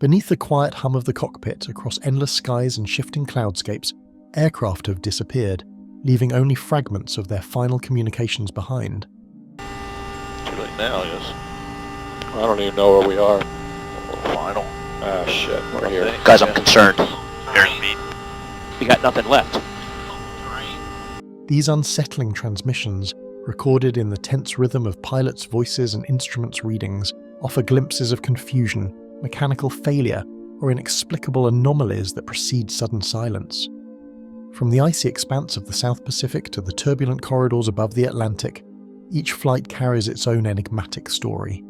Beneath the quiet hum of the cockpit, across endless skies and shifting cloudscapes, aircraft have disappeared, leaving only fragments of their final communications behind. Too late now, yes. I don't even know where we are. Final. Ah, shit, we're here. Guys, I'm concerned. We got nothing left. These unsettling transmissions, recorded in the tense rhythm of pilots' voices and instruments' readings, offer glimpses of confusion, mechanical failure, or inexplicable anomalies that precede sudden silence. From the icy expanse of the South Pacific to the turbulent corridors above the Atlantic, each flight carries its own enigmatic story.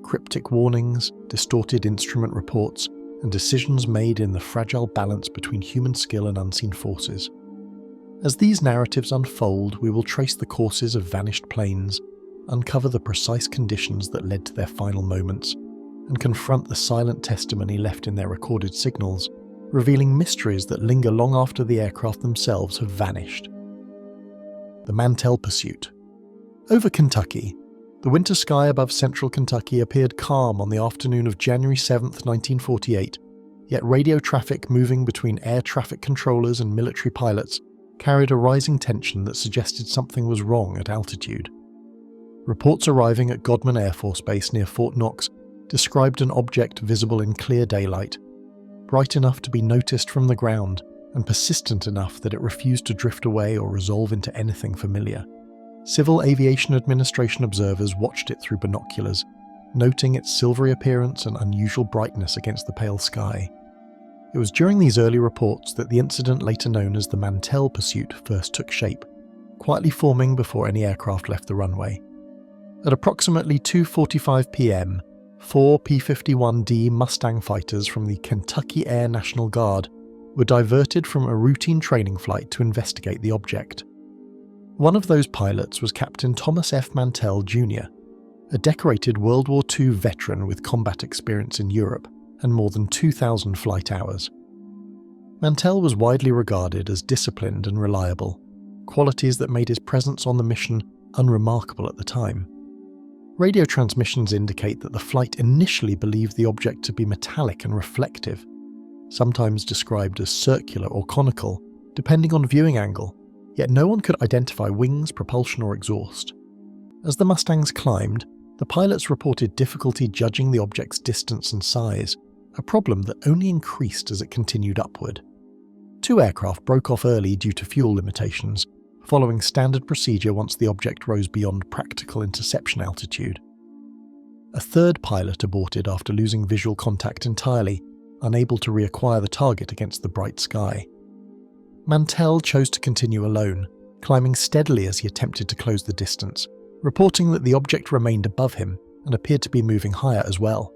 Cryptic warnings, distorted instrument reports, and decisions made in the fragile balance between human skill and unseen forces. As these narratives unfold, we will trace the courses of vanished planes, uncover the precise conditions that led to their final moments, and confront the silent testimony left in their recorded signals, revealing mysteries that linger long after the aircraft themselves have vanished. The Mantell Pursuit. Over Kentucky, the winter sky above central Kentucky appeared calm on the afternoon of January 7, 1948, yet radio traffic moving between air traffic controllers and military pilots carried a rising tension that suggested something was wrong at altitude. Reports arriving at Godman Air Force Base near Fort Knox described an object visible in clear daylight, bright enough to be noticed from the ground and persistent enough that it refused to drift away or resolve into anything familiar. Civil Aviation Administration observers watched it through binoculars, noting its silvery appearance and unusual brightness against the pale sky. It was during these early reports that the incident later known as the Mantell Pursuit first took shape, quietly forming before any aircraft left the runway. At approximately 2:45 p.m., 4 P-51D Mustang fighters from the Kentucky Air National Guard were diverted from a routine training flight to investigate the object. One of those pilots was Captain Thomas F. Mantell, Jr., a decorated World War II veteran with combat experience in Europe and more than 2,000 flight hours. Mantell was widely regarded as disciplined and reliable, qualities that made his presence on the mission unremarkable at the time. Radio transmissions indicate that the flight initially believed the object to be metallic and reflective, sometimes described as circular or conical, depending on viewing angle, yet no one could identify wings, propulsion or exhaust. As the Mustangs climbed, the pilots reported difficulty judging the object's distance and size, a problem that only increased as it continued upward. 2 aircraft broke off early due to fuel limitations, following standard procedure once the object rose beyond practical interception altitude. A 3rd pilot aborted after losing visual contact entirely, unable to reacquire the target against the bright sky. Mantell chose to continue alone, climbing steadily as he attempted to close the distance, reporting that the object remained above him and appeared to be moving higher as well.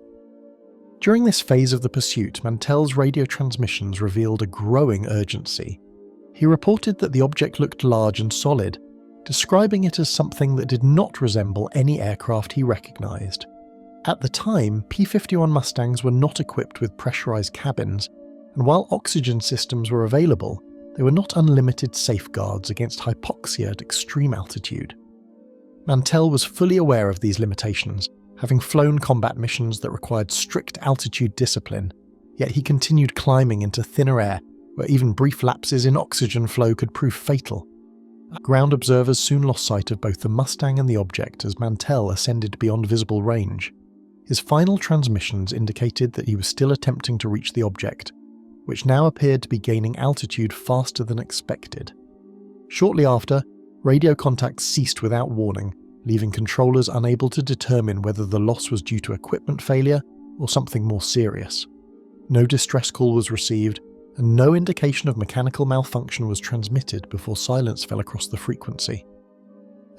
During this phase of the pursuit, Mantell's radio transmissions revealed a growing urgency. He reported that the object looked large and solid, describing it as something that did not resemble any aircraft he recognized. At the time, P-51 Mustangs were not equipped with pressurized cabins, and while oxygen systems were available, they were not unlimited safeguards against hypoxia at extreme altitude. Mantell was fully aware of these limitations, having flown combat missions that required strict altitude discipline, yet he continued climbing into thinner air, where even brief lapses in oxygen flow could prove fatal. Ground observers soon lost sight of both the Mustang and the object as Mantell ascended beyond visible range. His final transmissions indicated that he was still attempting to reach the object, which now appeared to be gaining altitude faster than expected. Shortly after, radio contact ceased without warning, leaving controllers unable to determine whether the loss was due to equipment failure or something more serious. No distress call was received, and no indication of mechanical malfunction was transmitted before silence fell across the frequency.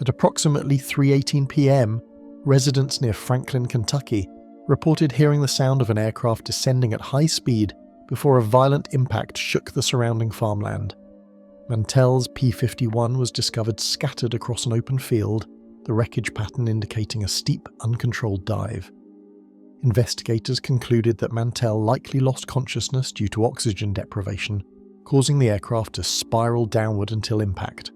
At approximately 3:18 p.m., residents near Franklin, Kentucky, reported hearing the sound of an aircraft descending at high speed before a violent impact shook the surrounding farmland. Mantell's P-51 was discovered scattered across an open field, the wreckage pattern indicating a steep, uncontrolled dive. Investigators concluded that Mantell likely lost consciousness due to oxygen deprivation, causing the aircraft to spiral downward until impact.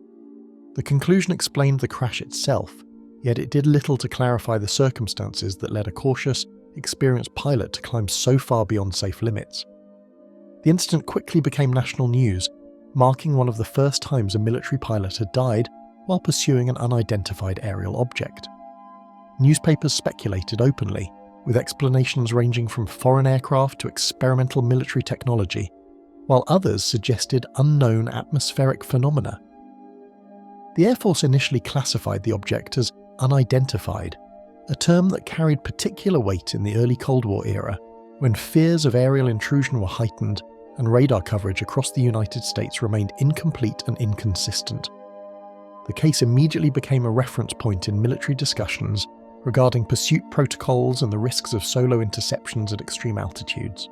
The conclusion explained the crash itself, yet it did little to clarify the circumstances that led a cautious, experienced pilot to climb so far beyond safe limits. The incident quickly became national news, marking one of the first times a military pilot had died while pursuing an unidentified aerial object. Newspapers speculated openly, with explanations ranging from foreign aircraft to experimental military technology, while others suggested unknown atmospheric phenomena. The Air Force initially classified the object as unidentified, a term that carried particular weight in the early Cold War era, when fears of aerial intrusion were heightened and radar coverage across the United States remained incomplete and inconsistent. The case immediately became a reference point in military discussions regarding pursuit protocols and the risks of solo interceptions at extreme altitudes.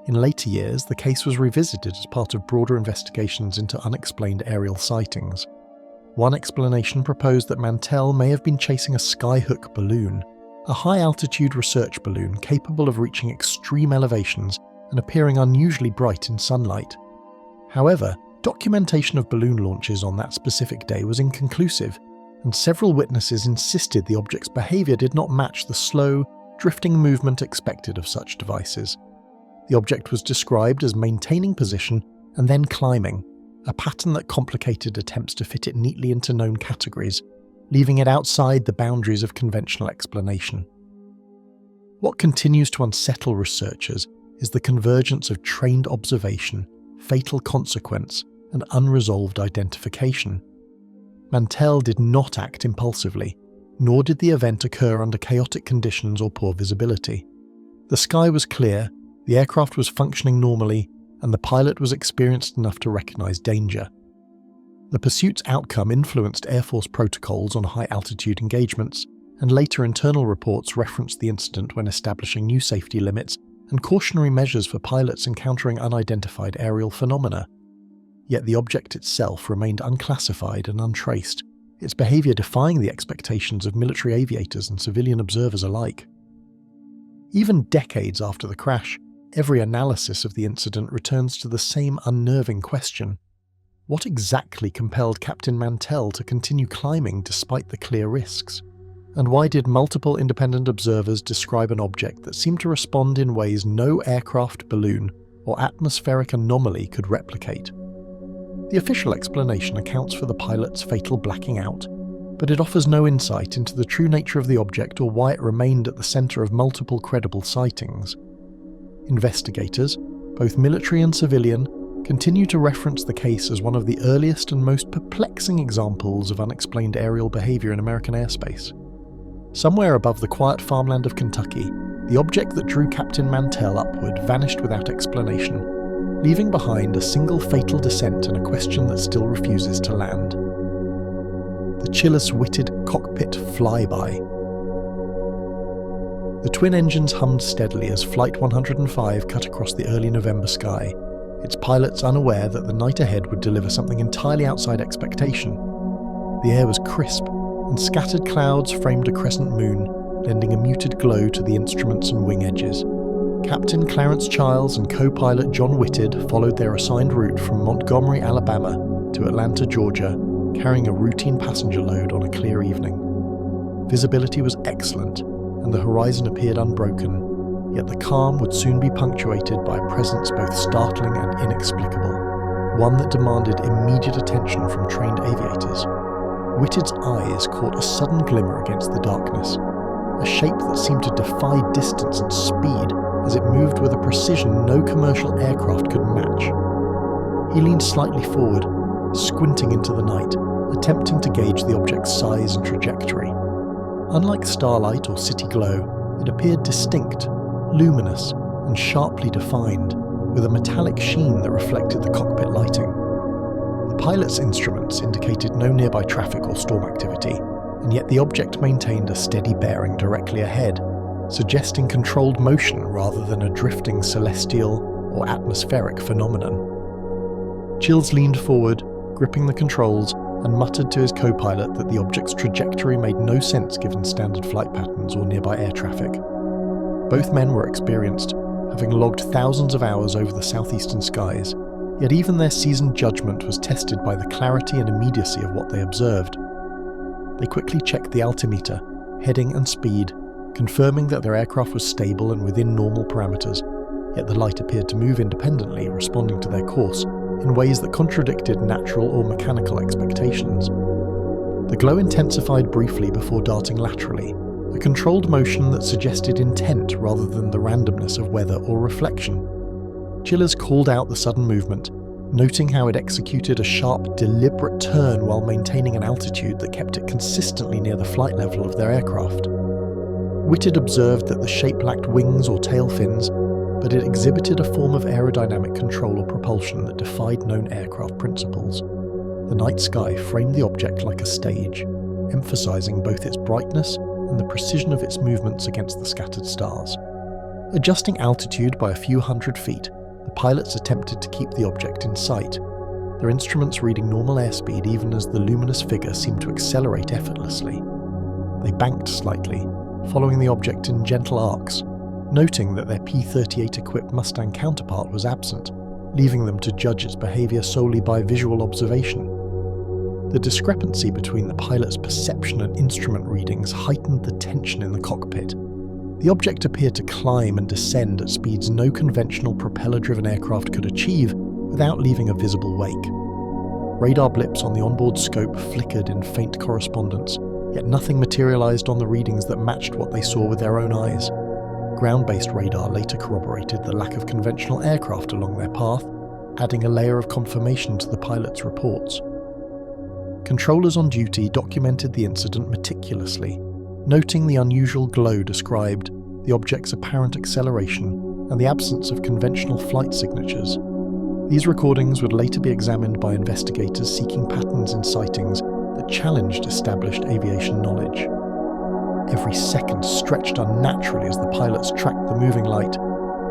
In later years, the case was revisited as part of broader investigations into unexplained aerial sightings. One explanation proposed that Mantell may have been chasing a skyhook balloon, a high-altitude research balloon capable of reaching extreme elevations and appearing unusually bright in sunlight. However, documentation of balloon launches on that specific day was inconclusive, and several witnesses insisted the object's behaviour did not match the slow, drifting movement expected of such devices. The object was described as maintaining position and then climbing, a pattern that complicated attempts to fit it neatly into known categories, leaving it outside the boundaries of conventional explanation. What continues to unsettle researchers is the convergence of trained observation, fatal consequence, and unresolved identification. Mantell did not act impulsively, nor did the event occur under chaotic conditions or poor visibility. The sky was clear, the aircraft was functioning normally, and the pilot was experienced enough to recognize danger. The pursuit's outcome influenced Air Force protocols on high-altitude engagements, and later internal reports referenced the incident when establishing new safety limits and cautionary measures for pilots encountering unidentified aerial phenomena. Yet the object itself remained unclassified and untraced, its behaviour defying the expectations of military aviators and civilian observers alike. Even decades after the crash, every analysis of the incident returns to the same unnerving question. What exactly compelled Captain Mantell to continue climbing despite the clear risks? And why did multiple independent observers describe an object that seemed to respond in ways no aircraft, balloon, or atmospheric anomaly could replicate? The official explanation accounts for the pilot's fatal blacking out, but it offers no insight into the true nature of the object or why it remained at the centre of multiple credible sightings. Investigators, both military and civilian, continue to reference the case as one of the earliest and most perplexing examples of unexplained aerial behaviour in American airspace. Somewhere above the quiet farmland of Kentucky, the object that drew Captain Mantell upward vanished without explanation, leaving behind a single fatal descent and a question that still refuses to land. The Chillis-Whitted cockpit flyby. The twin engines hummed steadily as Flight 105 cut across the early November sky, its pilots unaware that the night ahead would deliver something entirely outside expectation. The air was crisp, and scattered clouds framed a crescent moon, lending a muted glow to the instruments and wing edges. Captain Clarence Childs and co-pilot John Whitted followed their assigned route from Montgomery, Alabama to Atlanta, Georgia, carrying a routine passenger load on a clear evening. Visibility was excellent, and the horizon appeared unbroken, yet the calm would soon be punctuated by a presence both startling and inexplicable, one that demanded immediate attention from trained aviators. Whitted's eyes caught a sudden glimmer against the darkness, a shape that seemed to defy distance and speed as it moved with a precision no commercial aircraft could match. He leaned slightly forward, squinting into the night, attempting to gauge the object's size and trajectory. Unlike starlight or city glow, it appeared distinct, luminous, and sharply defined, with a metallic sheen that reflected the cockpit lighting. The pilot's instruments indicated no nearby traffic or storm activity, and yet the object maintained a steady bearing directly ahead, suggesting controlled motion rather than a drifting celestial or atmospheric phenomenon. Childs leaned forward, gripping the controls, and muttered to his co-pilot that the object's trajectory made no sense given standard flight patterns or nearby air traffic. Both men were experienced, having logged thousands of hours over the southeastern skies, yet even their seasoned judgment was tested by the clarity and immediacy of what they observed. They quickly checked the altimeter, heading and speed, confirming that their aircraft was stable and within normal parameters, yet the light appeared to move independently, responding to their course in ways that contradicted natural or mechanical expectations. The glow intensified briefly before darting laterally, a controlled motion that suggested intent rather than the randomness of weather or reflection. Chillers called out the sudden movement, noting how it executed a sharp, deliberate turn while maintaining an altitude that kept it consistently near the flight level of their aircraft. Whitted observed that the shape lacked wings or tail fins, but it exhibited a form of aerodynamic control or propulsion that defied known aircraft principles. The night sky framed the object like a stage, emphasizing both its brightness and the precision of its movements against the scattered stars. Adjusting altitude by a few hundred feet, the pilots attempted to keep the object in sight, their instruments reading normal airspeed even as the luminous figure seemed to accelerate effortlessly. They banked slightly, following the object in gentle arcs, noting that their P-38-equipped Mustang counterpart was absent, leaving them to judge its behaviour solely by visual observation. The discrepancy between the pilot's perception and instrument readings heightened the tension in the cockpit. The object appeared to climb and descend at speeds no conventional propeller-driven aircraft could achieve without leaving a visible wake. Radar blips on the onboard scope flickered in faint correspondence, yet nothing materialized on the readings that matched what they saw with their own eyes. Ground-based radar later corroborated the lack of conventional aircraft along their path, adding a layer of confirmation to the pilot's reports. Controllers on duty documented the incident meticulously, noting the unusual glow described, the object's apparent acceleration, and the absence of conventional flight signatures. These recordings would later be examined by investigators seeking patterns in sightings that challenged established aviation knowledge. Every second stretched unnaturally as the pilots tracked the moving light,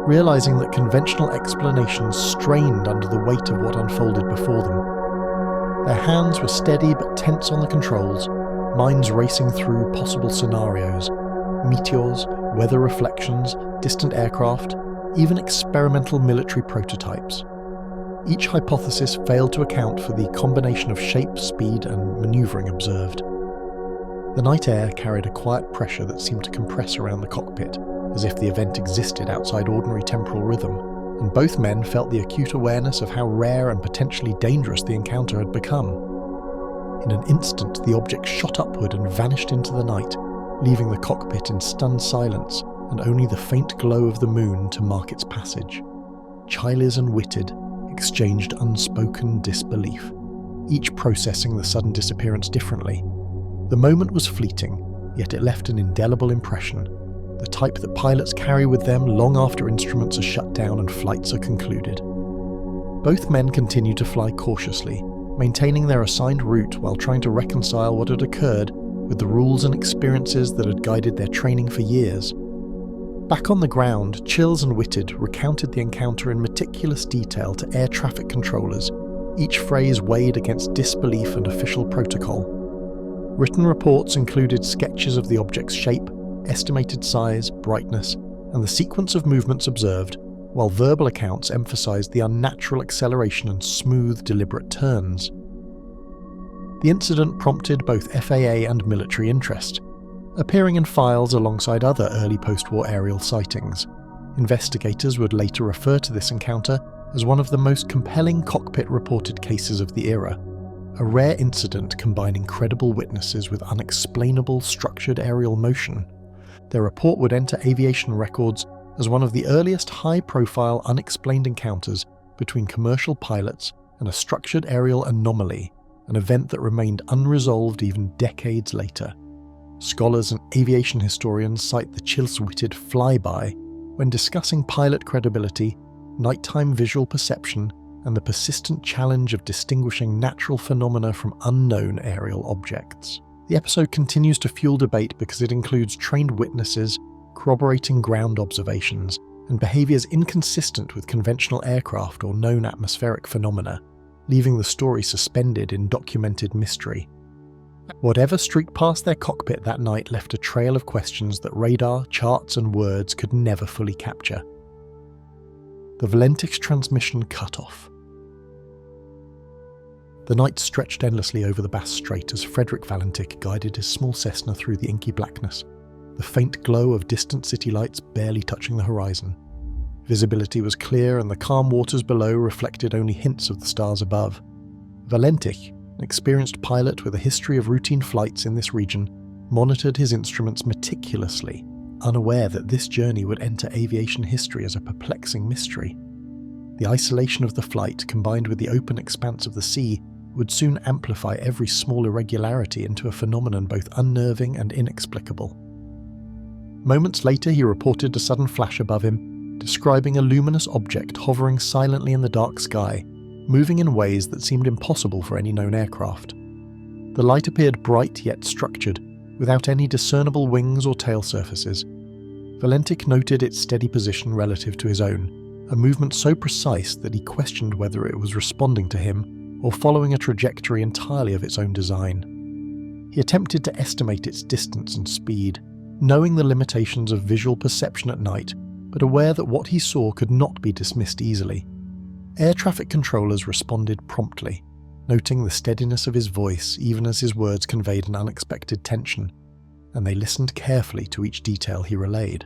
realizing that conventional explanations strained under the weight of what unfolded before them. Their hands were steady but tense on the controls, minds racing through possible scenarios, meteors, weather reflections, distant aircraft, even experimental military prototypes. Each hypothesis failed to account for the combination of shape, speed, and maneuvering observed. The night air carried a quiet pressure that seemed to compress around the cockpit, as if the event existed outside ordinary temporal rhythm, and both men felt the acute awareness of how rare and potentially dangerous the encounter had become. In an instant, the object shot upward and vanished into the night, leaving the cockpit in stunned silence and only the faint glow of the moon to mark its passage. Chiles and Whitted exchanged unspoken disbelief, each processing the sudden disappearance differently. The moment was fleeting, yet it left an indelible impression, the type that pilots carry with them long after instruments are shut down and flights are concluded. Both men continued to fly cautiously, maintaining their assigned route while trying to reconcile what had occurred with the rules and experiences that had guided their training for years. Back on the ground, Chills and Whitted recounted the encounter in meticulous detail to air traffic controllers, each phrase weighed against disbelief and official protocol. Written reports included sketches of the object's shape, estimated size, brightness, and the sequence of movements observed, while verbal accounts emphasized the unnatural acceleration and smooth, deliberate turns. The incident prompted both FAA and military interest, appearing in files alongside other early post-war aerial sightings. Investigators would later refer to this encounter as one of the most compelling cockpit-reported cases of the era, a rare incident combining credible witnesses with unexplainable structured aerial motion. Their report would enter aviation records as one of the earliest high-profile unexplained encounters between commercial pilots and a structured aerial anomaly, an event that remained unresolved even decades later. Scholars and aviation historians cite the Chills-Whitted flyby when discussing pilot credibility, nighttime visual perception, and the persistent challenge of distinguishing natural phenomena from unknown aerial objects. The episode continues to fuel debate because it includes trained witnesses, corroborating ground observations, and behaviours inconsistent with conventional aircraft or known atmospheric phenomena, leaving the story suspended in documented mystery. Whatever streaked past their cockpit that night left a trail of questions that radar, charts, and words could never fully capture. The Valentix transmission cut off. The night stretched endlessly over the Bass Strait as Frederick Valentik guided his small Cessna through the inky blackness, the faint glow of distant city lights barely touching the horizon. Visibility was clear and the calm waters below reflected only hints of the stars above. Valentik, an experienced pilot with a history of routine flights in this region, monitored his instruments meticulously, unaware that this journey would enter aviation history as a perplexing mystery. The isolation of the flight, combined with the open expanse of the sea, would soon amplify every small irregularity into a phenomenon both unnerving and inexplicable. Moments later, he reported a sudden flash above him, describing a luminous object hovering silently in the dark sky, moving in ways that seemed impossible for any known aircraft. The light appeared bright yet structured, without any discernible wings or tail surfaces. Valentik noted its steady position relative to his own, a movement so precise that he questioned whether it was responding to him or following a trajectory entirely of its own design. He attempted to estimate its distance and speed, knowing the limitations of visual perception at night, but aware that what he saw could not be dismissed easily. Air traffic controllers responded promptly, noting the steadiness of his voice even as his words conveyed an unexpected tension, and they listened carefully to each detail he relayed.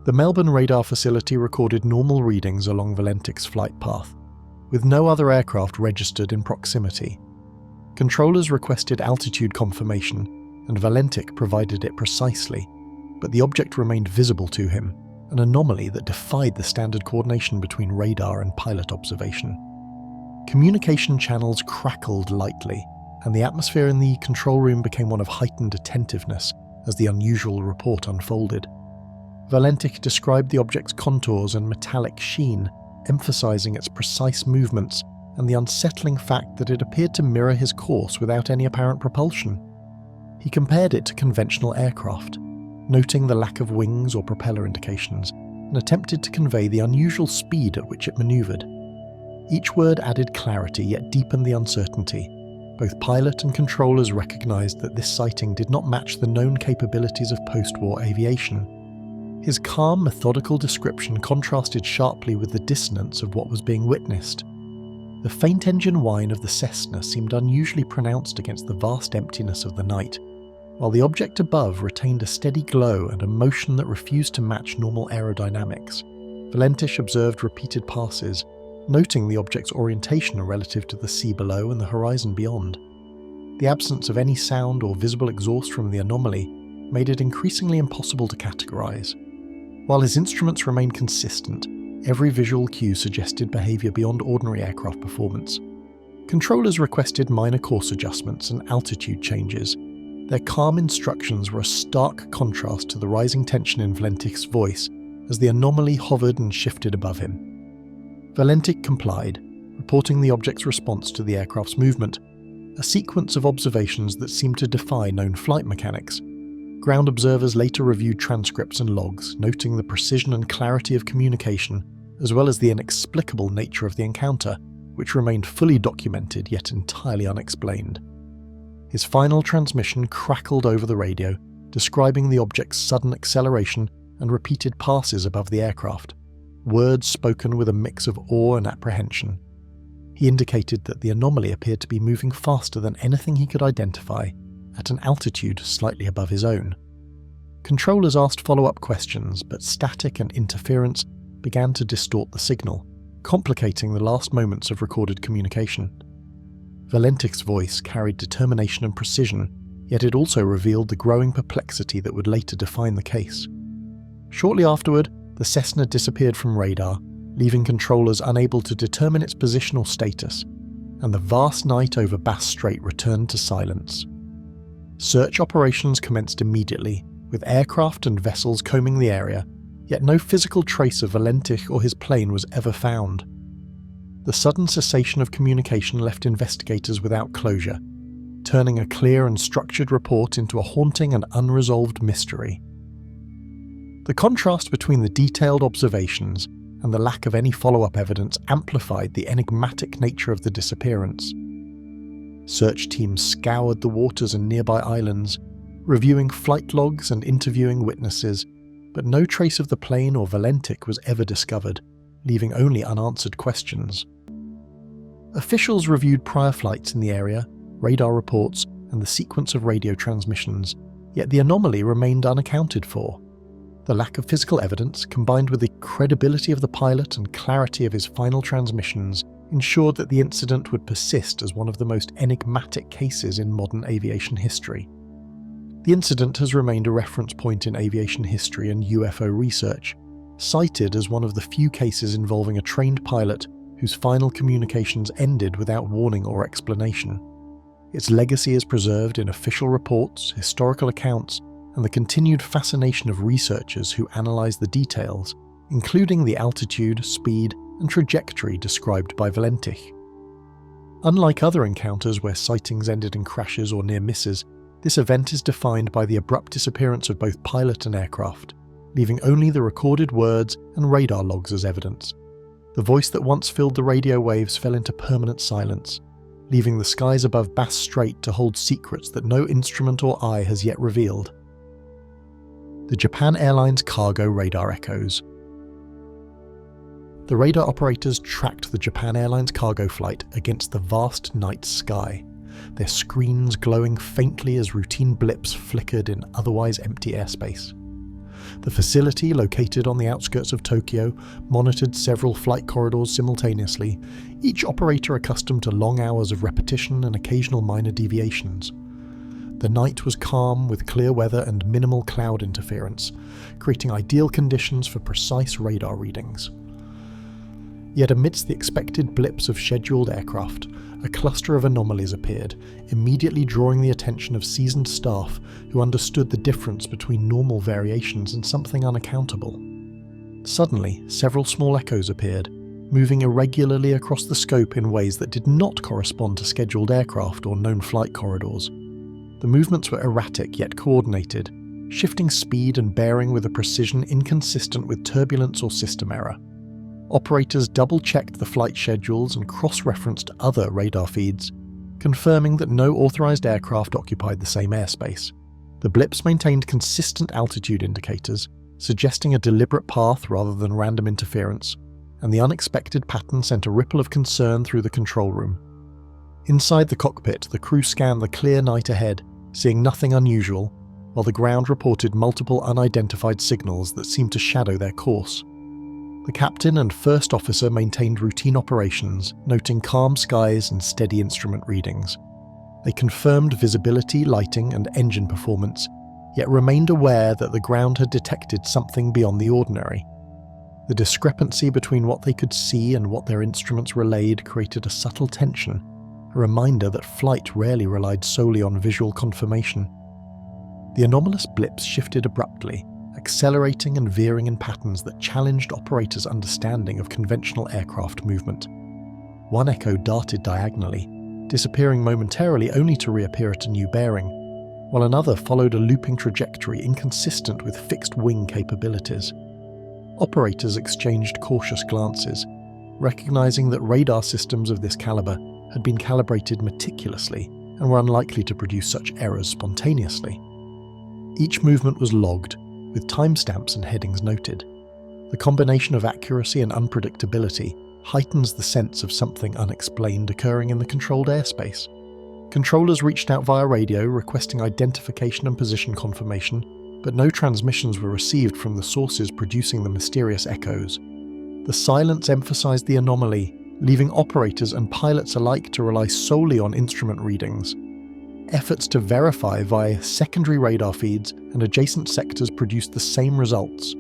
The Melbourne radar facility recorded normal readings along Valentik's flight path, with no other aircraft registered in proximity. Controllers requested altitude confirmation, and Valentik provided it precisely, but the object remained visible to him, an anomaly that defied the standard coordination between radar and pilot observation. Communication channels crackled lightly, and the atmosphere in the control room became one of heightened attentiveness as the unusual report unfolded. Valentik described the object's contours and metallic sheen, emphasizing its precise movements and the unsettling fact that it appeared to mirror his course without any apparent propulsion. He compared it to conventional aircraft, noting the lack of wings or propeller indications, and attempted to convey the unusual speed at which it maneuvered. Each word added clarity yet deepened the uncertainty. Both pilot and controllers recognized that this sighting did not match the known capabilities of post-war aviation. His calm, methodical description contrasted sharply with the dissonance of what was being witnessed. The faint engine whine of the Cessna seemed unusually pronounced against the vast emptiness of the night, while the object above retained a steady glow and a motion that refused to match normal aerodynamics. Valentik observed repeated passes, noting the object's orientation relative to the sea below and the horizon beyond. The absence of any sound or visible exhaust from the anomaly made it increasingly impossible to categorize. While his instruments remained consistent, every visual cue suggested behavior beyond ordinary aircraft performance. Controllers requested minor course adjustments and altitude changes. Their calm instructions were a stark contrast to the rising tension in Valentik's voice as the anomaly hovered and shifted above him. Valentik complied, reporting the object's response to the aircraft's movement, a sequence of observations that seemed to defy known flight mechanics. Ground observers later reviewed transcripts and logs, noting the precision and clarity of communication, as well as the inexplicable nature of the encounter, which remained fully documented yet entirely unexplained. His final transmission crackled over the radio, describing the object's sudden acceleration and repeated passes above the aircraft, words spoken with a mix of awe and apprehension. He indicated that the anomaly appeared to be moving faster than anything he could identify, at an altitude slightly above his own. Controllers asked follow-up questions, but static and interference began to distort the signal, complicating the last moments of recorded communication. Valentik's voice carried determination and precision, yet it also revealed the growing perplexity that would later define the case. Shortly afterward, the Cessna disappeared from radar, leaving controllers unable to determine its position or status, and the vast night over Bass Strait returned to silence. Search operations commenced immediately, with aircraft and vessels combing the area, yet no physical trace of Valentik or his plane was ever found. The sudden cessation of communication left investigators without closure, turning a clear and structured report into a haunting and unresolved mystery. The contrast between the detailed observations and the lack of any follow-up evidence amplified the enigmatic nature of the disappearance. Search teams scoured the waters and nearby islands, reviewing flight logs and interviewing witnesses, but no trace of the plane or Valentik was ever discovered, leaving only unanswered questions. Officials reviewed prior flights in the area, radar reports, and the sequence of radio transmissions, yet the anomaly remained unaccounted for. The lack of physical evidence, combined with the credibility of the pilot and clarity of his final transmissions, ensured that the incident would persist as one of the most enigmatic cases in modern aviation history. The incident has remained a reference point in aviation history and UFO research, cited as one of the few cases involving a trained pilot whose final communications ended without warning or explanation. Its legacy is preserved in official reports, historical accounts, and the continued fascination of researchers who analyse the details, including the altitude, speed, and trajectory described by Valentich. Unlike other encounters where sightings ended in crashes or near misses, this event is defined by the abrupt disappearance of both pilot and aircraft, leaving only the recorded words and radar logs as evidence. The voice that once filled the radio waves fell into permanent silence, leaving the skies above Bass Strait to hold secrets that no instrument or eye has yet revealed. The Japan Airlines cargo radar echoes. The radar operators tracked the Japan Airlines cargo flight against the vast night sky, their screens glowing faintly as routine blips flickered in otherwise empty airspace. The facility, located on the outskirts of Tokyo, monitored several flight corridors simultaneously, each operator accustomed to long hours of repetition and occasional minor deviations. The night was calm with clear weather and minimal cloud interference, creating ideal conditions for precise radar readings. Yet amidst the expected blips of scheduled aircraft, a cluster of anomalies appeared, immediately drawing the attention of seasoned staff who understood the difference between normal variations and something unaccountable. Suddenly, several small echoes appeared, moving irregularly across the scope in ways that did not correspond to scheduled aircraft or known flight corridors. The movements were erratic yet coordinated, shifting speed and bearing with a precision inconsistent with turbulence or system error. Operators double-checked the flight schedules and cross-referenced other radar feeds, confirming that no authorized aircraft occupied the same airspace. The blips maintained consistent altitude indicators, suggesting a deliberate path rather than random interference, and the unexpected pattern sent a ripple of concern through the control room. Inside the cockpit, the crew scanned the clear night ahead, seeing nothing unusual, while the ground reported multiple unidentified signals that seemed to shadow their course. The captain and first officer maintained routine operations, noting calm skies and steady instrument readings. They confirmed visibility, lighting, and engine performance, yet remained aware that the ground had detected something beyond the ordinary. The discrepancy between what they could see and what their instruments relayed created a subtle tension, a reminder that flight rarely relied solely on visual confirmation. The anomalous blips shifted abruptly, accelerating and veering in patterns that challenged operators' understanding of conventional aircraft movement. One echo darted diagonally, disappearing momentarily only to reappear at a new bearing, while another followed a looping trajectory inconsistent with fixed wing capabilities. Operators exchanged cautious glances, recognizing that radar systems of this caliber had been calibrated meticulously and were unlikely to produce such errors spontaneously. Each movement was logged, with timestamps and headings noted. The combination of accuracy and unpredictability heightens the sense of something unexplained occurring in the controlled airspace. Controllers reached out via radio requesting identification and position confirmation, but no transmissions were received from the sources producing the mysterious echoes. The silence emphasized the anomaly, leaving operators and pilots alike to rely solely on instrument readings. Efforts to verify via secondary radar feeds and adjacent sectors produced the same results: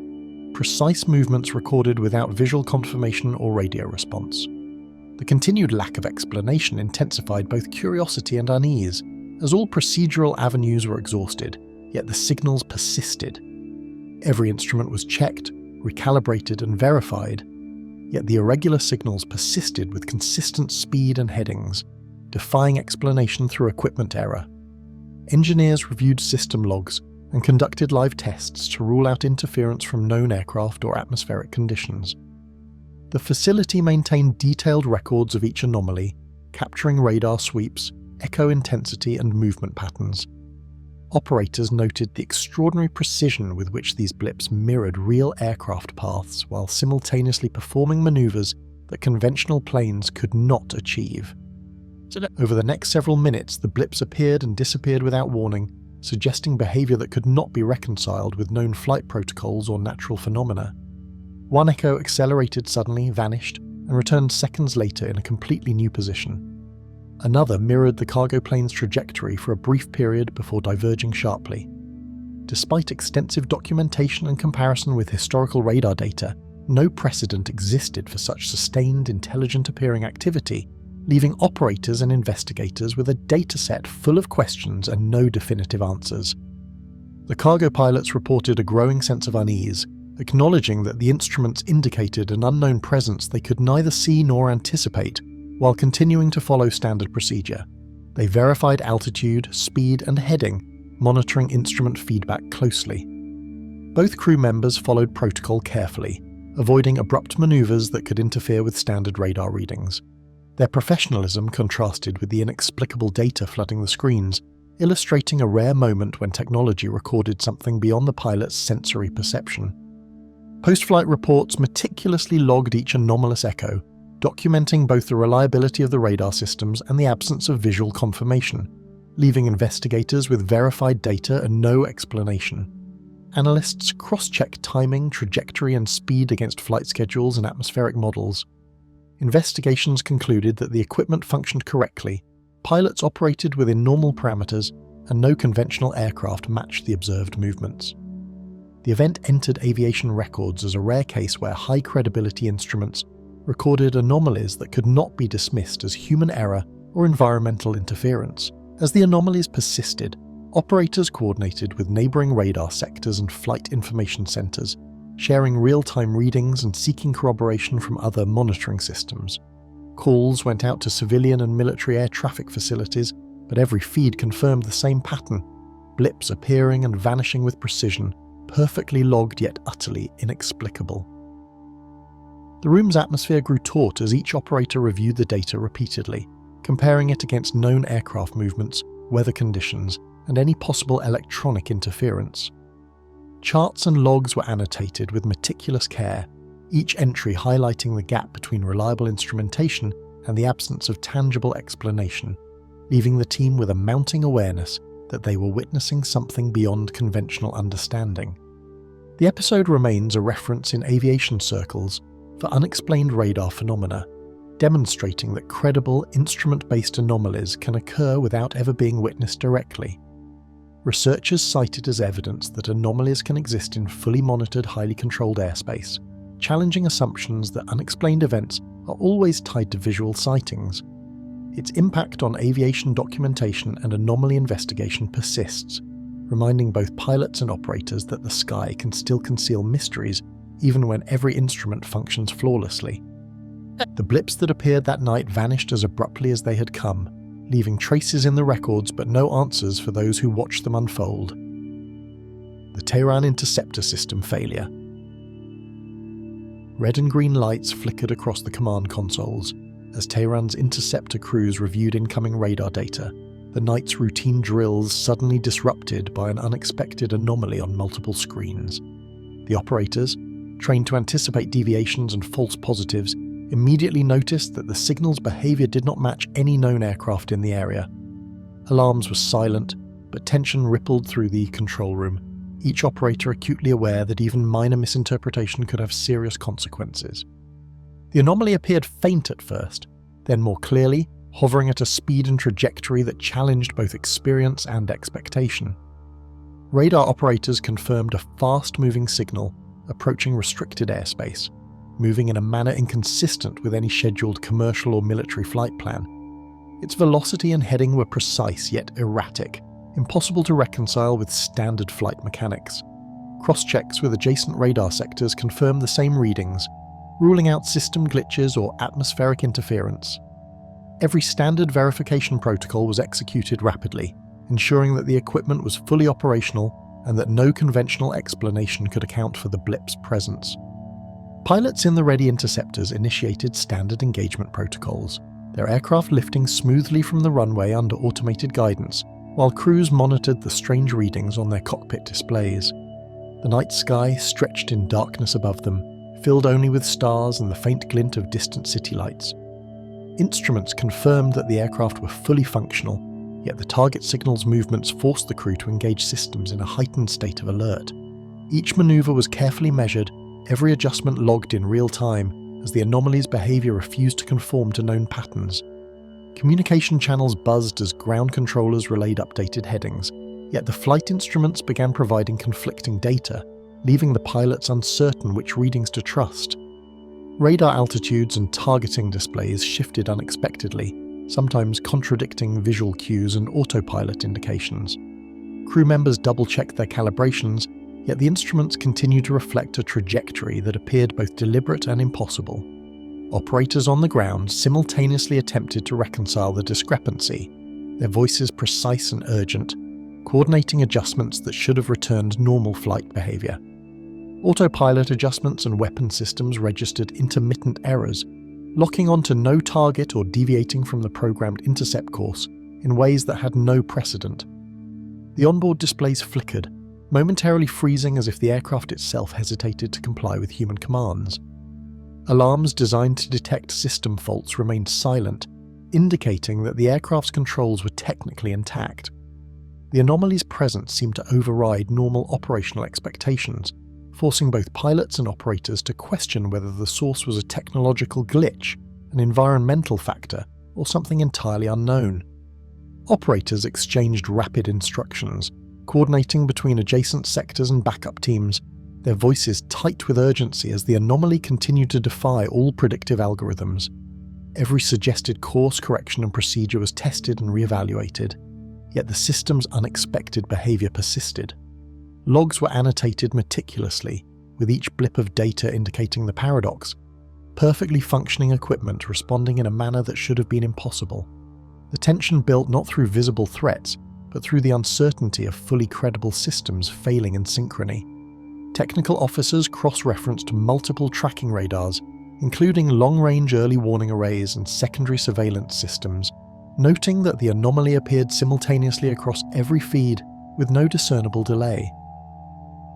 precise movements recorded without visual confirmation or radio response. The continued lack of explanation intensified both curiosity and unease, as all procedural avenues were exhausted, yet the signals persisted. Every instrument was checked, recalibrated, and verified, yet the irregular signals persisted with consistent speed and headings, defying explanation through equipment error. Engineers reviewed system logs and conducted live tests to rule out interference from known aircraft or atmospheric conditions. The facility maintained detailed records of each anomaly, capturing radar sweeps, echo intensity, and movement patterns. Operators noted the extraordinary precision with which these blips mirrored real aircraft paths while simultaneously performing maneuvers that conventional planes could not achieve. Over the next several minutes, the blips appeared and disappeared without warning, suggesting behaviour that could not be reconciled with known flight protocols or natural phenomena. One echo accelerated suddenly, vanished, and returned seconds later in a completely new position. Another mirrored the cargo plane's trajectory for a brief period before diverging sharply. Despite extensive documentation and comparison with historical radar data, no precedent existed for such sustained, intelligent-appearing activity, leaving operators and investigators with a dataset full of questions and no definitive answers. The cargo pilots reported a growing sense of unease, acknowledging that the instruments indicated an unknown presence they could neither see nor anticipate, while continuing to follow standard procedure. They verified altitude, speed, and heading, monitoring instrument feedback closely. Both crew members followed protocol carefully, avoiding abrupt maneuvers that could interfere with standard radar readings. Their professionalism contrasted with the inexplicable data flooding the screens, illustrating a rare moment when technology recorded something beyond the pilot's sensory perception. Post-flight reports meticulously logged each anomalous echo, documenting both the reliability of the radar systems and the absence of visual confirmation, leaving investigators with verified data and no explanation. Analysts cross-checked timing, trajectory, and speed against flight schedules and atmospheric models. Investigations concluded that the equipment functioned correctly, pilots operated within normal parameters, and no conventional aircraft matched the observed movements. The event entered aviation records as a rare case where high-credibility instruments recorded anomalies that could not be dismissed as human error or environmental interference. As the anomalies persisted, operators coordinated with neighbouring radar sectors and flight information centres, sharing real-time readings and seeking corroboration from other monitoring systems. Calls went out to civilian and military air traffic facilities, but every feed confirmed the same pattern: blips appearing and vanishing with precision, perfectly logged yet utterly inexplicable. The room's atmosphere grew taut as each operator reviewed the data repeatedly, comparing it against known aircraft movements, weather conditions, and any possible electronic interference. Charts and logs were annotated with meticulous care, each entry highlighting the gap between reliable instrumentation and the absence of tangible explanation, leaving the team with a mounting awareness that they were witnessing something beyond conventional understanding. The episode remains a reference in aviation circles for unexplained radar phenomena, demonstrating that credible, instrument-based anomalies can occur without ever being witnessed directly. Researchers cite it as evidence that anomalies can exist in fully monitored, highly controlled airspace, challenging assumptions that unexplained events are always tied to visual sightings. Its impact on aviation documentation and anomaly investigation persists, reminding both pilots and operators that the sky can still conceal mysteries even when every instrument functions flawlessly. The blips that appeared that night vanished as abruptly as they had come, leaving traces in the records but no answers for those who watched them unfold. The Tehran interceptor system failure. Red and green lights flickered across the command consoles as Tehran's interceptor crews reviewed incoming radar data, the night's routine drills suddenly disrupted by an unexpected anomaly on multiple screens. The operators, trained to anticipate deviations and false positives, immediately noticed that the signal's behaviour did not match any known aircraft in the area. Alarms were silent, but tension rippled through the control room, each operator acutely aware that even minor misinterpretation could have serious consequences. The anomaly appeared faint at first, then more clearly, hovering at a speed and trajectory that challenged both experience and expectation. Radar operators confirmed a fast-moving signal approaching restricted airspace, moving in a manner inconsistent with any scheduled commercial or military flight plan. Its velocity and heading were precise yet erratic, impossible to reconcile with standard flight mechanics. Cross-checks with adjacent radar sectors confirmed the same readings, ruling out system glitches or atmospheric interference. Every standard verification protocol was executed rapidly, ensuring that the equipment was fully operational and that no conventional explanation could account for the blip's presence. Pilots in the ready interceptors initiated standard engagement protocols, their aircraft lifting smoothly from the runway under automated guidance, while crews monitored the strange readings on their cockpit displays. The night sky stretched in darkness above them, filled only with stars and the faint glint of distant city lights. Instruments confirmed that the aircraft were fully functional, yet the target signal's movements forced the crew to engage systems in a heightened state of alert. Each maneuver was carefully measured, every adjustment logged in real time, as the anomaly's behaviour refused to conform to known patterns. Communication channels buzzed as ground controllers relayed updated headings, yet the flight instruments began providing conflicting data, leaving the pilots uncertain which readings to trust. Radar altitudes and targeting displays shifted unexpectedly, sometimes contradicting visual cues and autopilot indications. Crew members double-checked their calibrations, yet the instruments continued to reflect a trajectory that appeared both deliberate and impossible. Operators on the ground simultaneously attempted to reconcile the discrepancy, their voices precise and urgent, coordinating adjustments that should have returned normal flight behaviour. Autopilot adjustments and weapon systems registered intermittent errors, locking onto no target or deviating from the programmed intercept course in ways that had no precedent. The onboard displays flickered, momentarily freezing as if the aircraft itself hesitated to comply with human commands. Alarms designed to detect system faults remained silent, indicating that the aircraft's controls were technically intact. The anomaly's presence seemed to override normal operational expectations, forcing both pilots and operators to question whether the source was a technological glitch, an environmental factor, or something entirely unknown. Operators exchanged rapid instructions, coordinating between adjacent sectors and backup teams, their voices tight with urgency as the anomaly continued to defy all predictive algorithms. Every suggested course correction and procedure was tested and re-evaluated, yet the system's unexpected behaviour persisted. Logs were annotated meticulously, with each blip of data indicating the paradox, perfectly functioning equipment responding in a manner that should have been impossible. The tension built not through visible threats, but through the uncertainty of fully credible systems failing in synchrony. Technical officers cross-referenced multiple tracking radars, including long-range early warning arrays and secondary surveillance systems, noting that the anomaly appeared simultaneously across every feed with no discernible delay.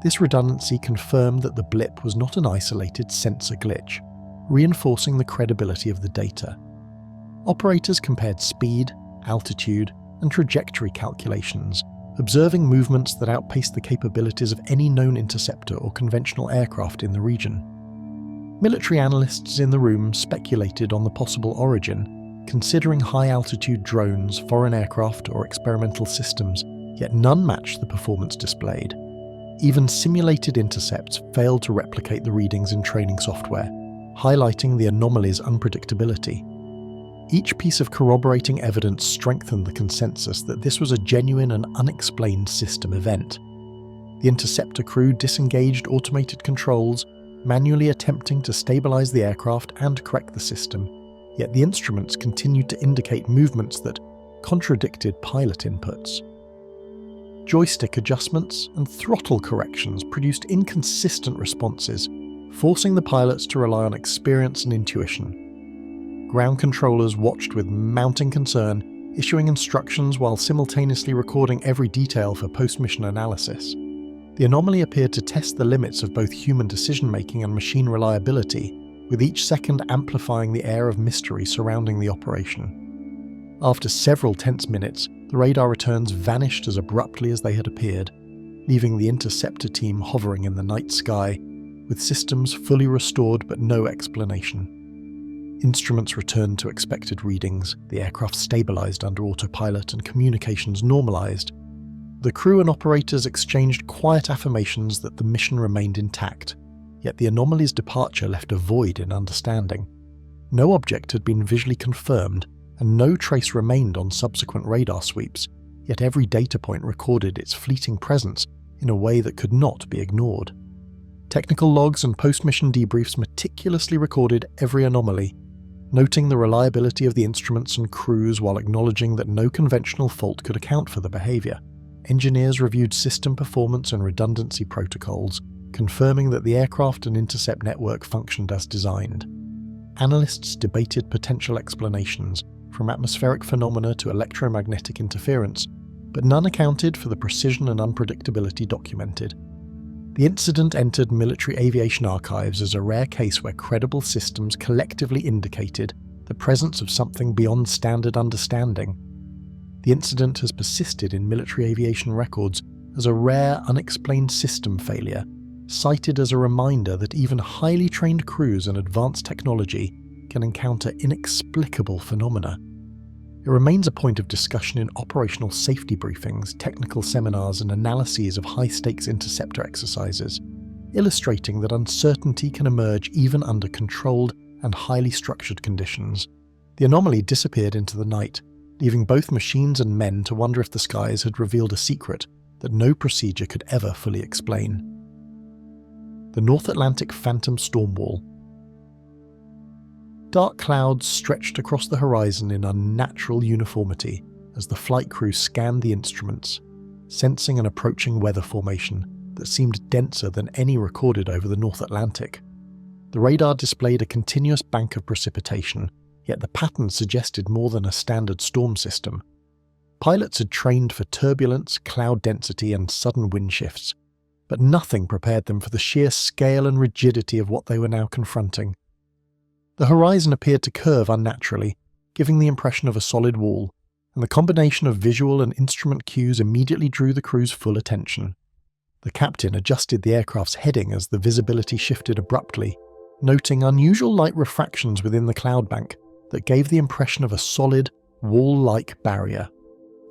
This redundancy confirmed that the blip was not an isolated sensor glitch, reinforcing the credibility of the data. Operators compared speed, altitude, and trajectory calculations, observing movements that outpaced the capabilities of any known interceptor or conventional aircraft in the region. Military analysts in the room speculated on the possible origin, considering high-altitude drones, foreign aircraft, or experimental systems, yet none matched the performance displayed. Even simulated intercepts failed to replicate the readings in training software, highlighting the anomaly's unpredictability. Each piece of corroborating evidence strengthened the consensus that this was a genuine and unexplained system event. The interceptor crew disengaged automated controls, manually attempting to stabilize the aircraft and correct the system, yet the instruments continued to indicate movements that contradicted pilot inputs. Joystick adjustments and throttle corrections produced inconsistent responses, forcing the pilots to rely on experience and intuition. Ground controllers watched with mounting concern, issuing instructions while simultaneously recording every detail for post-mission analysis. The anomaly appeared to test the limits of both human decision-making and machine reliability, with each second amplifying the air of mystery surrounding the operation. After several tense minutes, the radar returns vanished as abruptly as they had appeared, leaving the interceptor team hovering in the night sky, with systems fully restored but no explanation. Instruments returned to expected readings, the aircraft stabilized under autopilot, and communications normalized. The crew and operators exchanged quiet affirmations that the mission remained intact, yet the anomaly's departure left a void in understanding. No object had been visually confirmed, and no trace remained on subsequent radar sweeps, yet every data point recorded its fleeting presence in a way that could not be ignored. Technical logs and post-mission debriefs meticulously recorded every anomaly, noting the reliability of the instruments and crews while acknowledging that no conventional fault could account for the behavior. Engineers reviewed system performance and redundancy protocols, confirming that the aircraft and intercept network functioned as designed. Analysts debated potential explanations, from atmospheric phenomena to electromagnetic interference, but none accounted for the precision and unpredictability documented. The incident entered military aviation archives as a rare case where credible systems collectively indicated the presence of something beyond standard understanding. The The incident has persisted in military aviation records as a rare, unexplained system failure, cited as a reminder that even highly trained crews and advanced technology can encounter inexplicable phenomena. It remains a point of discussion in operational safety briefings, technical seminars, and analyses of high-stakes interceptor exercises, illustrating that uncertainty can emerge even under controlled and highly structured conditions. The anomaly disappeared into the night, leaving both machines and men to wonder if the skies had revealed a secret that no procedure could ever fully explain. The North Atlantic Phantom Storm Wall. Dark clouds stretched across the horizon in unnatural uniformity as the flight crew scanned the instruments, sensing an approaching weather formation that seemed denser than any recorded over the North Atlantic. The radar displayed a continuous bank of precipitation, yet the pattern suggested more than a standard storm system. Pilots had trained for turbulence, cloud density, and sudden wind shifts, but nothing prepared them for the sheer scale and rigidity of what they were now confronting. The horizon appeared to curve unnaturally, giving the impression of a solid wall, and the combination of visual and instrument cues immediately drew the crew's full attention. The captain adjusted the aircraft's heading as the visibility shifted abruptly, noting unusual light refractions within the cloud bank that gave the impression of a solid, wall-like barrier.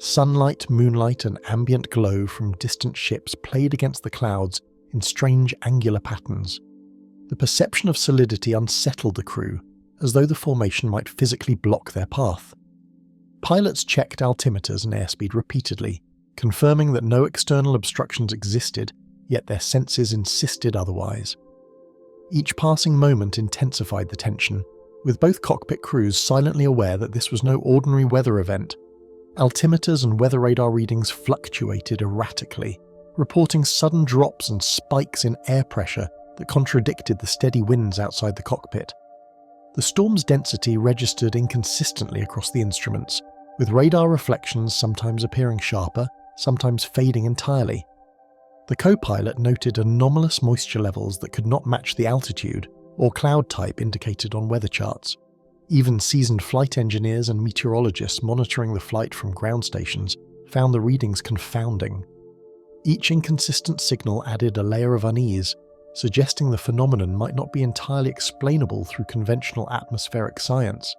Sunlight, moonlight, and ambient glow from distant ships played against the clouds in strange angular patterns. The perception of solidity unsettled the crew, as though the formation might physically block their path. Pilots checked altimeters and airspeed repeatedly, confirming that no external obstructions existed, yet their senses insisted otherwise. Each passing moment intensified the tension, with both cockpit crews silently aware that this was no ordinary weather event. Altimeters and weather radar readings fluctuated erratically, reporting sudden drops and spikes in air pressure that contradicted the steady winds outside the cockpit. The storm's density registered inconsistently across the instruments, with radar reflections sometimes appearing sharper, sometimes fading entirely. The co-pilot noted anomalous moisture levels that could not match the altitude or cloud type indicated on weather charts. Even seasoned flight engineers and meteorologists monitoring the flight from ground stations found the readings confounding. Each inconsistent signal added a layer of unease, suggesting the phenomenon might not be entirely explainable through conventional atmospheric science.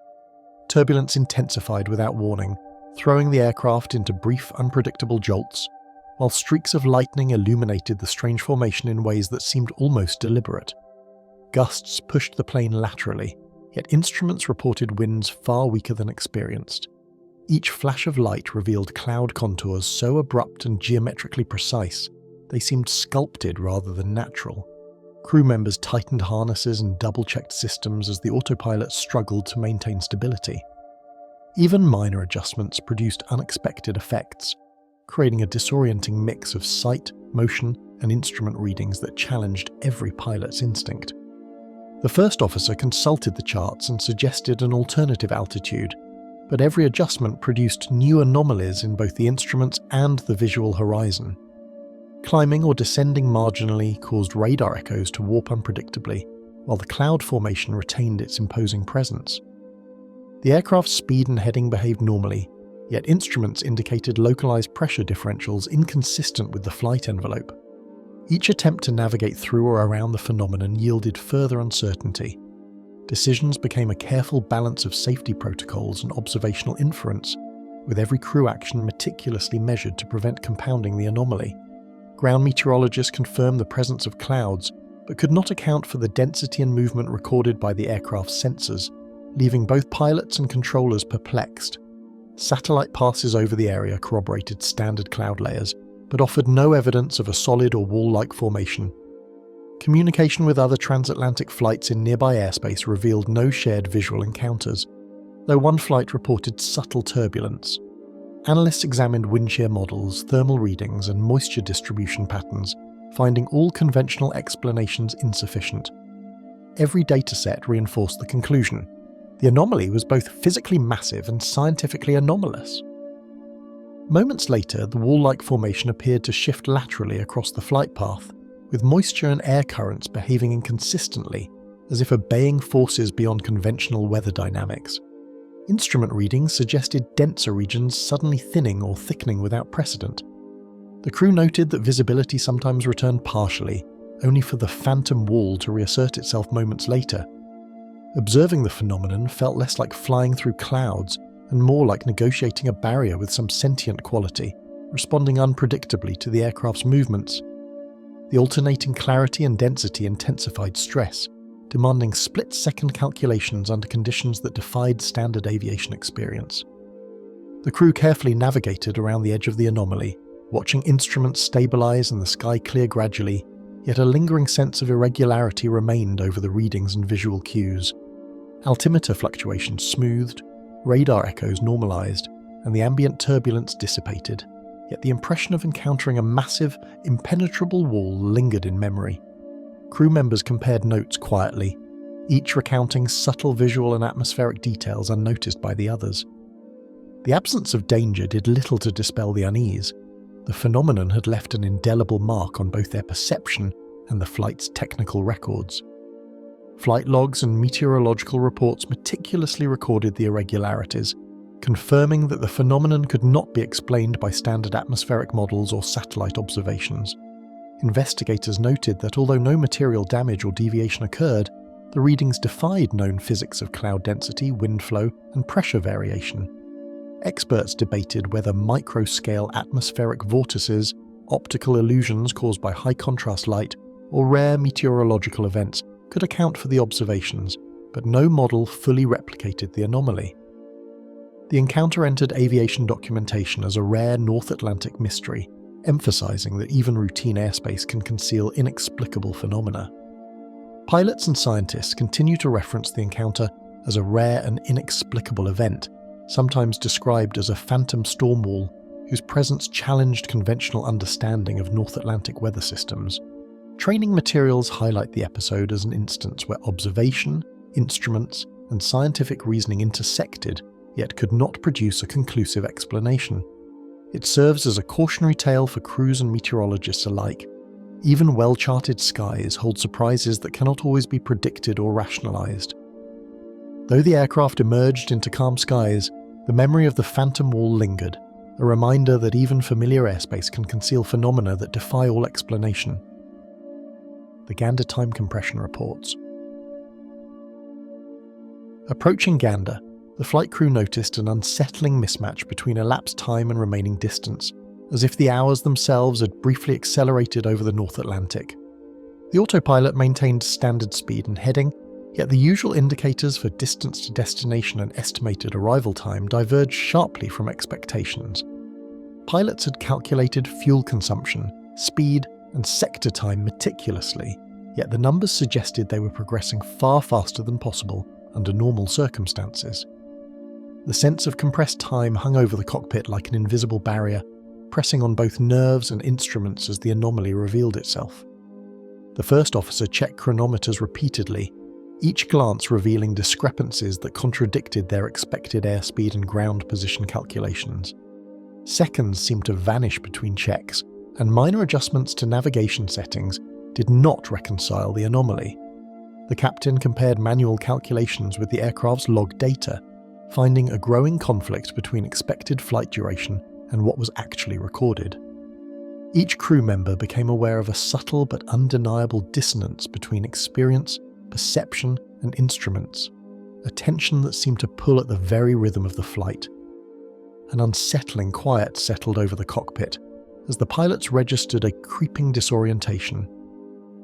Turbulence intensified without warning, throwing the aircraft into brief, unpredictable jolts, while streaks of lightning illuminated the strange formation in ways that seemed almost deliberate. Gusts pushed the plane laterally, yet instruments reported winds far weaker than experienced. Each flash of light revealed cloud contours so abrupt and geometrically precise, they seemed sculpted rather than natural. Crew members tightened harnesses and double-checked systems as the autopilot struggled to maintain stability. Even minor adjustments produced unexpected effects, creating a disorienting mix of sight, motion, and instrument readings that challenged every pilot's instinct. The first officer consulted the charts and suggested an alternative altitude, but every adjustment produced new anomalies in both the instruments and the visual horizon. Climbing or descending marginally caused radar echoes to warp unpredictably, while the cloud formation retained its imposing presence. The aircraft's speed and heading behaved normally, yet instruments indicated localized pressure differentials inconsistent with the flight envelope. Each attempt to navigate through or around the phenomenon yielded further uncertainty. Decisions became a careful balance of safety protocols and observational inference, with every crew action meticulously measured to prevent compounding the anomaly. Ground meteorologists confirmed the presence of clouds, but could not account for the density and movement recorded by the aircraft's sensors, leaving both pilots and controllers perplexed. Satellite passes over the area corroborated standard cloud layers, but offered no evidence of a solid or wall-like formation. Communication with other transatlantic flights in nearby airspace revealed no shared visual encounters, though one flight reported subtle turbulence. Analysts examined wind shear models, thermal readings, and moisture distribution patterns, finding all conventional explanations insufficient. Every dataset reinforced the conclusion: the anomaly was both physically massive and scientifically anomalous. Moments later, the wall-like formation appeared to shift laterally across the flight path, with moisture and air currents behaving inconsistently, as if obeying forces beyond conventional weather dynamics. Instrument readings suggested denser regions suddenly thinning or thickening without precedent. The crew noted that visibility sometimes returned partially, only for the phantom wall to reassert itself moments later. Observing the phenomenon felt less like flying through clouds and more like negotiating a barrier with some sentient quality, responding unpredictably to the aircraft's movements. The alternating clarity and density intensified stress, demanding split-second calculations under conditions that defied standard aviation experience. The crew carefully navigated around the edge of the anomaly, watching instruments stabilize and the sky clear gradually, yet a lingering sense of irregularity remained over the readings and visual cues. Altimeter fluctuations smoothed, radar echoes normalized, and the ambient turbulence dissipated, yet the impression of encountering a massive, impenetrable wall lingered in memory. Crew members compared notes quietly, each recounting subtle visual and atmospheric details unnoticed by the others. The absence of danger did little to dispel the unease. The phenomenon had left an indelible mark on both their perception and the flight's technical records. Flight logs and meteorological reports meticulously recorded the irregularities, confirming that the phenomenon could not be explained by standard atmospheric models or satellite observations. Investigators noted that although no material damage or deviation occurred, the readings defied known physics of cloud density, wind flow, and pressure variation. Experts debated whether micro-scale atmospheric vortices, optical illusions caused by high-contrast light, or rare meteorological events could account for the observations, but no model fully replicated the anomaly. The encounter entered aviation documentation as a rare North Atlantic mystery, emphasizing that even routine airspace can conceal inexplicable phenomena. Pilots and scientists continue to reference the encounter as a rare and inexplicable event, sometimes described as a phantom storm wall whose presence challenged conventional understanding of North Atlantic weather systems. Training materials highlight the episode as an instance where observation, instruments, and scientific reasoning intersected, yet could not produce a conclusive explanation. It serves as a cautionary tale for crews and meteorologists alike. Even well-charted skies hold surprises that cannot always be predicted or rationalized. Though the aircraft emerged into calm skies, the memory of the phantom wall lingered, a reminder that even familiar airspace can conceal phenomena that defy all explanation. The Gander time compression reports. Approaching Gander, the flight crew noticed an unsettling mismatch between elapsed time and remaining distance, as if the hours themselves had briefly accelerated over the North Atlantic. The autopilot maintained standard speed and heading, yet the usual indicators for distance to destination and estimated arrival time diverged sharply from expectations. Pilots had calculated fuel consumption, speed, and sector time meticulously, yet the numbers suggested they were progressing far faster than possible under normal circumstances. The sense of compressed time hung over the cockpit like an invisible barrier, pressing on both nerves and instruments as the anomaly revealed itself. The first officer checked chronometers repeatedly, each glance revealing discrepancies that contradicted their expected airspeed and ground position calculations. Seconds seemed to vanish between checks, and minor adjustments to navigation settings did not reconcile the anomaly. The captain compared manual calculations with the aircraft's log data, finding a growing conflict between expected flight duration and what was actually recorded. Each crew member became aware of a subtle but undeniable dissonance between experience, perception, and instruments, a tension that seemed to pull at the very rhythm of the flight. An unsettling quiet settled over the cockpit as the pilots registered a creeping disorientation.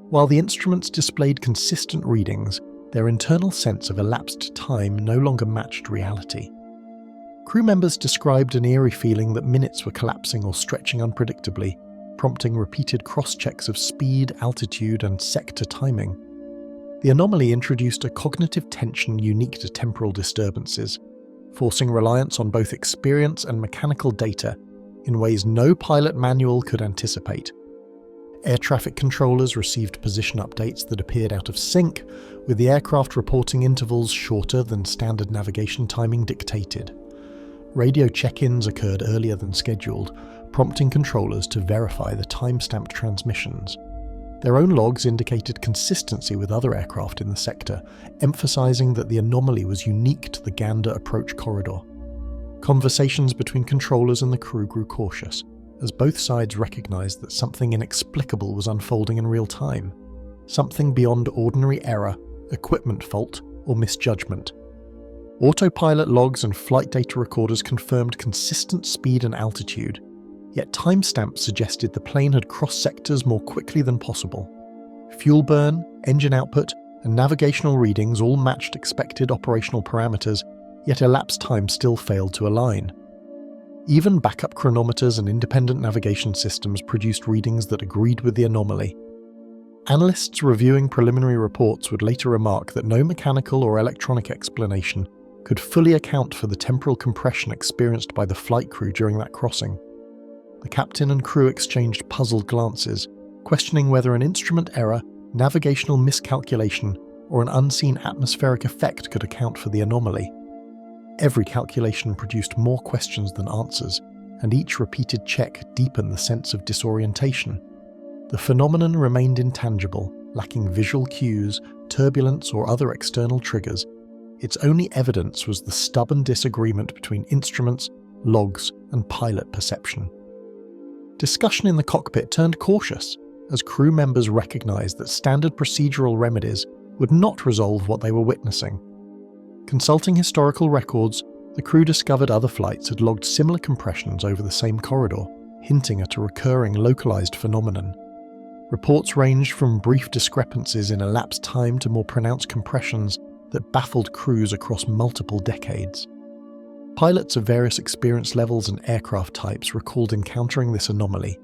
While the instruments displayed consistent readings, their internal sense of elapsed time no longer matched reality. Crew members described an eerie feeling that minutes were collapsing or stretching unpredictably, prompting repeated cross-checks of speed, altitude, and sector timing. The anomaly introduced a cognitive tension unique to temporal disturbances, forcing reliance on both experience and mechanical data in ways no pilot manual could anticipate. Air traffic controllers received position updates that appeared out of sync, with the aircraft reporting intervals shorter than standard navigation timing dictated. Radio check-ins occurred earlier than scheduled, prompting controllers to verify the time-stamped transmissions. Their own logs indicated consistency with other aircraft in the sector, emphasizing that the anomaly was unique to the Gander approach corridor. Conversations between controllers and the crew grew cautious, as both sides recognized that something inexplicable was unfolding in real time, something beyond ordinary error, equipment fault, or misjudgment. Autopilot logs and flight data recorders confirmed consistent speed and altitude, yet timestamps suggested the plane had crossed sectors more quickly than possible. Fuel burn, engine output, and navigational readings all matched expected operational parameters, yet elapsed time still failed to align. Even backup chronometers and independent navigation systems produced readings that agreed with the anomaly. Analysts reviewing preliminary reports would later remark that no mechanical or electronic explanation could fully account for the temporal compression experienced by the flight crew during that crossing. The captain and crew exchanged puzzled glances, questioning whether an instrument error, navigational miscalculation, or an unseen atmospheric effect could account for the anomaly. Every calculation produced more questions than answers, and each repeated check deepened the sense of disorientation. The phenomenon remained intangible, lacking visual cues, turbulence, or other external triggers. Its only evidence was the stubborn disagreement between instruments, logs, and pilot perception. Discussion in the cockpit turned cautious, as crew members recognized that standard procedural remedies would not resolve what they were witnessing. Consulting historical records, the crew discovered other flights had logged similar compressions over the same corridor, hinting at a recurring localized phenomenon. Reports ranged from brief discrepancies in elapsed time to more pronounced compressions that baffled crews across multiple decades. Pilots of various experience levels and aircraft types recalled encountering this anomaly,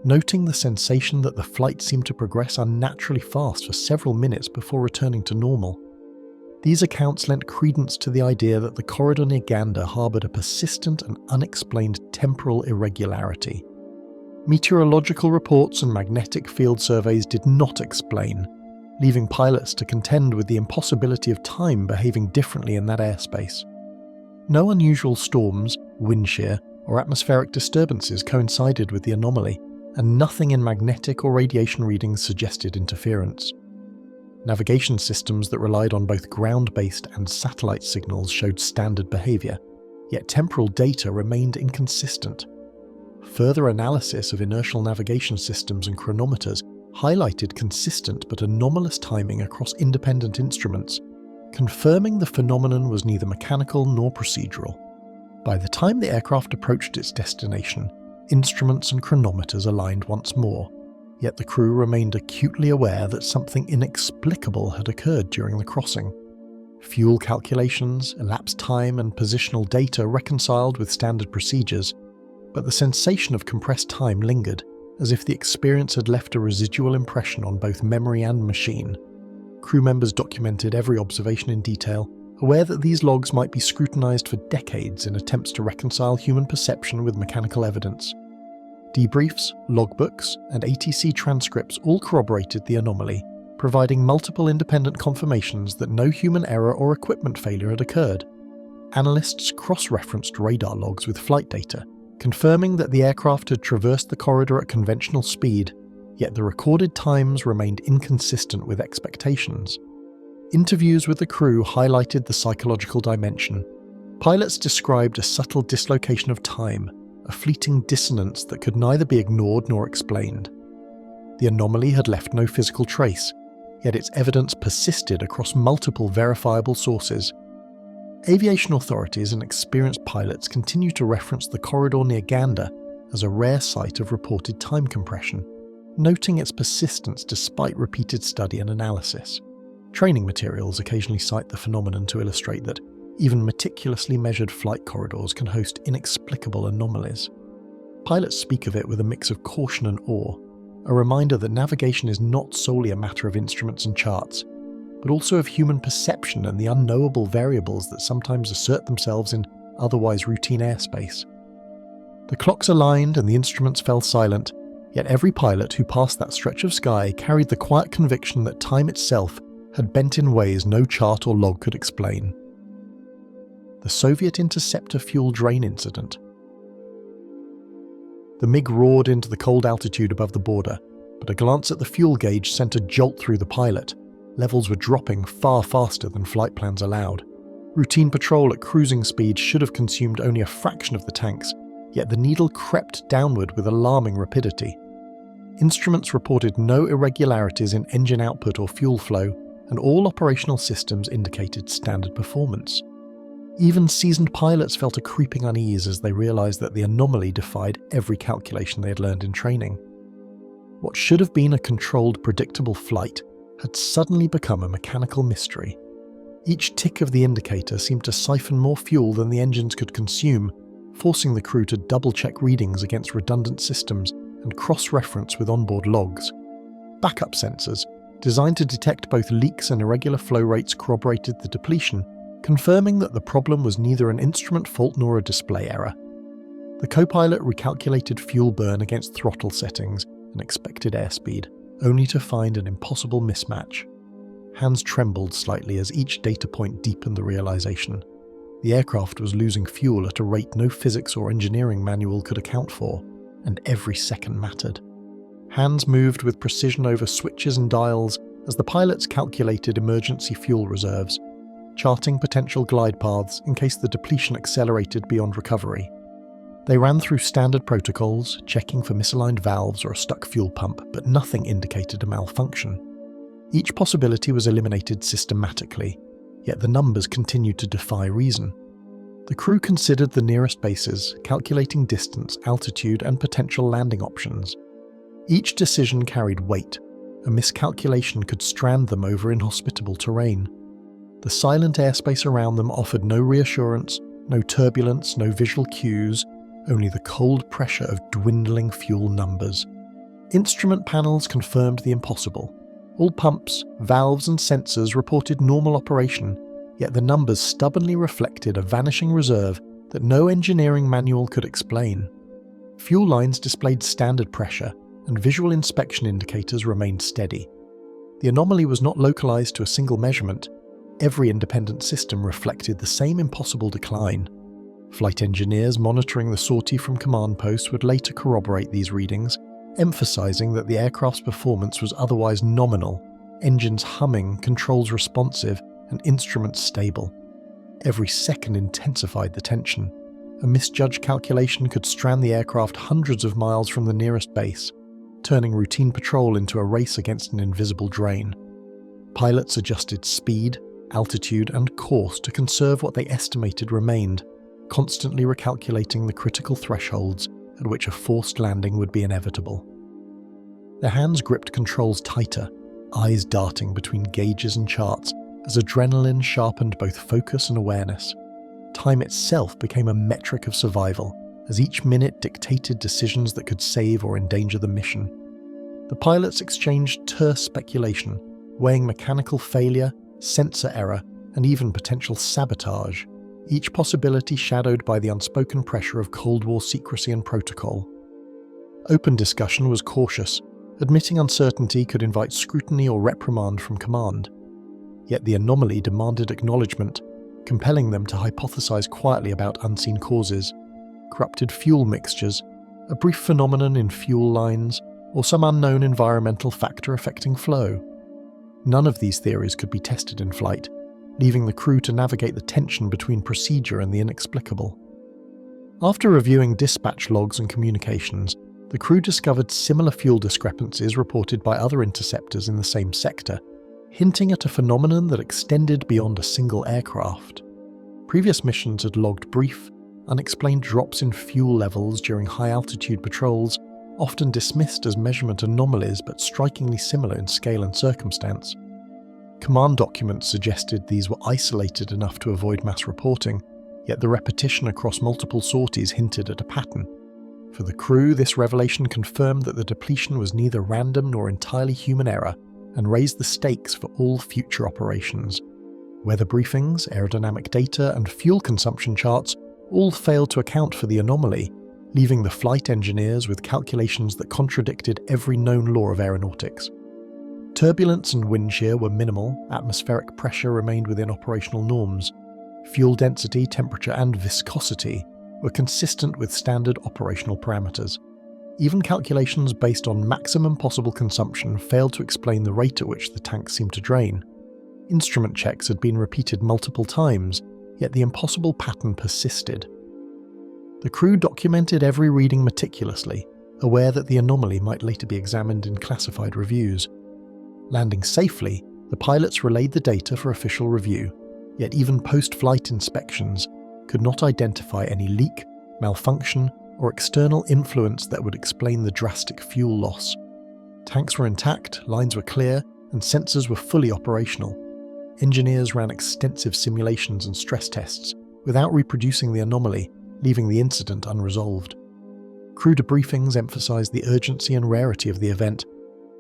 noting the sensation that the flight seemed to progress unnaturally fast for several minutes before returning to normal. These accounts lent credence to the idea that the corridor near Gander harbored a persistent and unexplained temporal irregularity. Meteorological reports and magnetic field surveys did not explain, leaving pilots to contend with the impossibility of time behaving differently in that airspace. No unusual storms, wind shear, or atmospheric disturbances coincided with the anomaly, and nothing in magnetic or radiation readings suggested interference. Navigation systems that relied on both ground-based and satellite signals showed standard behavior, yet temporal data remained inconsistent. Further analysis of inertial navigation systems and chronometers highlighted consistent but anomalous timing across independent instruments, confirming the phenomenon was neither mechanical nor procedural. By the time the aircraft approached its destination, instruments and chronometers aligned once more, yet the crew remained acutely aware that something inexplicable had occurred during the crossing. Fuel calculations, elapsed time, and positional data reconciled with standard procedures, but the sensation of compressed time lingered, as if the experience had left a residual impression on both memory and machine. Crew members documented every observation in detail, aware that these logs might be scrutinized for decades in attempts to reconcile human perception with mechanical evidence. Debriefs, logbooks, and ATC transcripts all corroborated the anomaly, providing multiple independent confirmations that no human error or equipment failure had occurred. Analysts cross-referenced radar logs with flight data, confirming that the aircraft had traversed the corridor at conventional speed, yet the recorded times remained inconsistent with expectations. Interviews with the crew highlighted the psychological dimension. Pilots described a subtle dislocation of time, a fleeting dissonance that could neither be ignored nor explained. The anomaly had left no physical trace, yet its evidence persisted across multiple verifiable sources. Aviation authorities and experienced pilots continue to reference the corridor near Gander as a rare site of reported time compression, noting its persistence despite repeated study and analysis. Training materials occasionally cite the phenomenon to illustrate that even meticulously measured flight corridors can host inexplicable anomalies. Pilots speak of it with a mix of caution and awe, a reminder that navigation is not solely a matter of instruments and charts, but also of human perception and the unknowable variables that sometimes assert themselves in otherwise routine airspace. The clocks aligned and the instruments fell silent, yet every pilot who passed that stretch of sky carried the quiet conviction that time itself had bent in ways no chart or log could explain. The Soviet interceptor fuel drain incident. The MiG roared into the cold altitude above the border, but a glance at the fuel gauge sent a jolt through the pilot. Levels were dropping far faster than flight plans allowed. Routine patrol at cruising speed should have consumed only a fraction of the tanks, yet the needle crept downward with alarming rapidity. Instruments reported no irregularities in engine output or fuel flow, and all operational systems indicated standard performance. Even seasoned pilots felt a creeping unease as they realized that the anomaly defied every calculation they had learned in training. What should have been a controlled, predictable flight had suddenly become a mechanical mystery. Each tick of the indicator seemed to siphon more fuel than the engines could consume, forcing the crew to double-check readings against redundant systems and cross-reference with onboard logs. Backup sensors, designed to detect both leaks and irregular flow rates, corroborated the depletion, confirming that the problem was neither an instrument fault nor a display error. The co-pilot recalculated fuel burn against throttle settings and expected airspeed, only to find an impossible mismatch. Hands trembled slightly as each data point deepened the realization. The aircraft was losing fuel at a rate no physics or engineering manual could account for, and every second mattered. Hands moved with precision over switches and dials as the pilots calculated emergency fuel reserves, charting potential glide paths in case the depletion accelerated beyond recovery. They ran through standard protocols, checking for misaligned valves or a stuck fuel pump, but nothing indicated a malfunction. Each possibility was eliminated systematically, yet the numbers continued to defy reason. The crew considered the nearest bases, calculating distance, altitude, and potential landing options. Each decision carried weight. A miscalculation could strand them over inhospitable terrain. The silent airspace around them offered no reassurance, no turbulence, no visual cues, only the cold pressure of dwindling fuel numbers. Instrument panels confirmed the impossible. All pumps, valves, and sensors reported normal operation, yet the numbers stubbornly reflected a vanishing reserve that no engineering manual could explain. Fuel lines displayed standard pressure, and visual inspection indicators remained steady. The anomaly was not localized to a single measurement. Every independent system reflected the same impossible decline. Flight engineers monitoring the sortie from command posts would later corroborate these readings, emphasizing that the aircraft's performance was otherwise nominal, engines humming, controls responsive, and instruments stable. Every second intensified the tension. A misjudged calculation could strand the aircraft hundreds of miles from the nearest base, turning routine patrol into a race against an invisible drain. Pilots adjusted speed, altitude, and course to conserve what they estimated remained, constantly recalculating the critical thresholds at which a forced landing would be inevitable. Their hands gripped controls tighter, eyes darting between gauges and charts as adrenaline sharpened both focus and awareness. Time itself became a metric of survival, as each minute dictated decisions that could save or endanger the mission. The pilots exchanged terse speculation, weighing mechanical failure, sensor error, and even potential sabotage, each possibility shadowed by the unspoken pressure of Cold War secrecy and protocol. Open discussion was cautious, admitting uncertainty could invite scrutiny or reprimand from command. Yet the anomaly demanded acknowledgement, compelling them to hypothesize quietly about unseen causes, corrupted fuel mixtures, a brief phenomenon in fuel lines, or some unknown environmental factor affecting flow. None of these theories could be tested in flight, leaving the crew to navigate the tension between procedure and the inexplicable. After reviewing dispatch logs and communications, the crew discovered similar fuel discrepancies reported by other interceptors in the same sector, hinting at a phenomenon that extended beyond a single aircraft. Previous missions had logged brief, unexplained drops in fuel levels during high-altitude patrols, often dismissed as measurement anomalies but strikingly similar in scale and circumstance. Command documents suggested these were isolated enough to avoid mass reporting, yet the repetition across multiple sorties hinted at a pattern. For the crew, this revelation confirmed that the depletion was neither random nor entirely human error, and raised the stakes for all future operations. Weather briefings, aerodynamic data, and fuel consumption charts all failed to account for the anomaly, leaving the flight engineers with calculations that contradicted every known law of aeronautics. Turbulence and wind shear were minimal, atmospheric pressure remained within operational norms. Fuel density, temperature, and viscosity were consistent with standard operational parameters. Even calculations based on maximum possible consumption failed to explain the rate at which the tank seemed to drain. Instrument checks had been repeated multiple times, yet the impossible pattern persisted. The crew documented every reading meticulously, aware that the anomaly might later be examined in classified reviews. Landing safely, the pilots relayed the data for official review, yet even post-flight inspections could not identify any leak, malfunction, or external influence that would explain the drastic fuel loss. Tanks were intact, lines were clear, and sensors were fully operational. Engineers ran extensive simulations and stress tests without reproducing the anomaly, leaving the incident unresolved. Crew debriefings emphasized the urgency and rarity of the event,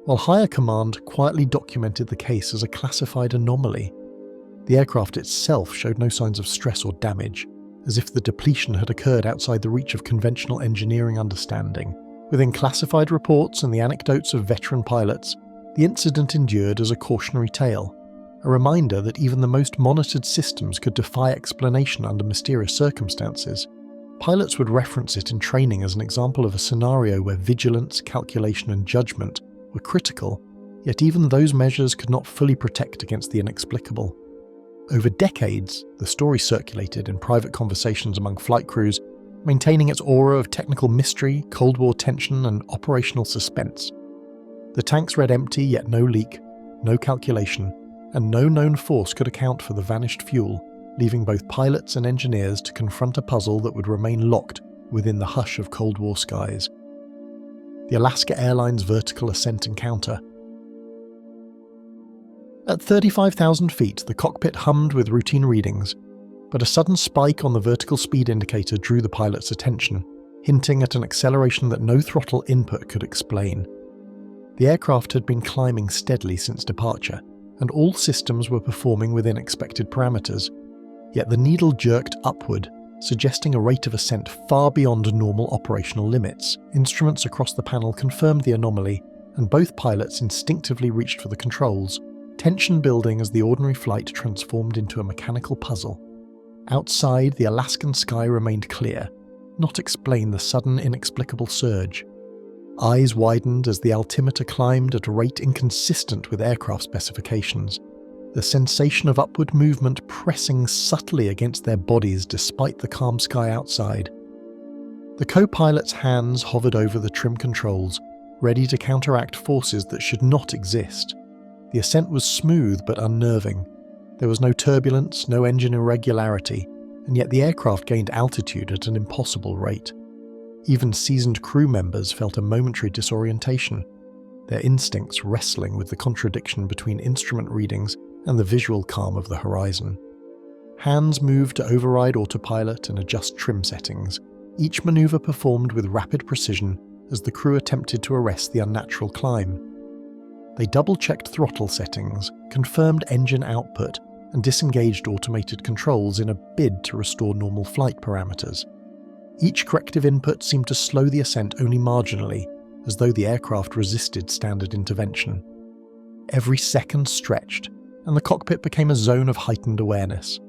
while higher command quietly documented the case as a classified anomaly. The aircraft itself showed no signs of stress or damage, as if the depletion had occurred outside the reach of conventional engineering understanding. Within classified reports and the anecdotes of veteran pilots, the incident endured as a cautionary tale, a reminder that even the most monitored systems could defy explanation under mysterious circumstances. Pilots would reference it in training as an example of a scenario where vigilance, calculation, and judgment were critical, yet even those measures could not fully protect against the inexplicable. Over decades, the story circulated in private conversations among flight crews, maintaining its aura of technical mystery, Cold War tension, and operational suspense. The tanks read empty, yet no leak, no calculation, and no known force could account for the vanished fuel, leaving both pilots and engineers to confront a puzzle that would remain locked within the hush of Cold War skies. The Alaska Airlines vertical ascent encounter. At 35,000 feet, the cockpit hummed with routine readings, but a sudden spike on the vertical speed indicator drew the pilot's attention, hinting at an acceleration that no throttle input could explain. The aircraft had been climbing steadily since departure, and all systems were performing within expected parameters, yet the needle jerked upward, suggesting a rate of ascent far beyond normal operational limits. Instruments across the panel confirmed the anomaly, and both pilots instinctively reached for the controls, tension building as the ordinary flight transformed into a mechanical puzzle. Outside, the Alaskan sky remained clear, not explain the sudden inexplicable surge. Eyes widened as the altimeter climbed at a rate inconsistent with aircraft specifications, the sensation of upward movement pressing subtly against their bodies despite the calm sky outside. The co-pilot's hands hovered over the trim controls, ready to counteract forces that should not exist. The ascent was smooth but unnerving. There was no turbulence, no engine irregularity, and yet the aircraft gained altitude at an impossible rate. Even seasoned crew members felt a momentary disorientation, their instincts wrestling with the contradiction between instrument readings and the visual calm of the horizon. Hands moved to override autopilot and adjust trim settings, each maneuver performed with rapid precision as the crew attempted to arrest the unnatural climb. They double-checked throttle settings, confirmed engine output, and disengaged automated controls in a bid to restore normal flight parameters. Each corrective input seemed to slow the ascent only marginally, as though the aircraft resisted standard intervention. Every second stretched, and the cockpit became a zone of heightened awareness,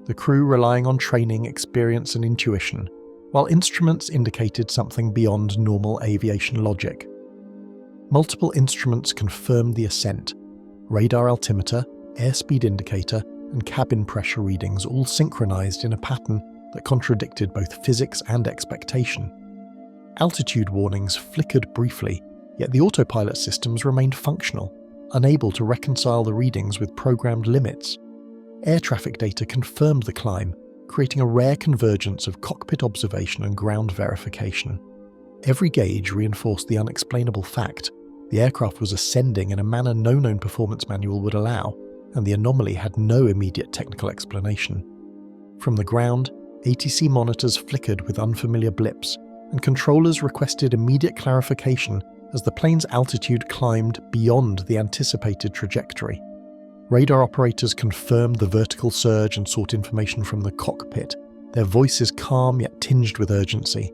the crew relying on training, experience, and intuition, while instruments indicated something beyond normal aviation logic. Multiple instruments confirmed the ascent. Radar altimeter, airspeed indicator, and cabin pressure readings all synchronized in a pattern that contradicted both physics and expectation. Altitude warnings flickered briefly, yet the autopilot systems remained functional, unable to reconcile the readings with programmed limits. Air traffic data confirmed the climb, creating a rare convergence of cockpit observation and ground verification. Every gauge reinforced the unexplainable fact: the aircraft was ascending in a manner no known performance manual would allow, and the anomaly had no immediate technical explanation. From the ground, ATC monitors flickered with unfamiliar blips, and controllers requested immediate clarification as the plane's altitude climbed beyond the anticipated trajectory. Radar operators confirmed the vertical surge and sought information from the cockpit, their voices calm yet tinged with urgency.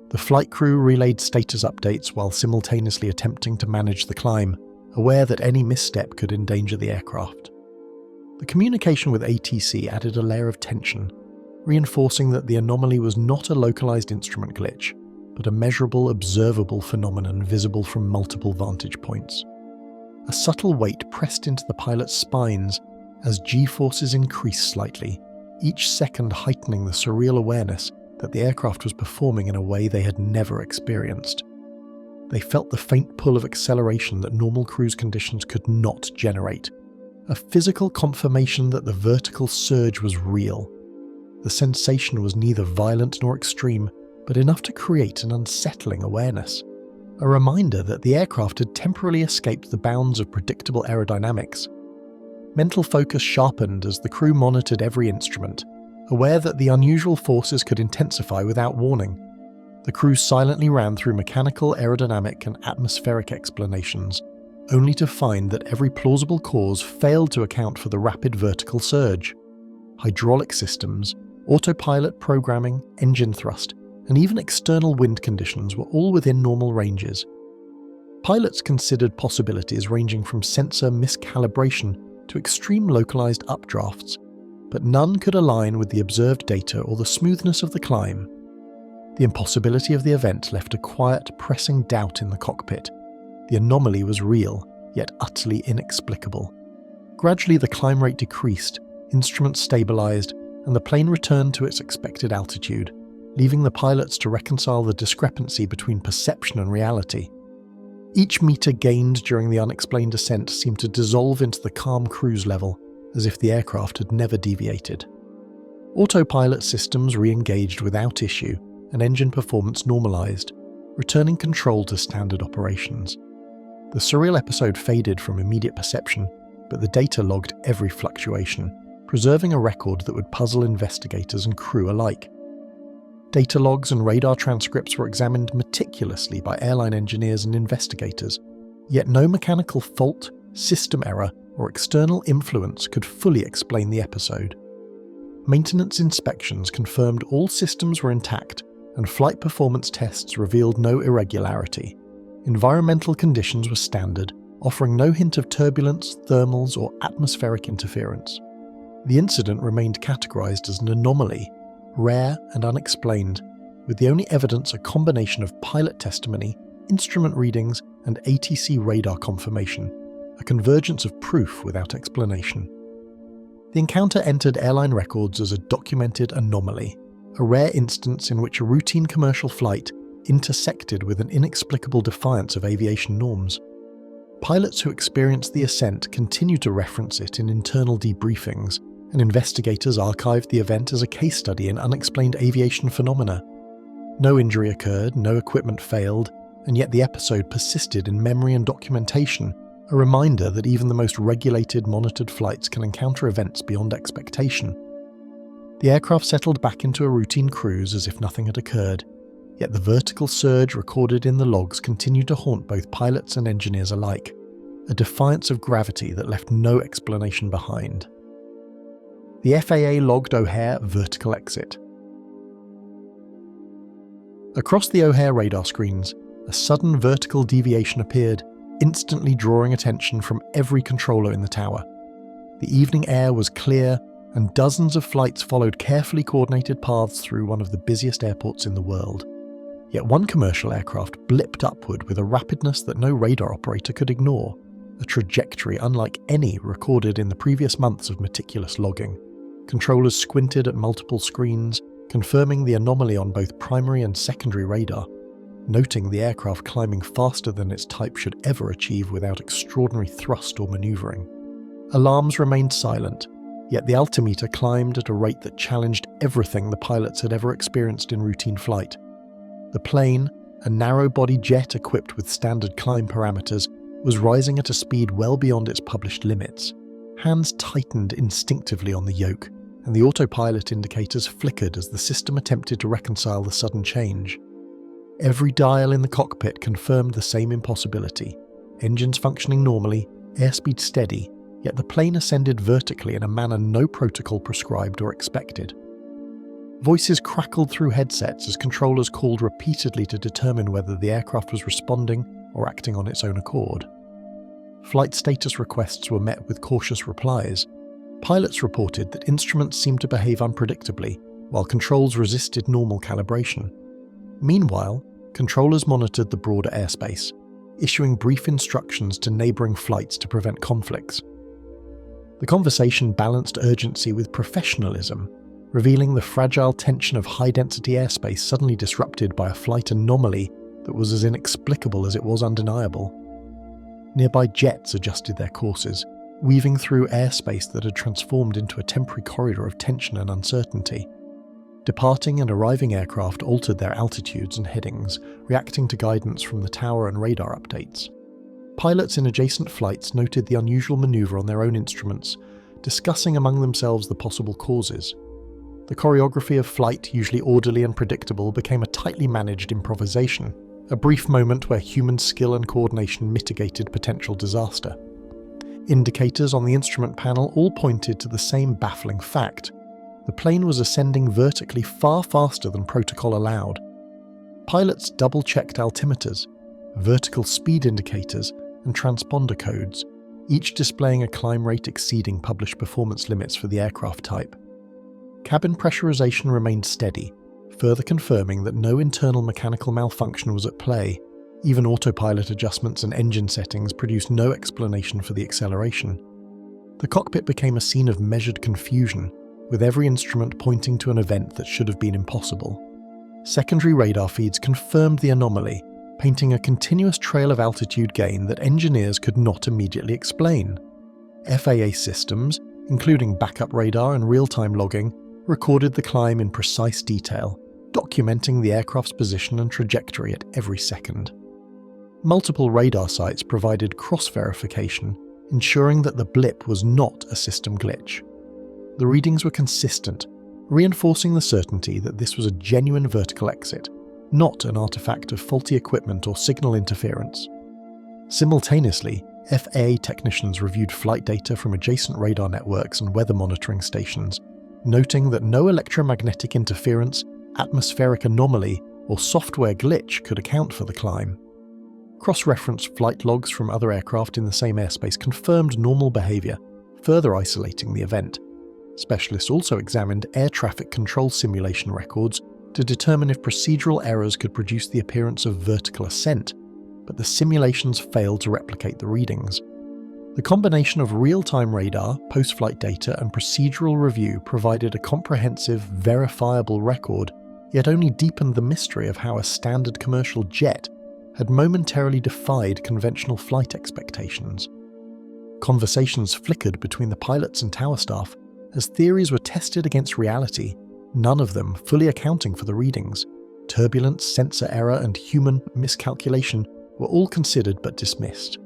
The flight crew relayed status updates while simultaneously attempting to manage the climb, aware that any misstep could endanger the aircraft. The communication with ATC added a layer of tension, reinforcing that the anomaly was not a localized instrument glitch, but a measurable, observable phenomenon visible from multiple vantage points. A subtle weight pressed into the pilot's spines as G-forces increased slightly, each second heightening the surreal awareness that the aircraft was performing in a way they had never experienced. They felt the faint pull of acceleration that normal cruise conditions could not generate, a physical confirmation that the vertical surge was real. The sensation was neither violent nor extreme, but enough to create an unsettling awareness, a reminder that the aircraft had temporarily escaped the bounds of predictable aerodynamics. Mental focus sharpened as the crew monitored every instrument, aware that the unusual forces could intensify without warning. The crew silently ran through mechanical, aerodynamic, and atmospheric explanations, only to find that every plausible cause failed to account for the rapid vertical surge. Hydraulic systems, autopilot programming, engine thrust, and even external wind conditions were all within normal ranges. Pilots considered possibilities ranging from sensor miscalibration to extreme localized updrafts, but none could align with the observed data or the smoothness of the climb. The impossibility of the event left a quiet, pressing doubt in the cockpit. The anomaly was real, yet utterly inexplicable. Gradually the climb rate decreased, instruments stabilized, and the plane returned to its expected altitude, leaving the pilots to reconcile the discrepancy between perception and reality. Each meter gained during the unexplained ascent seemed to dissolve into the calm cruise level, as if the aircraft had never deviated. Autopilot systems re-engaged without issue, and engine performance normalized, returning control to standard operations. The surreal episode faded from immediate perception, but the data logged every fluctuation, preserving a record that would puzzle investigators and crew alike. Data logs and radar transcripts were examined meticulously by airline engineers and investigators, yet no mechanical fault, system error, or external influence could fully explain the episode. Maintenance inspections confirmed all systems were intact, and flight performance tests revealed no irregularity. Environmental conditions were standard, offering no hint of turbulence, thermals, or atmospheric interference. The incident remained categorized as an anomaly, rare and unexplained, with the only evidence a combination of pilot testimony, instrument readings, and ATC radar confirmation, a convergence of proof without explanation. The encounter entered airline records as a documented anomaly, a rare instance in which a routine commercial flight intersected with an inexplicable defiance of aviation norms. Pilots who experienced the ascent continued to reference it in internal debriefings, and investigators archived the event as a case study in unexplained aviation phenomena. No injury occurred, no equipment failed, and yet the episode persisted in memory and documentation, a reminder that even the most regulated, monitored flights can encounter events beyond expectation. The aircraft settled back into a routine cruise as if nothing had occurred, yet the vertical surge recorded in the logs continued to haunt both pilots and engineers alike, a defiance of gravity that left no explanation behind. The FAA logged O'Hare vertical exit. Across the O'Hare radar screens, a sudden vertical deviation appeared, instantly drawing attention from every controller in the tower. The evening air was clear, and dozens of flights followed carefully coordinated paths through one of the busiest airports in the world. Yet one commercial aircraft blipped upward with a rapidness that no radar operator could ignore, a trajectory unlike any recorded in the previous months of meticulous logging. Controllers squinted at multiple screens, confirming the anomaly on both primary and secondary radar, noting the aircraft climbing faster than its type should ever achieve without extraordinary thrust or maneuvering. Alarms remained silent, yet the altimeter climbed at a rate that challenged everything the pilots had ever experienced in routine flight. The plane, a narrow-body jet equipped with standard climb parameters, was rising at a speed well beyond its published limits. Hands tightened instinctively on the yoke, and the autopilot indicators flickered as the system attempted to reconcile the sudden change. Every dial in the cockpit confirmed the same impossibility. Engines functioning normally, airspeed steady, yet the plane ascended vertically in a manner no protocol prescribed or expected. Voices crackled through headsets as controllers called repeatedly to determine whether the aircraft was responding or acting on its own accord. Flight status requests were met with cautious replies. Pilots reported that instruments seemed to behave unpredictably, while controls resisted normal calibration. Meanwhile, controllers monitored the broader airspace, issuing brief instructions to neighbouring flights to prevent conflicts. The conversation balanced urgency with professionalism, revealing the fragile tension of high-density airspace suddenly disrupted by a flight anomaly that was as inexplicable as it was undeniable. Nearby jets adjusted their courses, weaving through airspace that had transformed into a temporary corridor of tension and uncertainty. Departing and arriving aircraft altered their altitudes and headings, reacting to guidance from the tower and radar updates. Pilots in adjacent flights noted the unusual maneuver on their own instruments, discussing among themselves the possible causes. The choreography of flight, usually orderly and predictable, became a tightly managed improvisation, a brief moment where human skill and coordination mitigated potential disaster. Indicators on the instrument panel all pointed to the same baffling fact. The plane was ascending vertically far faster than protocol allowed. Pilots double-checked altimeters, vertical speed indicators, and transponder codes, each displaying a climb rate exceeding published performance limits for the aircraft type. Cabin pressurization remained steady, further confirming that no internal mechanical malfunction was at play. Even autopilot adjustments and engine settings produced no explanation for the acceleration. The cockpit became a scene of measured confusion, with every instrument pointing to an event that should have been impossible. Secondary radar feeds confirmed the anomaly, painting a continuous trail of altitude gain that engineers could not immediately explain. FAA systems, including backup radar and real-time logging, recorded the climb in precise detail, documenting the aircraft's position and trajectory at every second. Multiple radar sites provided cross-verification, ensuring that the blip was not a system glitch. The readings were consistent, reinforcing the certainty that this was a genuine vertical exit, not an artifact of faulty equipment or signal interference. Simultaneously, FAA technicians reviewed flight data from adjacent radar networks and weather monitoring stations, noting that no electromagnetic interference, atmospheric anomaly, or software glitch could account for the climb. Cross-referenced flight logs from other aircraft in the same airspace confirmed normal behaviour, further isolating the event. Specialists also examined air traffic control simulation records to determine if procedural errors could produce the appearance of vertical ascent, but the simulations failed to replicate the readings. The combination of real-time radar, post-flight data, and procedural review provided a comprehensive, verifiable record, yet only deepened the mystery of how a standard commercial jet had momentarily defied conventional flight expectations. Conversations flickered between the pilots and tower staff as theories were tested against reality, none of them fully accounting for the readings. Turbulence, sensor error, and human miscalculation were all considered but dismissed.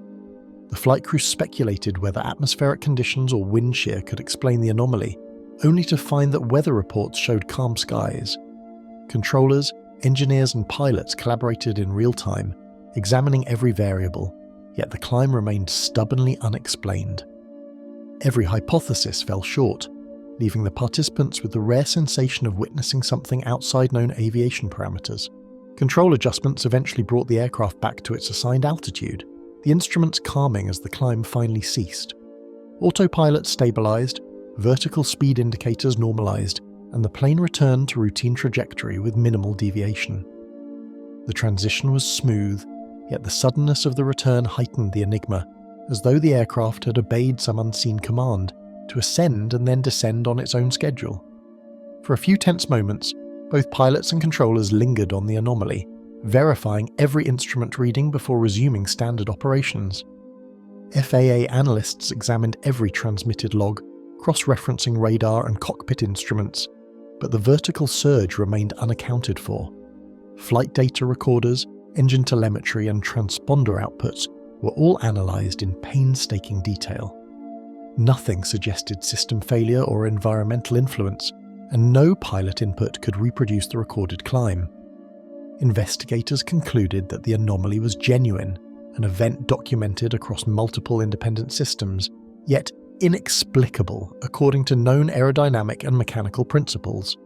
The flight crew speculated whether atmospheric conditions or wind shear could explain the anomaly, only to find that weather reports showed calm skies. Controllers, engineers, and pilots collaborated in real time, examining every variable, yet the climb remained stubbornly unexplained. Every hypothesis fell short, leaving the participants with the rare sensation of witnessing something outside known aviation parameters. Control adjustments eventually brought the aircraft back to its assigned altitude, the instruments calming as the climb finally ceased. Autopilot stabilized, vertical speed indicators normalized, and the plane returned to routine trajectory with minimal deviation. The transition was smooth, yet the suddenness of the return heightened the enigma, as though the aircraft had obeyed some unseen command to ascend and then descend on its own schedule. For a few tense moments, both pilots and controllers lingered on the anomaly, verifying every instrument reading before resuming standard operations. FAA analysts examined every transmitted log, cross-referencing radar and cockpit instruments, but the vertical surge remained unaccounted for. Flight data recorders, engine telemetry, and transponder outputs were all analysed in painstaking detail. Nothing suggested system failure or environmental influence, and no pilot input could reproduce the recorded climb. Investigators concluded that the anomaly was genuine, an event documented across multiple independent systems, yet inexplicable according to known aerodynamic and mechanical principles.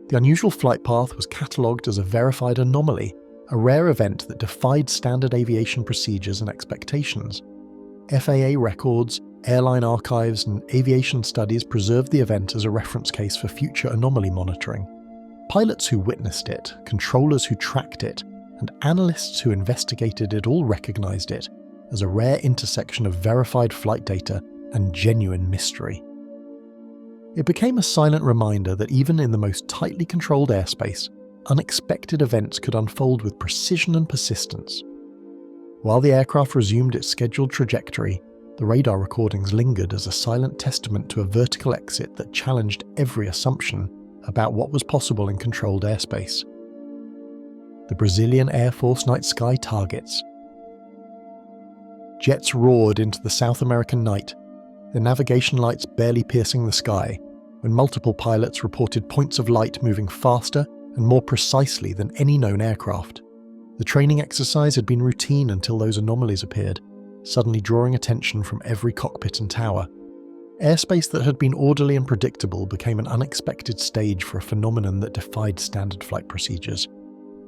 The unusual flight path was catalogued as a verified anomaly, a rare event that defied standard aviation procedures and expectations. FAA records, airline archives, and aviation studies preserved the event as a reference case for future anomaly monitoring. Pilots who witnessed it, controllers who tracked it, and analysts who investigated it all recognized it as a rare intersection of verified flight data and genuine mystery. It became a silent reminder that even in the most tightly controlled airspace, unexpected events could unfold with precision and persistence. While the aircraft resumed its scheduled trajectory, the radar recordings lingered as a silent testament to a vertical exit that challenged every assumption about what was possible in controlled airspace. The Brazilian Air Force night sky targets. Jets roared into the South American night, their navigation lights barely piercing the sky, when multiple pilots reported points of light moving faster and more precisely than any known aircraft. The training exercise had been routine until those anomalies appeared, suddenly drawing attention from every cockpit and tower. Airspace that had been orderly and predictable became an unexpected stage for a phenomenon that defied standard flight procedures.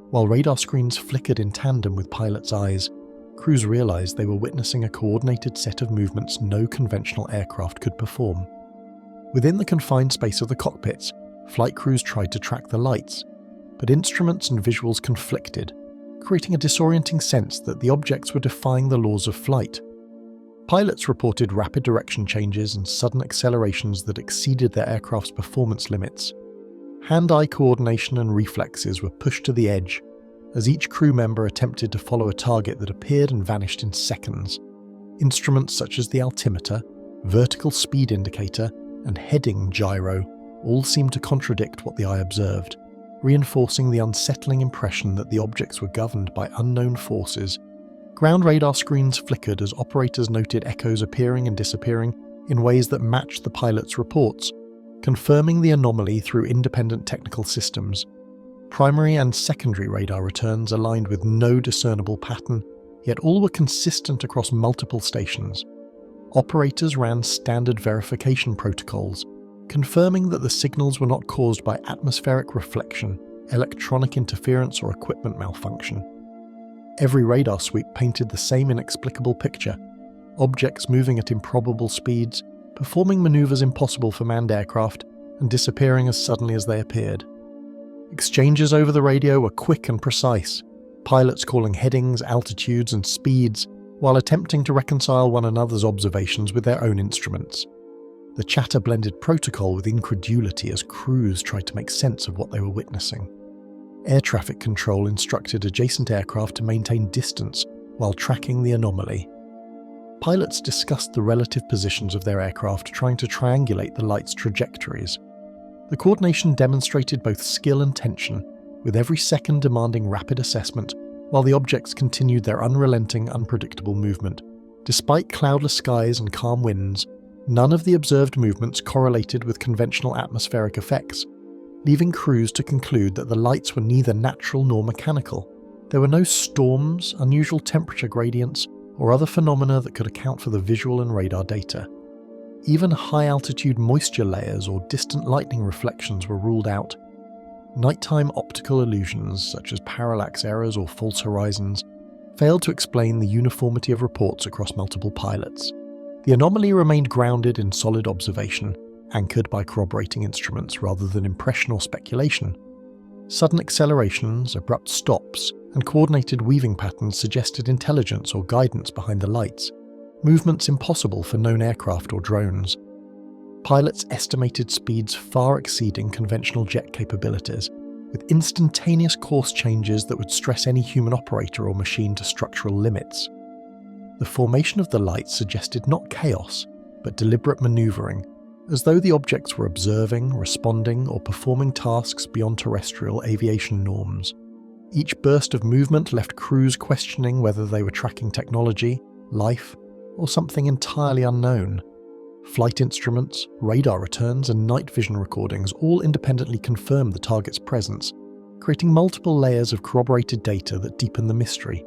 While radar screens flickered in tandem with pilots' eyes, crews realized they were witnessing a coordinated set of movements no conventional aircraft could perform. Within the confined space of the cockpits, flight crews tried to track the lights, but instruments and visuals conflicted, creating a disorienting sense that the objects were defying the laws of flight. Pilots reported rapid direction changes and sudden accelerations that exceeded their aircraft's performance limits. Hand-eye coordination and reflexes were pushed to the edge, as each crew member attempted to follow a target that appeared and vanished in seconds. Instruments such as the altimeter, vertical speed indicator, and heading gyro all seemed to contradict what the eye observed, reinforcing the unsettling impression that the objects were governed by unknown forces. Ground radar screens flickered as operators noted echoes appearing and disappearing in ways that matched the pilots' reports, confirming the anomaly through independent technical systems. Primary and secondary radar returns aligned with no discernible pattern, yet all were consistent across multiple stations. Operators ran standard verification protocols, confirming that the signals were not caused by atmospheric reflection, electronic interference, or equipment malfunction. Every radar sweep painted the same inexplicable picture: objects moving at improbable speeds, performing maneuvers impossible for manned aircraft, and disappearing as suddenly as they appeared. Exchanges over the radio were quick and precise, pilots calling headings, altitudes, and speeds, while attempting to reconcile one another's observations with their own instruments. The chatter blended protocol with incredulity as crews tried to make sense of what they were witnessing. Air traffic control instructed adjacent aircraft to maintain distance while tracking the anomaly. Pilots discussed the relative positions of their aircraft, trying to triangulate the light's trajectories. The coordination demonstrated both skill and tension, with every second demanding rapid assessment, while the objects continued their unrelenting, unpredictable movement. Despite cloudless skies and calm winds, none of the observed movements correlated with conventional atmospheric effects, leaving crews to conclude that the lights were neither natural nor mechanical. There were no storms, unusual temperature gradients, or other phenomena that could account for the visual and radar data. Even high-altitude moisture layers or distant lightning reflections were ruled out. Nighttime optical illusions, such as parallax errors or false horizons, failed to explain the uniformity of reports across multiple pilots. The anomaly remained grounded in solid observation, anchored by corroborating instruments rather than impression or speculation. Sudden accelerations, abrupt stops, and coordinated weaving patterns suggested intelligence or guidance behind the lights, movements impossible for known aircraft or drones. Pilots estimated speeds far exceeding conventional jet capabilities, with instantaneous course changes that would stress any human operator or machine to structural limits. The formation of the lights suggested not chaos, but deliberate maneuvering, as though the objects were observing, responding, or performing tasks beyond terrestrial aviation norms. Each burst of movement left crews questioning whether they were tracking technology, life, or something entirely unknown. Flight instruments, radar returns, and night vision recordings all independently confirmed the target's presence, creating multiple layers of corroborated data that deepened the mystery.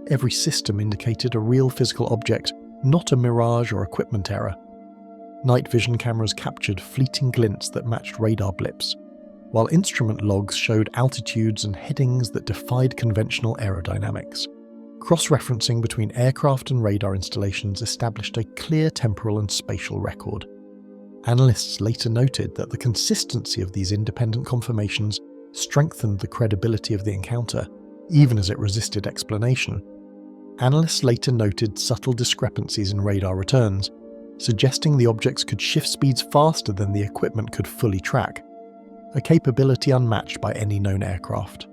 Every system indicated a real physical object, not a mirage or equipment error. Night vision cameras captured fleeting glints that matched radar blips, while instrument logs showed altitudes and headings that defied conventional aerodynamics. Cross-referencing between aircraft and radar installations established a clear temporal and spatial record. Analysts later noted that the consistency of these independent confirmations strengthened the credibility of the encounter, even as it resisted explanation. Analysts later noted subtle discrepancies in radar returns, suggesting the objects could shift speeds faster than the equipment could fully track, a capability unmatched by any known aircraft.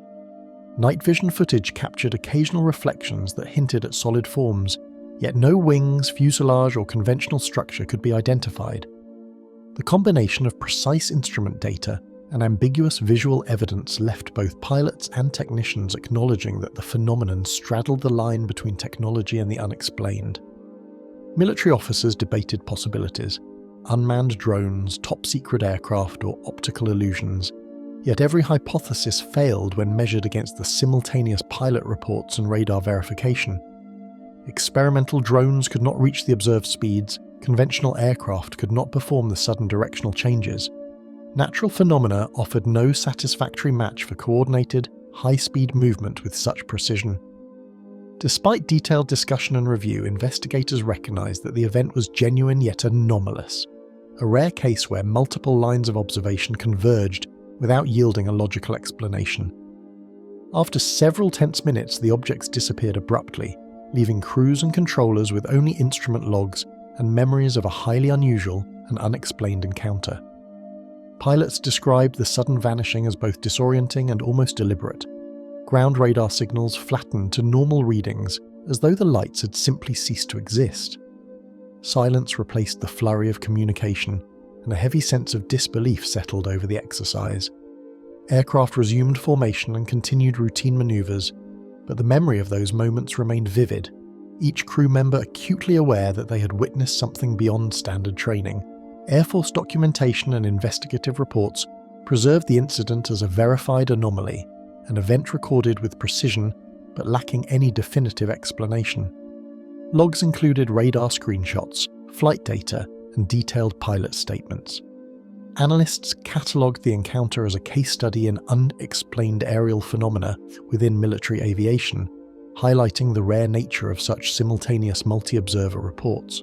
Night vision footage captured occasional reflections that hinted at solid forms, yet no wings, fuselage, or conventional structure could be identified. The combination of precise instrument data and ambiguous visual evidence left both pilots and technicians acknowledging that the phenomenon straddled the line between technology and the unexplained. Military officers debated possibilities: unmanned drones, top-secret aircraft, or optical illusions. Yet every hypothesis failed when measured against the simultaneous pilot reports and radar verification. Experimental drones could not reach the observed speeds, conventional aircraft could not perform the sudden directional changes. Natural phenomena offered no satisfactory match for coordinated, high-speed movement with such precision. Despite detailed discussion and review, investigators recognized that the event was genuine yet anomalous, a rare case where multiple lines of observation converged without yielding a logical explanation. After several tense minutes, the objects disappeared abruptly, leaving crews and controllers with only instrument logs and memories of a highly unusual and unexplained encounter. Pilots described the sudden vanishing as both disorienting and almost deliberate. Ground radar signals flattened to normal readings, as though the lights had simply ceased to exist. Silence replaced the flurry of communication, and a heavy sense of disbelief settled over the exercise. Aircraft resumed formation and continued routine maneuvers, but the memory of those moments remained vivid, each crew member acutely aware that they had witnessed something beyond standard training. Air Force documentation and investigative reports preserved the incident as a verified anomaly, an event recorded with precision but lacking any definitive explanation. Logs included radar screenshots, flight data, and detailed pilot statements. Analysts catalogued the encounter as a case study in unexplained aerial phenomena within military aviation, highlighting the rare nature of such simultaneous multi-observer reports.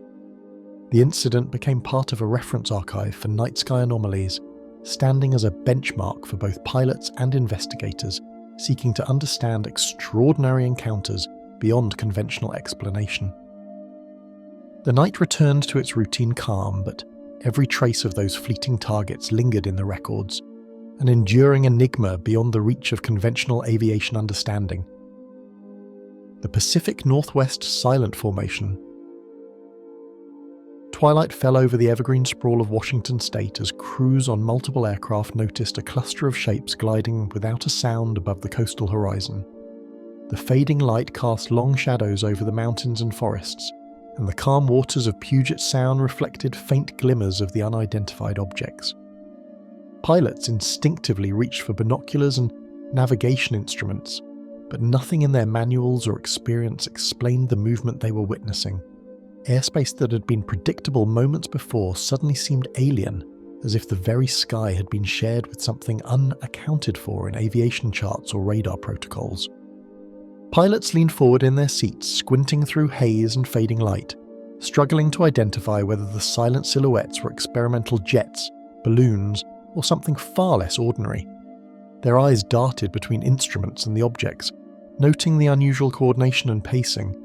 The incident became part of a reference archive for night sky anomalies, standing as a benchmark for both pilots and investigators seeking to understand extraordinary encounters beyond conventional explanation. The night returned to its routine calm, but every trace of those fleeting targets lingered in the records, an enduring enigma beyond the reach of conventional aviation understanding. The Pacific Northwest Silent Formation. Twilight fell over the evergreen sprawl of Washington state as crews on multiple aircraft noticed a cluster of shapes gliding without a sound above the coastal horizon. The fading light cast long shadows over the mountains and forests, and the calm waters of Puget Sound reflected faint glimmers of the unidentified objects. Pilots instinctively reached for binoculars and navigation instruments, but nothing in their manuals or experience explained the movement they were witnessing. Airspace that had been predictable moments before suddenly seemed alien, as if the very sky had been shared with something unaccounted for in aviation charts or radar protocols. Pilots leaned forward in their seats, squinting through haze and fading light, struggling to identify whether the silent silhouettes were experimental jets, balloons, or something far less ordinary. Their eyes darted between instruments and the objects, noting the unusual coordination and pacing.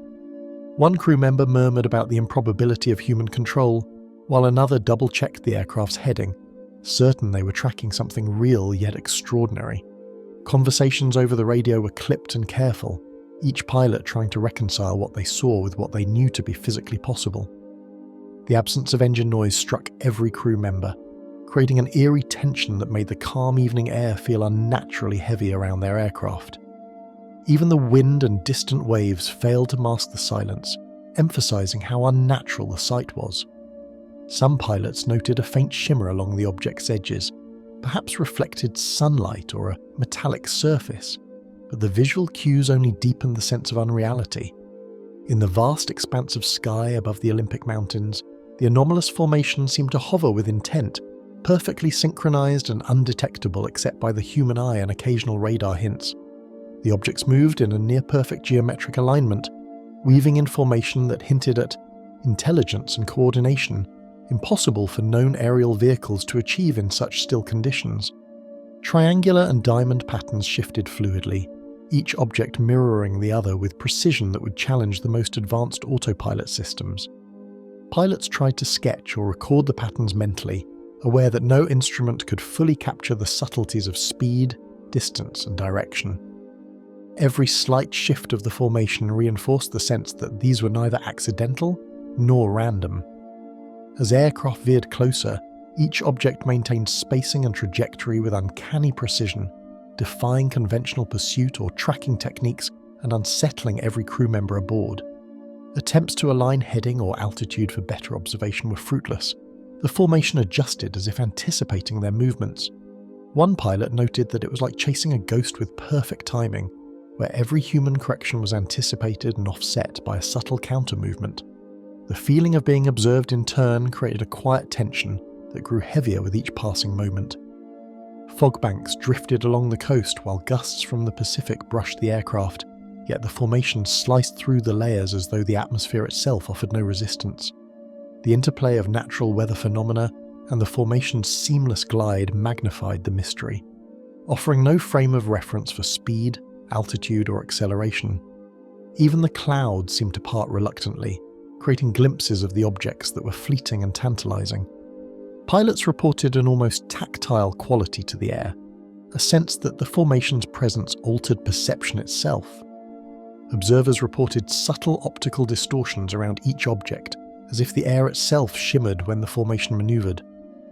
One crew member murmured about the improbability of human control, while another double-checked the aircraft's heading, certain they were tracking something real yet extraordinary. Conversations over the radio were clipped and careful, each pilot trying to reconcile what they saw with what they knew to be physically possible. The absence of engine noise struck every crew member, creating an eerie tension that made the calm evening air feel unnaturally heavy around their aircraft. Even the wind and distant waves failed to mask the silence, emphasizing how unnatural the sight was. Some pilots noted a faint shimmer along the object's edges, perhaps reflected sunlight or a metallic surface, but the visual cues only deepened the sense of unreality. In the vast expanse of sky above the Olympic Mountains, the anomalous formation seemed to hover with intent, perfectly synchronized and undetectable except by the human eye and occasional radar hints. The objects moved in a near-perfect geometric alignment, weaving in formation that hinted at intelligence and coordination, impossible for known aerial vehicles to achieve in such still conditions. Triangular and diamond patterns shifted fluidly, each object mirroring the other with precision that would challenge the most advanced autopilot systems. Pilots tried to sketch or record the patterns mentally, aware that no instrument could fully capture the subtleties of speed, distance, and direction. Every slight shift of the formation reinforced the sense that these were neither accidental nor random. As aircraft veered closer, each object maintained spacing and trajectory with uncanny precision, defying conventional pursuit or tracking techniques and unsettling every crew member aboard. Attempts to align heading or altitude for better observation were fruitless. The formation adjusted as if anticipating their movements. One pilot noted that it was like chasing a ghost with perfect timing, where every human correction was anticipated and offset by a subtle counter-movement. The feeling of being observed in turn created a quiet tension that grew heavier with each passing moment. Fog banks drifted along the coast while gusts from the Pacific brushed the aircraft, yet the formation sliced through the layers as though the atmosphere itself offered no resistance. The interplay of natural weather phenomena and the formation's seamless glide magnified the mystery, offering no frame of reference for speed, altitude, or acceleration. Even the clouds seemed to part reluctantly, creating glimpses of the objects that were fleeting and tantalizing. Pilots reported an almost tactile quality to the air, a sense that the formation's presence altered perception itself. Observers reported subtle optical distortions around each object, as if the air itself shimmered when the formation maneuvered,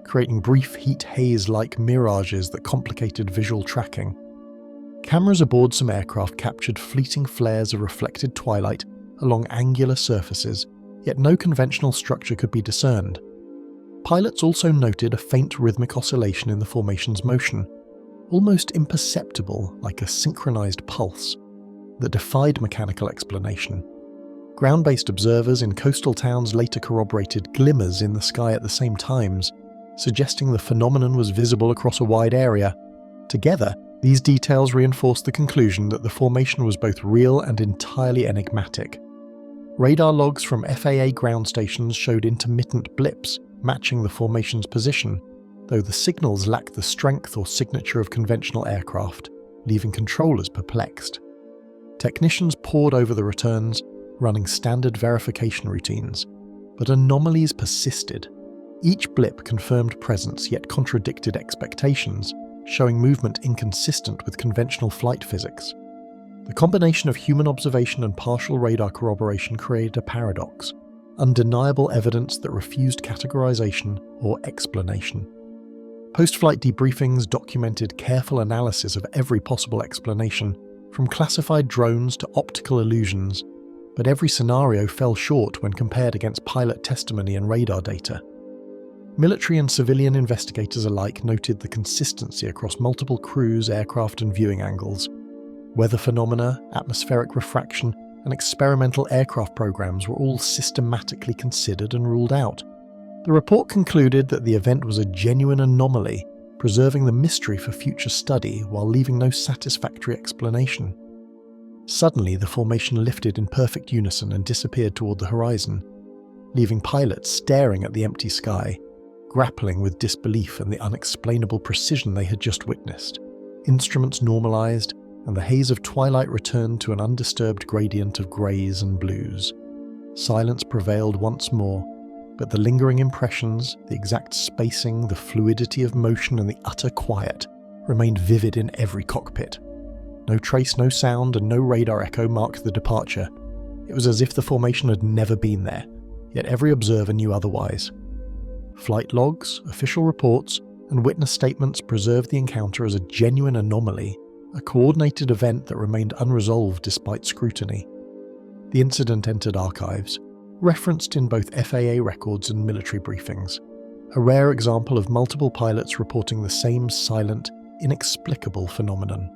creating brief heat haze-like mirages that complicated visual tracking. Cameras aboard some aircraft captured fleeting flares of reflected twilight along angular surfaces, yet no conventional structure could be discerned. Pilots also noted a faint rhythmic oscillation in the formation's motion, almost imperceptible like a synchronized pulse, that defied mechanical explanation. Ground-based observers in coastal towns later corroborated glimmers in the sky at the same times, suggesting the phenomenon was visible across a wide area. Together, these details reinforced the conclusion that the formation was both real and entirely enigmatic. Radar logs from FAA ground stations showed intermittent blips, matching the formation's position, though the signals lacked the strength or signature of conventional aircraft, leaving controllers perplexed. Technicians pored over the returns, running standard verification routines, but anomalies persisted. Each blip confirmed presence yet contradicted expectations, showing movement inconsistent with conventional flight physics. The combination of human observation and partial radar corroboration created a paradox, undeniable evidence that refused categorization or explanation. Post-flight debriefings documented careful analysis of every possible explanation, from classified drones to optical illusions, but every scenario fell short when compared against pilot testimony and radar data. Military and civilian investigators alike noted the consistency across multiple crews, aircraft, and viewing angles. Weather phenomena, atmospheric refraction, and experimental aircraft programs were all systematically considered and ruled out. The report concluded that the event was a genuine anomaly, preserving the mystery for future study while leaving no satisfactory explanation. Suddenly, the formation lifted in perfect unison and disappeared toward the horizon, leaving pilots staring at the empty sky, grappling with disbelief and the unexplainable precision they had just witnessed. Instruments normalized, and the haze of twilight returned to an undisturbed gradient of greys and blues. Silence prevailed once more, but the lingering impressions, the exact spacing, the fluidity of motion, and the utter quiet remained vivid in every cockpit. No trace, no sound, and no radar echo marked the departure. It was as if the formation had never been there, yet every observer knew otherwise. Flight logs, official reports, and witness statements preserved the encounter as a genuine anomaly, a coordinated event that remained unresolved despite scrutiny. The incident entered archives, referenced in both FAA records and military briefings, a rare example of multiple pilots reporting the same silent, inexplicable phenomenon.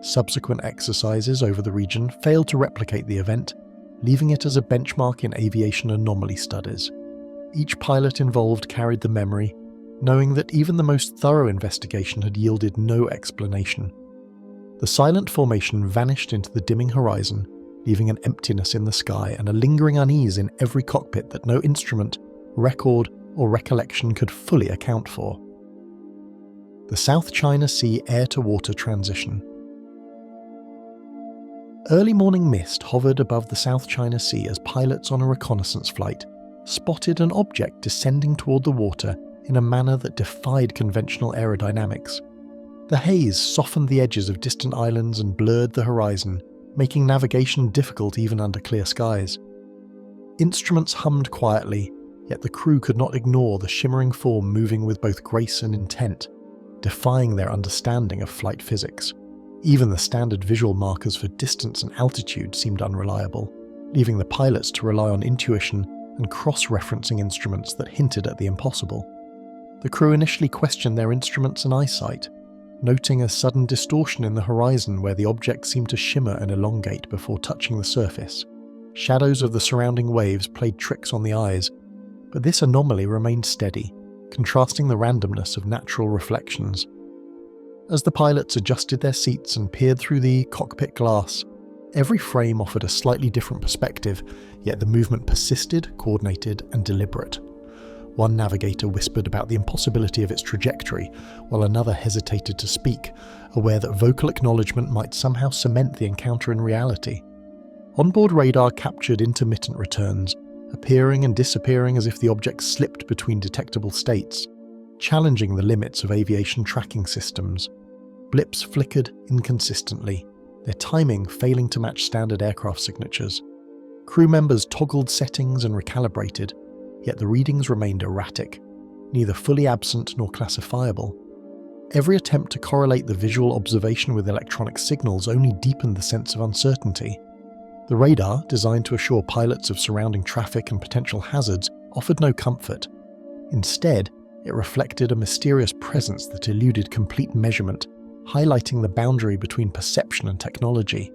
Subsequent exercises over the region failed to replicate the event, leaving it as a benchmark in aviation anomaly studies. Each pilot involved carried the memory, knowing that even the most thorough investigation had yielded no explanation. The silent formation vanished into the dimming horizon, leaving an emptiness in the sky and a lingering unease in every cockpit that no instrument, record, or recollection could fully account for. The South China Sea air-to-water transition. Early morning mist hovered above the South China Sea as pilots on a reconnaissance flight spotted an object descending toward the water in a manner that defied conventional aerodynamics. The haze softened the edges of distant islands and blurred the horizon, making navigation difficult even under clear skies. Instruments hummed quietly, yet the crew could not ignore the shimmering form moving with both grace and intent, defying their understanding of flight physics. Even the standard visual markers for distance and altitude seemed unreliable, leaving the pilots to rely on intuition and cross-referencing instruments that hinted at the impossible. The crew initially questioned their instruments and eyesight, noting a sudden distortion in the horizon where the object seemed to shimmer and elongate before touching the surface. Shadows of the surrounding waves played tricks on the eyes, but this anomaly remained steady, contrasting the randomness of natural reflections. As the pilots adjusted their seats and peered through the cockpit glass, every frame offered a slightly different perspective, yet the movement persisted, coordinated, and deliberate. One navigator whispered about the impossibility of its trajectory, while another hesitated to speak, aware that vocal acknowledgement might somehow cement the encounter in reality. Onboard radar captured intermittent returns, appearing and disappearing as if the object slipped between detectable states, challenging the limits of aviation tracking systems. Blips flickered inconsistently, their timing failing to match standard aircraft signatures. Crew members toggled settings and recalibrated, yet the readings remained erratic, neither fully absent nor classifiable. Every attempt to correlate the visual observation with electronic signals only deepened the sense of uncertainty. The radar, designed to assure pilots of surrounding traffic and potential hazards, offered no comfort. Instead, it reflected a mysterious presence that eluded complete measurement, highlighting the boundary between perception and technology.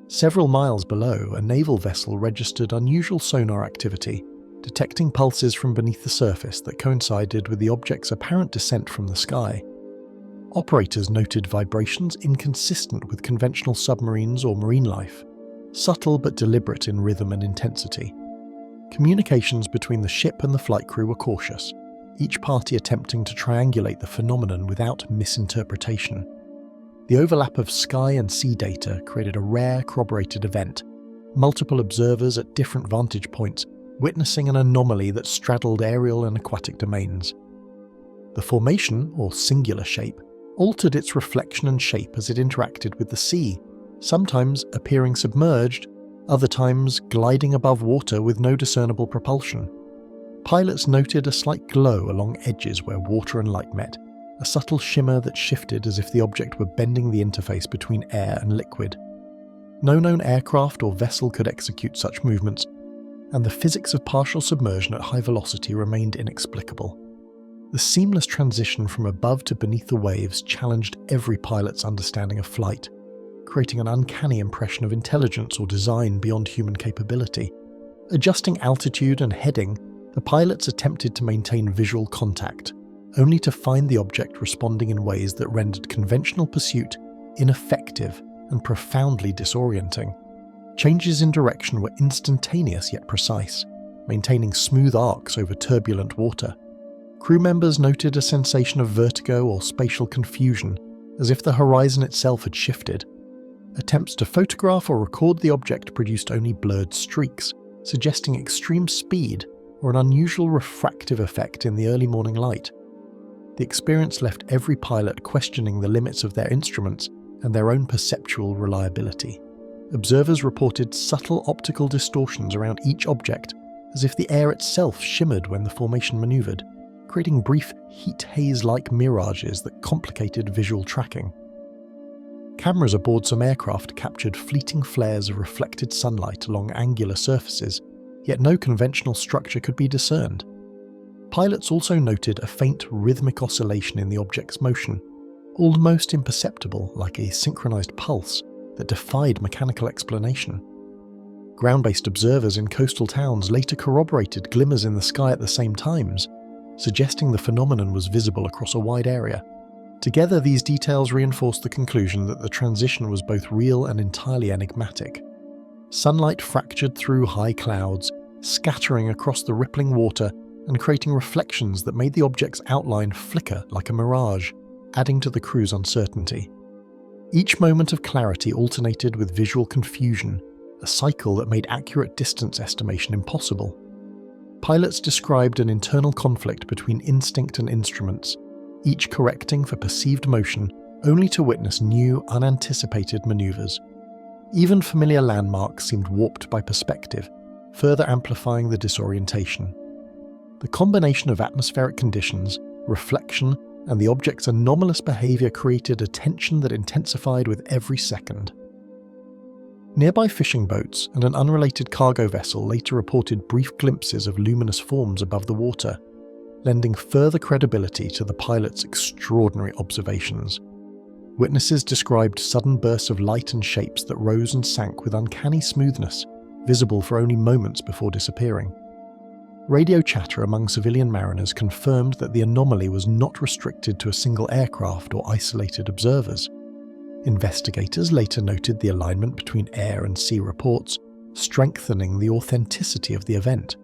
Several miles below, a naval vessel registered unusual sonar activity, detecting pulses from beneath the surface that coincided with the object's apparent descent from the sky. Operators noted vibrations inconsistent with conventional submarines or marine life, subtle but deliberate in rhythm and intensity. Communications between the ship and the flight crew were cautious, each party attempting to triangulate the phenomenon without misinterpretation. The overlap of sky and sea data created a rare corroborated event, multiple observers at different vantage points witnessing an anomaly that straddled aerial and aquatic domains. The formation, or singular shape, altered its reflection and shape as it interacted with the sea, sometimes appearing submerged, other times gliding above water with no discernible propulsion. Pilots noted a slight glow along edges where water and light met, a subtle shimmer that shifted as if the object were bending the interface between air and liquid. No known aircraft or vessel could execute such movements, and the physics of partial submersion at high velocity remained inexplicable. The seamless transition from above to beneath the waves challenged every pilot's understanding of flight, creating an uncanny impression of intelligence or design beyond human capability. Adjusting altitude and heading, the pilots attempted to maintain visual contact, only to find the object responding in ways that rendered conventional pursuit ineffective and profoundly disorienting. Changes in direction were instantaneous yet precise, maintaining smooth arcs over turbulent water. Crew members noted a sensation of vertigo or spatial confusion, as if the horizon itself had shifted. Attempts to photograph or record the object produced only blurred streaks, suggesting extreme speed or an unusual refractive effect in the early morning light. The experience left every pilot questioning the limits of their instruments and their own perceptual reliability. Observers reported subtle optical distortions around each object, as if the air itself shimmered when the formation maneuvered, creating brief heat haze-like mirages that complicated visual tracking. Cameras aboard some aircraft captured fleeting flares of reflected sunlight along angular surfaces, yet no conventional structure could be discerned. Pilots also noted a faint rhythmic oscillation in the object's motion, almost imperceptible like a synchronized pulse that defied mechanical explanation. Ground-based observers in coastal towns later corroborated glimmers in the sky at the same times, suggesting the phenomenon was visible across a wide area. Together, these details reinforced the conclusion that the transition was both real and entirely enigmatic. Sunlight fractured through high clouds, scattering across the rippling water and creating reflections that made the object's outline flicker like a mirage, adding to the crew's uncertainty. Each moment of clarity alternated with visual confusion, a cycle that made accurate distance estimation impossible. Pilots described an internal conflict between instinct and instruments, each correcting for perceived motion only to witness new, unanticipated maneuvers. Even familiar landmarks seemed warped by perspective, further amplifying the disorientation. The combination of atmospheric conditions, reflection, and the object's anomalous behavior created a tension that intensified with every second. Nearby fishing boats and an unrelated cargo vessel later reported brief glimpses of luminous forms above the water, lending further credibility to the pilot's extraordinary observations. Witnesses described sudden bursts of light and shapes that rose and sank with uncanny smoothness, visible for only moments before disappearing. Radio chatter among civilian mariners confirmed that the anomaly was not restricted to a single aircraft or isolated observers. Investigators later noted the alignment between air and sea reports, strengthening the authenticity of the event.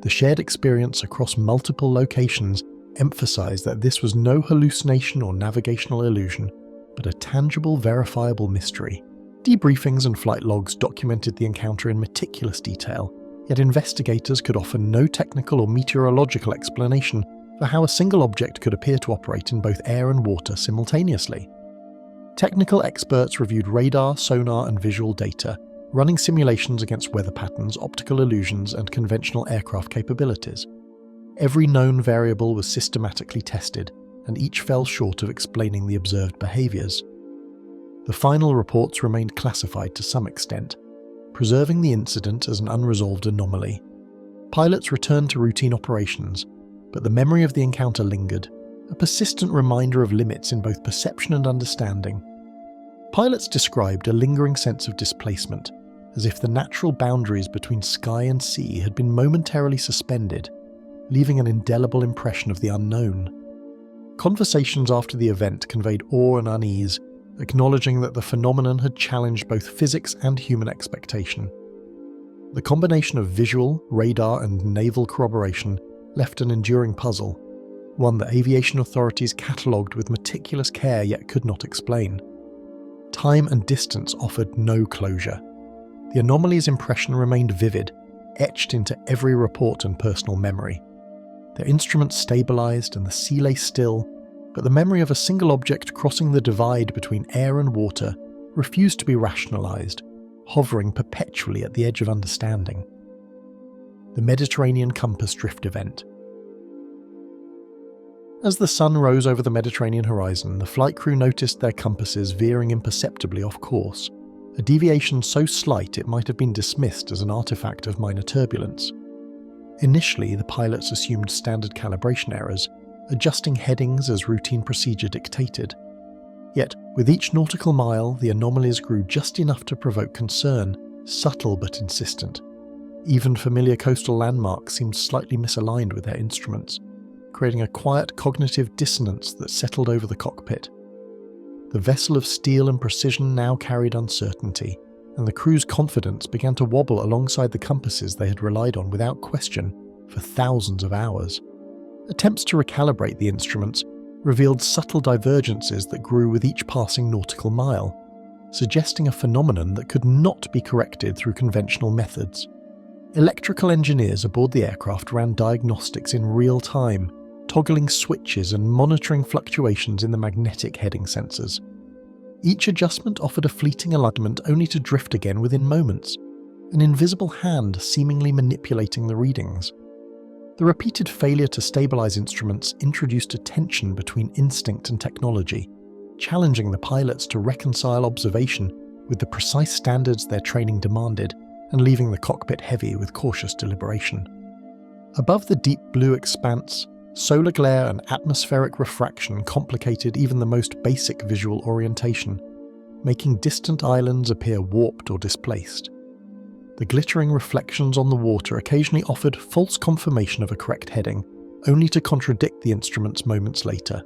The shared experience across multiple locations emphasized that this was no hallucination or navigational illusion, but a tangible, verifiable mystery. Debriefings and flight logs documented the encounter in meticulous detail, yet investigators could offer no technical or meteorological explanation for how a single object could appear to operate in both air and water simultaneously. Technical experts reviewed radar, sonar, and visual data, running simulations against weather patterns, optical illusions, and conventional aircraft capabilities. Every known variable was systematically tested, and each fell short of explaining the observed behaviors. The final reports remained classified to some extent, preserving the incident as an unresolved anomaly. Pilots returned to routine operations, but the memory of the encounter lingered, a persistent reminder of limits in both perception and understanding. Pilots described a lingering sense of displacement, as if the natural boundaries between sky and sea had been momentarily suspended, leaving an indelible impression of the unknown. Conversations after the event conveyed awe and unease, acknowledging that the phenomenon had challenged both physics and human expectation. The combination of visual, radar, and naval corroboration left an enduring puzzle, one that aviation authorities catalogued with meticulous care yet could not explain. Time and distance offered no closure. The anomaly's impression remained vivid, etched into every report and personal memory. Their instruments stabilized and the sea lay still, but the memory of a single object crossing the divide between air and water refused to be rationalized, hovering perpetually at the edge of understanding. The Mediterranean Compass Drift Event. As the sun rose over the Mediterranean horizon, the flight crew noticed their compasses veering imperceptibly off course, a deviation so slight it might have been dismissed as an artifact of minor turbulence. Initially, the pilots assumed standard calibration errors, adjusting headings as routine procedure dictated. Yet, with each nautical mile, the anomalies grew just enough to provoke concern, subtle but insistent. Even familiar coastal landmarks seemed slightly misaligned with their instruments, creating a quiet cognitive dissonance that settled over the cockpit. The vessel of steel and precision now carried uncertainty, and the crew's confidence began to wobble alongside the compasses they had relied on without question for thousands of hours. Attempts to recalibrate the instruments revealed subtle divergences that grew with each passing nautical mile, suggesting a phenomenon that could not be corrected through conventional methods. Electrical engineers aboard the aircraft ran diagnostics in real time, toggling switches and monitoring fluctuations in the magnetic heading sensors. Each adjustment offered a fleeting alignment only to drift again within moments, an invisible hand seemingly manipulating the readings. The repeated failure to stabilize instruments introduced a tension between instinct and technology, challenging the pilots to reconcile observation with the precise standards their training demanded and leaving the cockpit heavy with cautious deliberation. Above the deep blue expanse, solar glare and atmospheric refraction complicated even the most basic visual orientation, making distant islands appear warped or displaced. The glittering reflections on the water occasionally offered false confirmation of a correct heading, only to contradict the instruments moments later.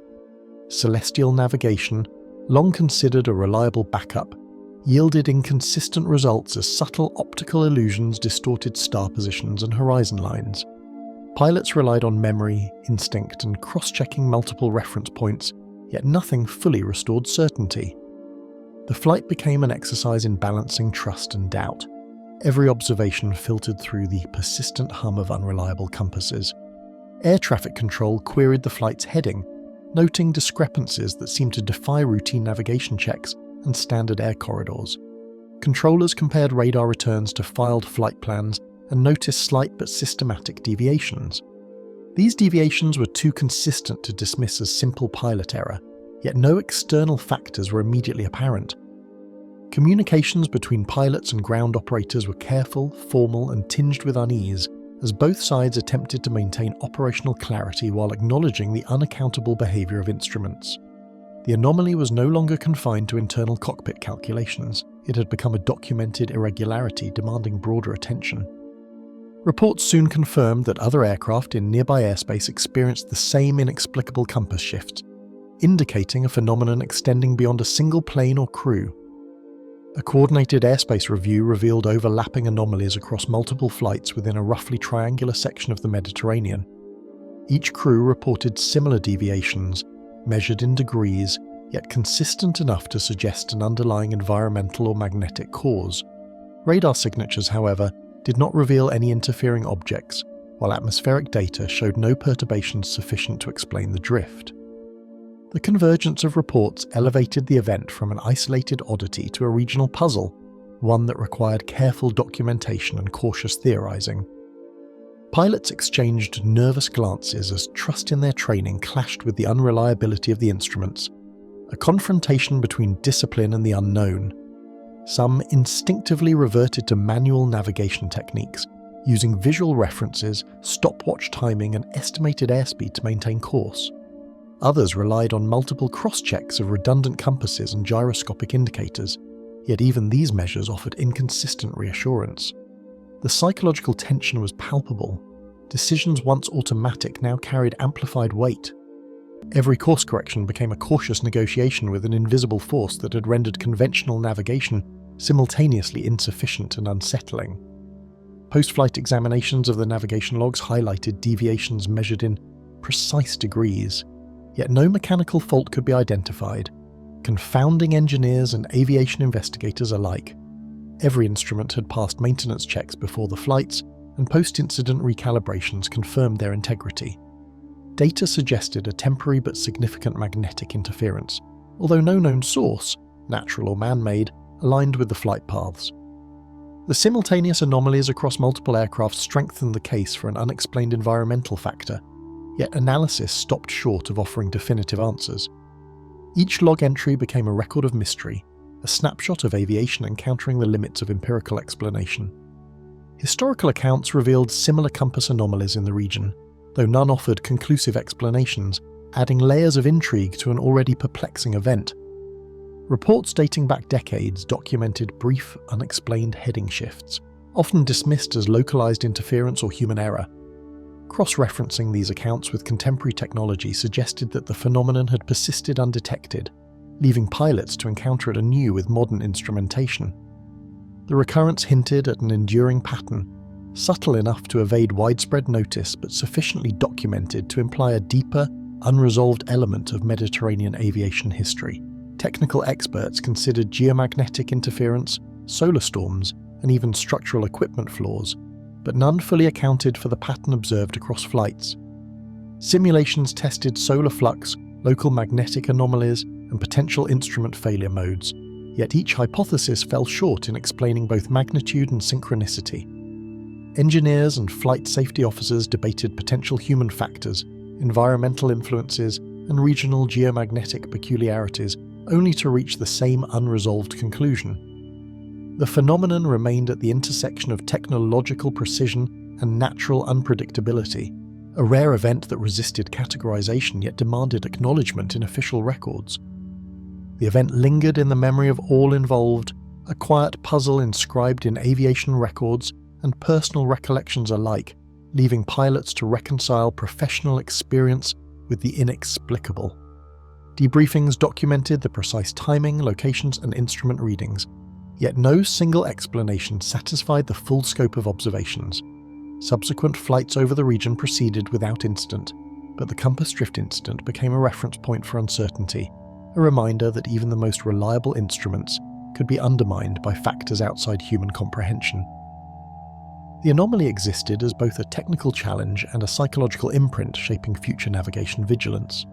Celestial navigation, long considered a reliable backup, yielded inconsistent results as subtle optical illusions distorted star positions and horizon lines. Pilots relied on memory, instinct, and cross-checking multiple reference points, yet nothing fully restored certainty. The flight became an exercise in balancing trust and doubt. Every observation filtered through the persistent hum of unreliable compasses. Air traffic control queried the flight's heading, noting discrepancies that seemed to defy routine navigation checks and standard air corridors. Controllers compared radar returns to filed flight plans and noticed slight but systematic deviations. These deviations were too consistent to dismiss as simple pilot error, yet no external factors were immediately apparent. Communications between pilots and ground operators were careful, formal, and tinged with unease, as both sides attempted to maintain operational clarity while acknowledging the unaccountable behaviour of instruments. The anomaly was no longer confined to internal cockpit calculations. It had become a documented irregularity demanding broader attention. Reports soon confirmed that other aircraft in nearby airspace experienced the same inexplicable compass shift, indicating a phenomenon extending beyond a single plane or crew. A coordinated airspace review revealed overlapping anomalies across multiple flights within a roughly triangular section of the Mediterranean. Each crew reported similar deviations, measured in degrees, yet consistent enough to suggest an underlying environmental or magnetic cause. Radar signatures, however, did not reveal any interfering objects, while atmospheric data showed no perturbations sufficient to explain the drift. The convergence of reports elevated the event from an isolated oddity to a regional puzzle, one that required careful documentation and cautious theorizing. Pilots exchanged nervous glances as trust in their training clashed with the unreliability of the instruments, a confrontation between discipline and the unknown. Some instinctively reverted to manual navigation techniques, using visual references, stopwatch timing, and estimated airspeed to maintain course. Others relied on multiple cross-checks of redundant compasses and gyroscopic indicators, yet even these measures offered inconsistent reassurance. The psychological tension was palpable. Decisions once automatic now carried amplified weight. Every course correction became a cautious negotiation with an invisible force that had rendered conventional navigation simultaneously insufficient and unsettling. Post-flight examinations of the navigation logs highlighted deviations measured in precise degrees, yet no mechanical fault could be identified, confounding engineers and aviation investigators alike. Every instrument had passed maintenance checks before the flights, and post-incident recalibrations confirmed their integrity. Data suggested a temporary but significant magnetic interference, although no known source, natural or man-made, aligned with the flight paths. The simultaneous anomalies across multiple aircraft strengthened the case for an unexplained environmental factor, yet analysis stopped short of offering definitive answers. Each log entry became a record of mystery, a snapshot of aviation encountering the limits of empirical explanation. Historical accounts revealed similar compass anomalies in the region, though none offered conclusive explanations, adding layers of intrigue to an already perplexing event. Reports dating back decades documented brief, unexplained heading shifts, often dismissed as localized interference or human error. Cross-referencing these accounts with contemporary technology suggested that the phenomenon had persisted undetected, leaving pilots to encounter it anew with modern instrumentation. The recurrence hinted at an enduring pattern, subtle enough to evade widespread notice but sufficiently documented to imply a deeper, unresolved element of Mediterranean aviation history. Technical experts considered geomagnetic interference, solar storms, and even structural equipment flaws, but none fully accounted for the pattern observed across flights. Simulations tested solar flux, local magnetic anomalies, and potential instrument failure modes, yet each hypothesis fell short in explaining both magnitude and synchronicity. Engineers and flight safety officers debated potential human factors, environmental influences, and regional geomagnetic peculiarities, only to reach the same unresolved conclusion. The phenomenon remained at the intersection of technological precision and natural unpredictability, a rare event that resisted categorization yet demanded acknowledgement in official records. The event lingered in the memory of all involved, a quiet puzzle inscribed in aviation records and personal recollections alike, leaving pilots to reconcile professional experience with the inexplicable. Debriefings documented the precise timing, locations, and instrument readings, yet no single explanation satisfied the full scope of observations. Subsequent flights over the region proceeded without incident, but the compass drift incident became a reference point for uncertainty, a reminder that even the most reliable instruments could be undermined by factors outside human comprehension. The anomaly existed as both a technical challenge and a psychological imprint shaping future navigation vigilance.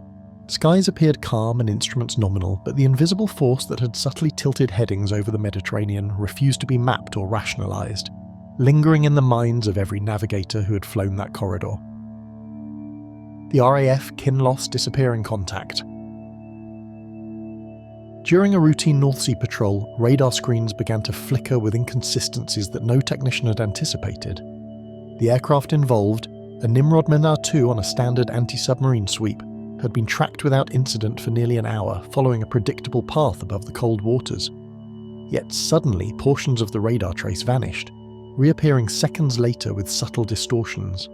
Skies appeared calm and instruments nominal, but the invisible force that had subtly tilted headings over the Mediterranean refused to be mapped or rationalised, lingering in the minds of every navigator who had flown that corridor. The RAF Kinloss disappearing contact. During a routine North Sea patrol, radar screens began to flicker with inconsistencies that no technician had anticipated. The aircraft involved, a Nimrod Minar 2 on a standard anti-submarine sweep, had been tracked without incident for nearly an hour, following a predictable path above the cold waters. Yet suddenly, portions of the radar trace vanished, reappearing seconds later with subtle distortions.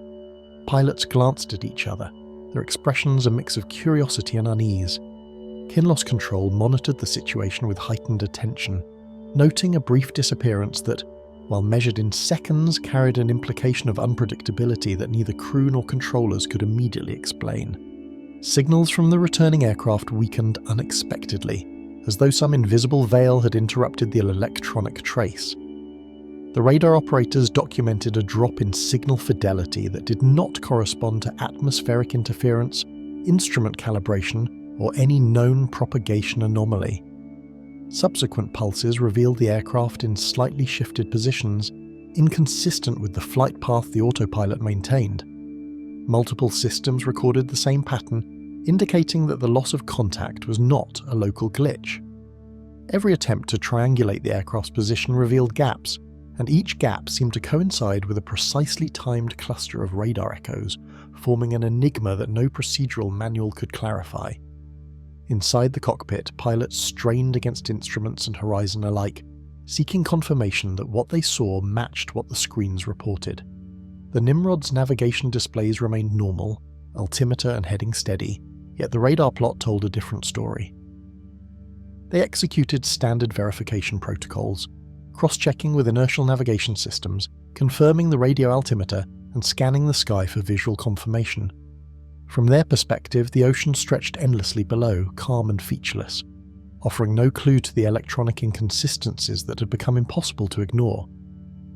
Pilots glanced at each other, their expressions a mix of curiosity and unease. Kinloss Control monitored the situation with heightened attention, noting a brief disappearance that, while measured in seconds, carried an implication of unpredictability that neither crew nor controllers could immediately explain. Signals from the returning aircraft weakened unexpectedly, as though some invisible veil had interrupted the electronic trace. The radar operators documented a drop in signal fidelity that did not correspond to atmospheric interference, instrument calibration, or any known propagation anomaly. Subsequent pulses revealed the aircraft in slightly shifted positions, inconsistent with the flight path the autopilot maintained. Multiple systems recorded the same pattern, indicating that the loss of contact was not a local glitch. Every attempt to triangulate the aircraft's position revealed gaps, and each gap seemed to coincide with a precisely timed cluster of radar echoes, forming an enigma that no procedural manual could clarify. Inside the cockpit, pilots strained against instruments and horizon alike, seeking confirmation that what they saw matched what the screens reported. The Nimrod's navigation displays remained normal, altimeter and heading steady, yet the radar plot told a different story. They executed standard verification protocols, cross-checking with inertial navigation systems, confirming the radio altimeter, and scanning the sky for visual confirmation. From their perspective, the ocean stretched endlessly below, calm and featureless, offering no clue to the electronic inconsistencies that had become impossible to ignore.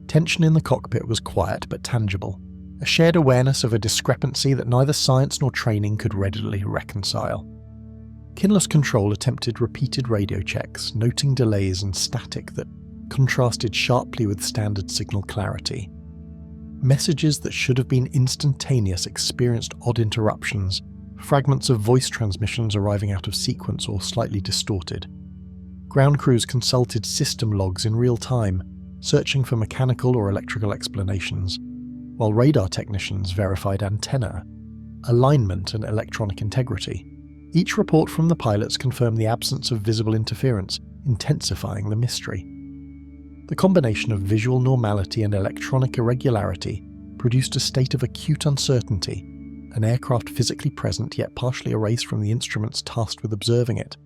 Tension in the cockpit was quiet but tangible, a shared awareness of a discrepancy that neither science nor training could readily reconcile. Kinloss Control attempted repeated radio checks, noting delays and static that contrasted sharply with standard signal clarity. Messages that should have been instantaneous experienced odd interruptions, fragments of voice transmissions arriving out of sequence or slightly distorted. Ground crews consulted system logs in real time, searching for mechanical or electrical explanations, while radar technicians verified antenna, alignment and electronic integrity. Each report from the pilots confirmed the absence of visible interference, intensifying the mystery. The combination of visual normality and electronic irregularity produced a state of acute uncertainty, an aircraft physically present yet partially erased from the instruments tasked with observing it.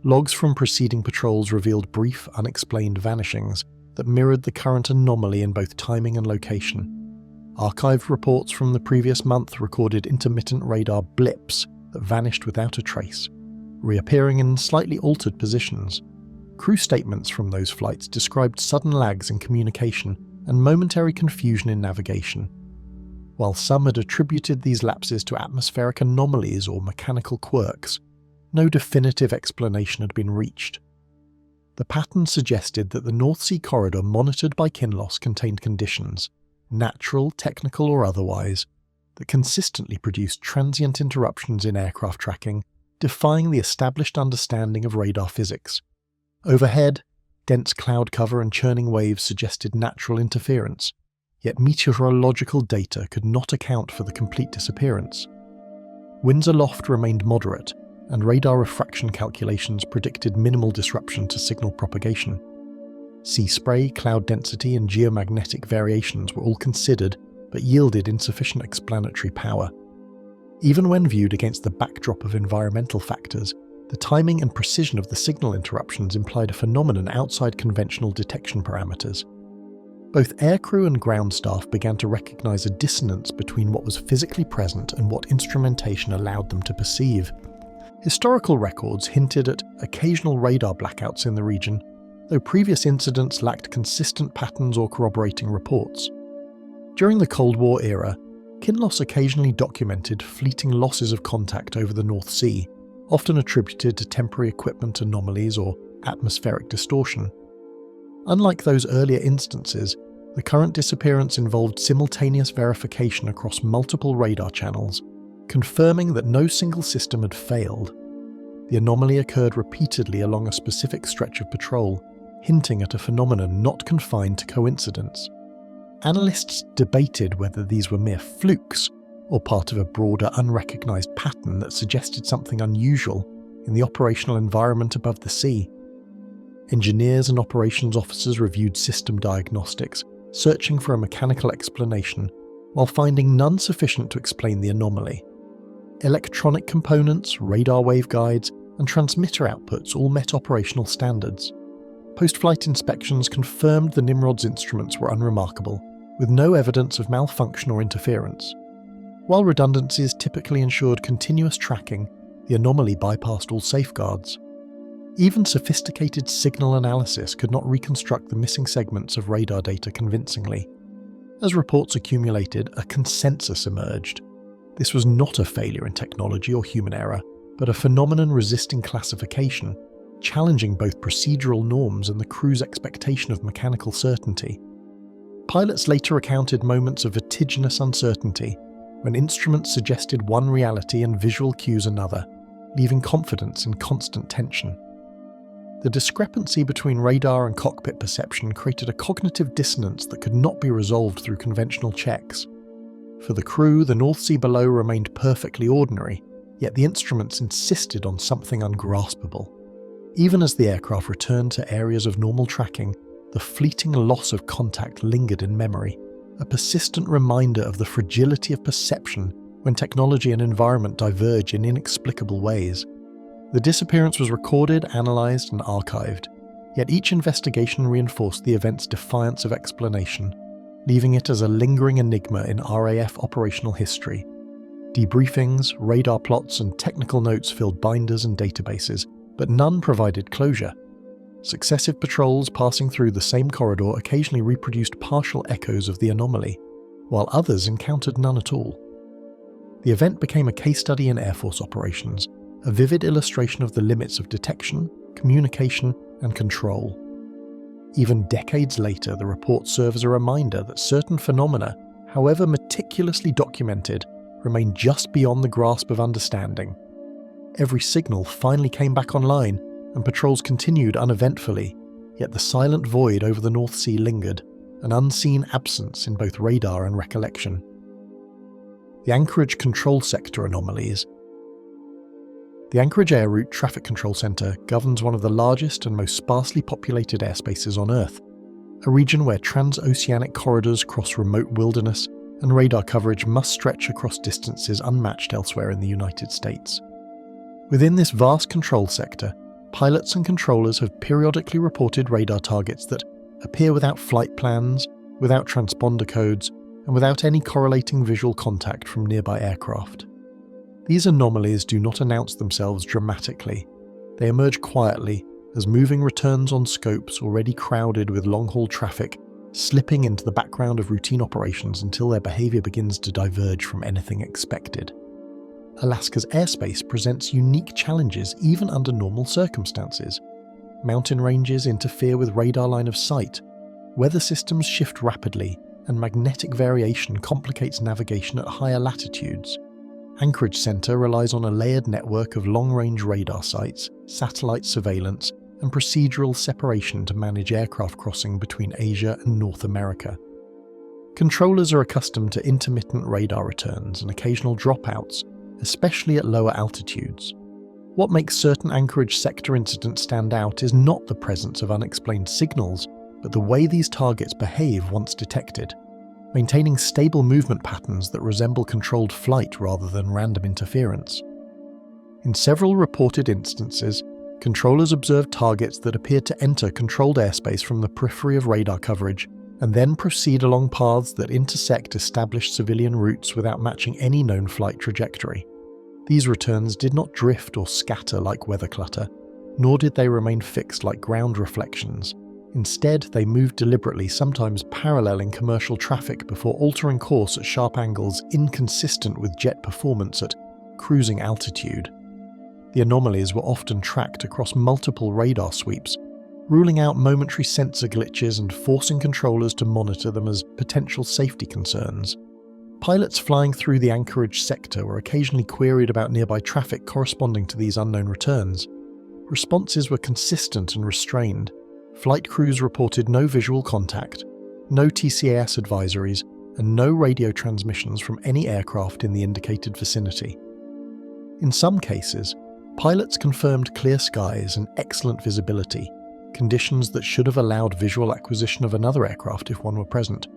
Logs from preceding patrols revealed brief, unexplained vanishings that mirrored the current anomaly in both timing and location. Archived reports from the previous month recorded intermittent radar blips that vanished without a trace, reappearing in slightly altered positions. Crew statements from those flights described sudden lags in communication and momentary confusion in navigation. While some had attributed these lapses to atmospheric anomalies or mechanical quirks, no definitive explanation had been reached. The pattern suggested that the North Sea corridor monitored by Kinloss contained conditions, natural, technical or otherwise, that consistently produced transient interruptions in aircraft tracking, defying the established understanding of radar physics. Overhead, dense cloud cover and churning waves suggested natural interference, yet meteorological data could not account for the complete disappearance. Winds aloft remained moderate, and radar refraction calculations predicted minimal disruption to signal propagation. Sea spray, cloud density and geomagnetic variations were all considered, but yielded insufficient explanatory power. Even when viewed against the backdrop of environmental factors, the timing and precision of the signal interruptions implied a phenomenon outside conventional detection parameters. Both aircrew and ground staff began to recognize a dissonance between what was physically present and what instrumentation allowed them to perceive. Historical records hinted at occasional radar blackouts in the region, though previous incidents lacked consistent patterns or corroborating reports. During the Cold War era, Kinloss occasionally documented fleeting losses of contact over the North Sea, often attributed to temporary equipment anomalies or atmospheric distortion. Unlike those earlier instances, the current disappearance involved simultaneous verification across multiple radar channels, confirming that no single system had failed. The anomaly occurred repeatedly along a specific stretch of patrol, hinting at a phenomenon not confined to coincidence. Analysts debated whether these were mere flukes or part of a broader unrecognized pattern that suggested something unusual in the operational environment above the sea. Engineers and operations officers reviewed system diagnostics, searching for a mechanical explanation, while finding none sufficient to explain the anomaly. Electronic components, radar waveguides, and transmitter outputs all met operational standards. Post-flight inspections confirmed the Nimrod's instruments were unremarkable, with no evidence of malfunction or interference. While redundancies typically ensured continuous tracking, the anomaly bypassed all safeguards. Even sophisticated signal analysis could not reconstruct the missing segments of radar data convincingly. As reports accumulated, a consensus emerged. This was not a failure in technology or human error, but a phenomenon resisting classification, challenging both procedural norms and the crew's expectation of mechanical certainty. Pilots later recounted moments of vertiginous uncertainty, when instruments suggested one reality and visual cues another, leaving confidence in constant tension. The discrepancy between radar and cockpit perception created a cognitive dissonance that could not be resolved through conventional checks. For the crew, the North Sea below remained perfectly ordinary, yet the instruments insisted on something ungraspable. Even as the aircraft returned to areas of normal tracking, the fleeting loss of contact lingered in memory, a persistent reminder of the fragility of perception when technology and environment diverge in inexplicable ways. The disappearance was recorded, analysed, and archived, yet each investigation reinforced the event's defiance of explanation, leaving it as a lingering enigma in RAF operational history. Debriefings, radar plots, and technical notes filled binders and databases, but none provided closure. Successive patrols passing through the same corridor occasionally reproduced partial echoes of the anomaly, while others encountered none at all. The event became a case study in Air Force operations, a vivid illustration of the limits of detection, communication, and control. Even decades later, the report serves as a reminder that certain phenomena, however meticulously documented, remain just beyond the grasp of understanding. Every signal finally came back online, and patrols continued uneventfully, yet the silent void over the North Sea lingered, an unseen absence in both radar and recollection. The Anchorage Control Sector anomalies. The Anchorage Air Route Traffic Control Center governs one of the largest and most sparsely populated airspaces on Earth, a region where transoceanic corridors cross remote wilderness and radar coverage must stretch across distances unmatched elsewhere in the United States. Within this vast control sector, pilots and controllers have periodically reported radar targets that appear without flight plans, without transponder codes, and without any correlating visual contact from nearby aircraft. These anomalies do not announce themselves dramatically. They emerge quietly as moving returns on scopes already crowded with long-haul traffic, slipping into the background of routine operations until their behavior begins to diverge from anything expected. Alaska's airspace presents unique challenges even under normal circumstances. Mountain ranges interfere with radar line of sight, weather systems shift rapidly, and magnetic variation complicates navigation at higher latitudes. Anchorage Center relies on a layered network of long-range radar sites, satellite surveillance, and procedural separation to manage aircraft crossing between Asia and North America. Controllers are accustomed to intermittent radar returns and occasional dropouts, especially at lower altitudes. What makes certain Anchorage sector incidents stand out is not the presence of unexplained signals, but the way these targets behave once detected, maintaining stable movement patterns that resemble controlled flight rather than random interference. In several reported instances, controllers observed targets that appeared to enter controlled airspace from the periphery of radar coverage and then proceed along paths that intersect established civilian routes without matching any known flight trajectory. These returns did not drift or scatter like weather clutter, nor did they remain fixed like ground reflections. Instead, they moved deliberately, sometimes paralleling commercial traffic before altering course at sharp angles inconsistent with jet performance at cruising altitude. The anomalies were often tracked across multiple radar sweeps, ruling out momentary sensor glitches and forcing controllers to monitor them as potential safety concerns. Pilots flying through the Anchorage sector were occasionally queried about nearby traffic corresponding to these unknown returns. Responses were consistent and restrained. Flight crews reported no visual contact, no TCAS advisories, and no radio transmissions from any aircraft in the indicated vicinity. In some cases, pilots confirmed clear skies and excellent visibility, conditions that should have allowed visual acquisition of another aircraft if one were present.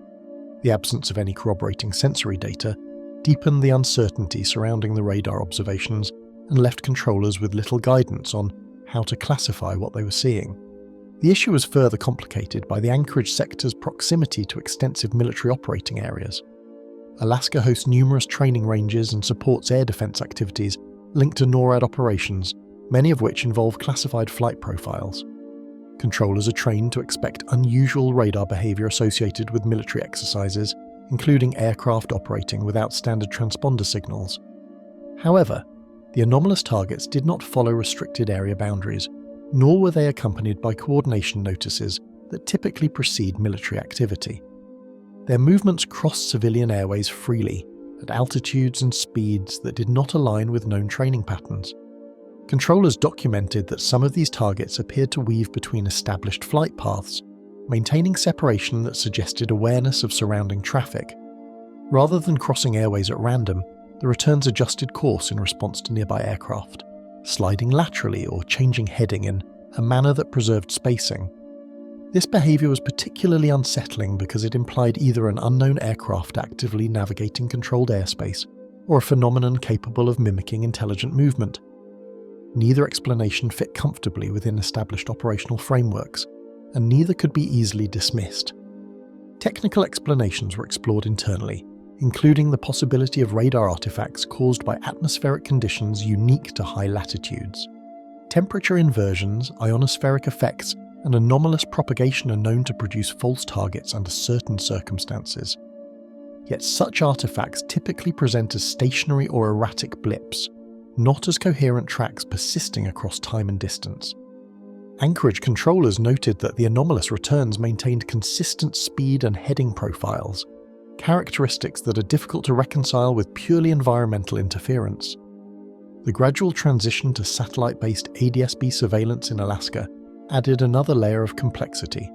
The absence of any corroborating sensory data deepened the uncertainty surrounding the radar observations and left controllers with little guidance on how to classify what they were seeing. The issue was further complicated by the Anchorage sector's proximity to extensive military operating areas. Alaska hosts numerous training ranges and supports air defense activities linked to NORAD operations, many of which involve classified flight profiles. Controllers are trained to expect unusual radar behavior associated with military exercises, including aircraft operating without standard transponder signals. However, the anomalous targets did not follow restricted area boundaries, nor were they accompanied by coordination notices that typically precede military activity. Their movements crossed civilian airways freely, at altitudes and speeds that did not align with known training patterns. Controllers documented that some of these targets appeared to weave between established flight paths, maintaining separation that suggested awareness of surrounding traffic. Rather than crossing airways at random, the returns adjusted course in response to nearby aircraft, sliding laterally or changing heading in a manner that preserved spacing. This behavior was particularly unsettling because it implied either an unknown aircraft actively navigating controlled airspace or a phenomenon capable of mimicking intelligent movement. Neither explanation fit comfortably within established operational frameworks, and neither could be easily dismissed. Technical explanations were explored internally, including the possibility of radar artifacts caused by atmospheric conditions unique to high latitudes. Temperature inversions, ionospheric effects, and anomalous propagation are known to produce false targets under certain circumstances. Yet such artifacts typically present as stationary or erratic blips, not as coherent tracks persisting across time and distance. Anchorage controllers noted that the anomalous returns maintained consistent speed and heading profiles, characteristics that are difficult to reconcile with purely environmental interference. The gradual transition to satellite-based ADS-B surveillance in Alaska added another layer of complexity.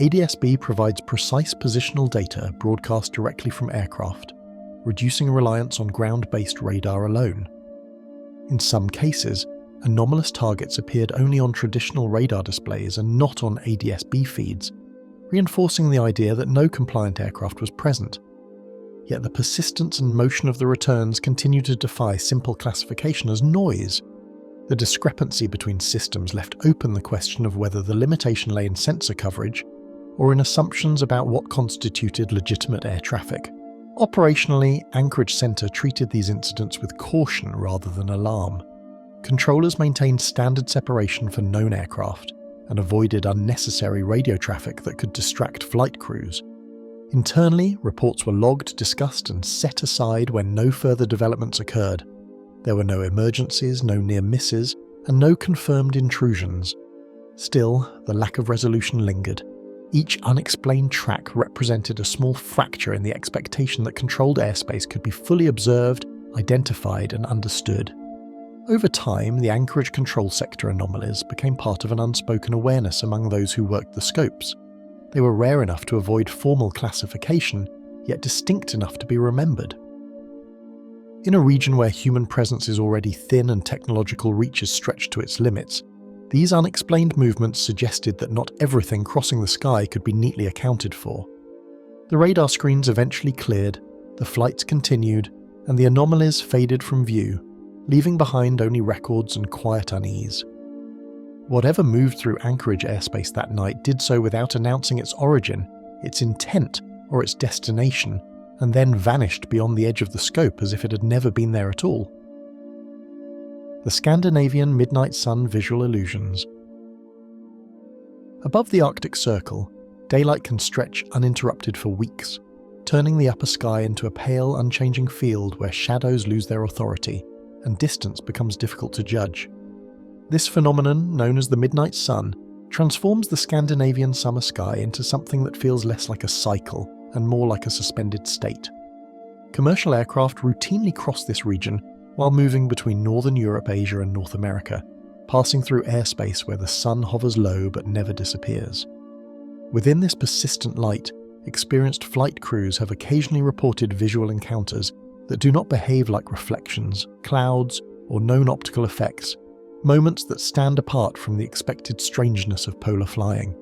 ADS-B provides precise positional data broadcast directly from aircraft, reducing reliance on ground-based radar alone. In some cases, anomalous targets appeared only on traditional radar displays and not on ADS-B feeds, reinforcing the idea that no compliant aircraft was present. Yet the persistence and motion of the returns continue to defy simple classification as noise. The discrepancy between systems left open the question of whether the limitation lay in sensor coverage or in assumptions about what constituted legitimate air traffic. Operationally, Anchorage Center treated these incidents with caution rather than alarm. Controllers maintained standard separation for known aircraft and avoided unnecessary radio traffic that could distract flight crews. Internally, reports were logged, discussed, and set aside when no further developments occurred. There were no emergencies, no near misses, and no confirmed intrusions. Still, the lack of resolution lingered. Each unexplained track represented a small fracture in the expectation that controlled airspace could be fully observed, identified, and understood. Over time, the Anchorage control sector anomalies became part of an unspoken awareness among those who worked the scopes. They were rare enough to avoid formal classification, yet distinct enough to be remembered. In a region where human presence is already thin and technological reach is stretched to its limits, these unexplained movements suggested that not everything crossing the sky could be neatly accounted for. The radar screens eventually cleared, the flights continued, and the anomalies faded from view, leaving behind only records and quiet unease. Whatever moved through Anchorage airspace that night did so without announcing its origin, its intent, or its destination, and then vanished beyond the edge of the scope as if it had never been there at all. the Scandinavian midnight sun visual illusions. Above the Arctic Circle, daylight can stretch uninterrupted for weeks, turning the upper sky into a pale, unchanging field where shadows lose their authority and distance becomes difficult to judge. This phenomenon, known as the midnight sun, transforms the Scandinavian summer sky into something that feels less like a cycle and more like a suspended state. Commercial aircraft routinely cross this region while moving between Northern Europe, Asia and North America, passing through airspace where the sun hovers low but never disappears. Within this persistent light, experienced flight crews have occasionally reported visual encounters that do not behave like reflections, clouds, or known optical effects, moments that stand apart from the expected strangeness of polar flying.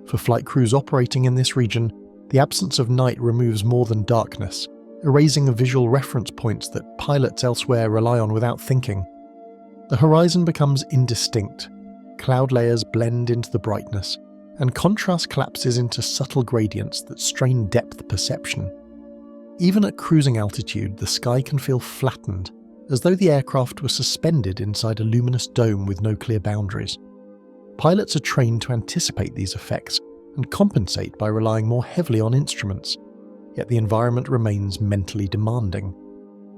For flight crews operating in this region, the absence of night removes more than darkness, erasing the visual reference points that pilots elsewhere rely on without thinking. The horizon becomes indistinct, cloud layers blend into the brightness, and contrast collapses into subtle gradients that strain depth perception. Even at cruising altitude, the sky can feel flattened, as though the aircraft were suspended inside a luminous dome with no clear boundaries. Pilots are trained to anticipate these effects and compensate by relying more heavily on instruments, yet the environment remains mentally demanding.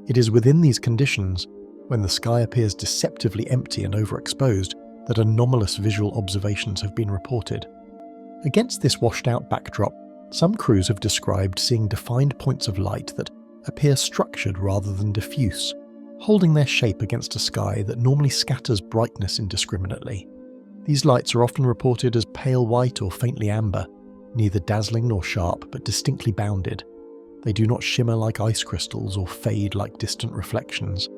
It is within these conditions, when the sky appears deceptively empty and overexposed, that anomalous visual observations have been reported. Against this washed-out backdrop, some crews have described seeing defined points of light that appear structured rather than diffuse, holding their shape against a sky that normally scatters brightness indiscriminately. These lights are often reported as pale white or faintly amber, neither dazzling nor sharp but distinctly bounded. They do not shimmer like ice crystals or fade like distant reflections.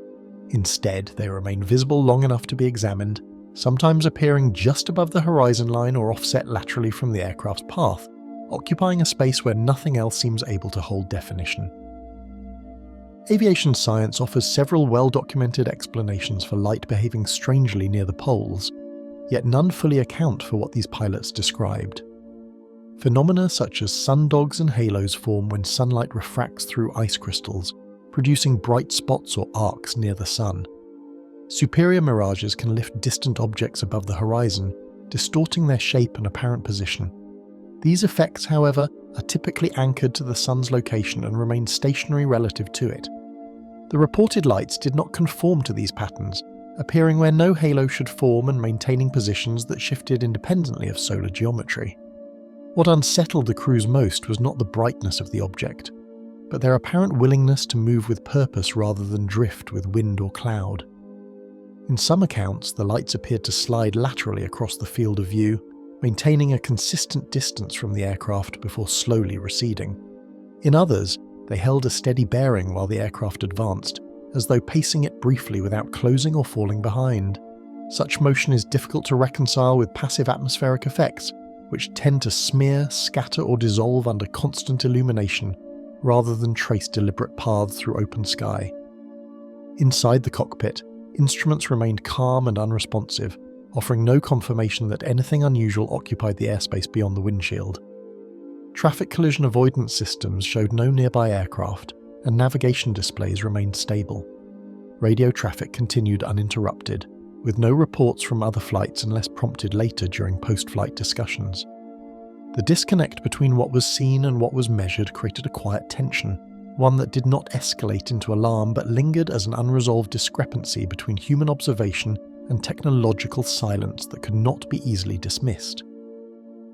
Instead, they remain visible long enough to be examined, sometimes appearing just above the horizon line or offset laterally from the aircraft's path, occupying a space where nothing else seems able to hold definition. Aviation science offers several well-documented explanations for light behaving strangely near the poles, yet none fully account for what these pilots described. Phenomena such as sundogs and halos form when sunlight refracts through ice crystals, producing bright spots or arcs near the sun. Superior mirages can lift distant objects above the horizon, distorting their shape and apparent position. These effects, however, are typically anchored to the sun's location and remain stationary relative to it. The reported lights did not conform to these patterns, appearing where no halo should form and maintaining positions that shifted independently of solar geometry. What unsettled the crews most was not the brightness of the object, but their apparent willingness to move with purpose rather than drift with wind or cloud. In some accounts, the lights appeared to slide laterally across the field of view, maintaining a consistent distance from the aircraft before slowly receding. In others, they held a steady bearing while the aircraft advanced, as though pacing it briefly without closing or falling behind. Such motion is difficult to reconcile with passive atmospheric effects, which tend to smear, scatter or dissolve under constant illumination, rather than trace deliberate paths through open sky. Inside the cockpit, instruments remained calm and unresponsive, offering no confirmation that anything unusual occupied the airspace beyond the windshield. Traffic collision avoidance systems showed no nearby aircraft, and navigation displays remained stable. Radio traffic continued uninterrupted, with no reports from other flights unless prompted later during post-flight discussions. The disconnect between what was seen and what was measured created a quiet tension, one that did not escalate into alarm but lingered as an unresolved discrepancy between human observation and technological silence that could not be easily dismissed.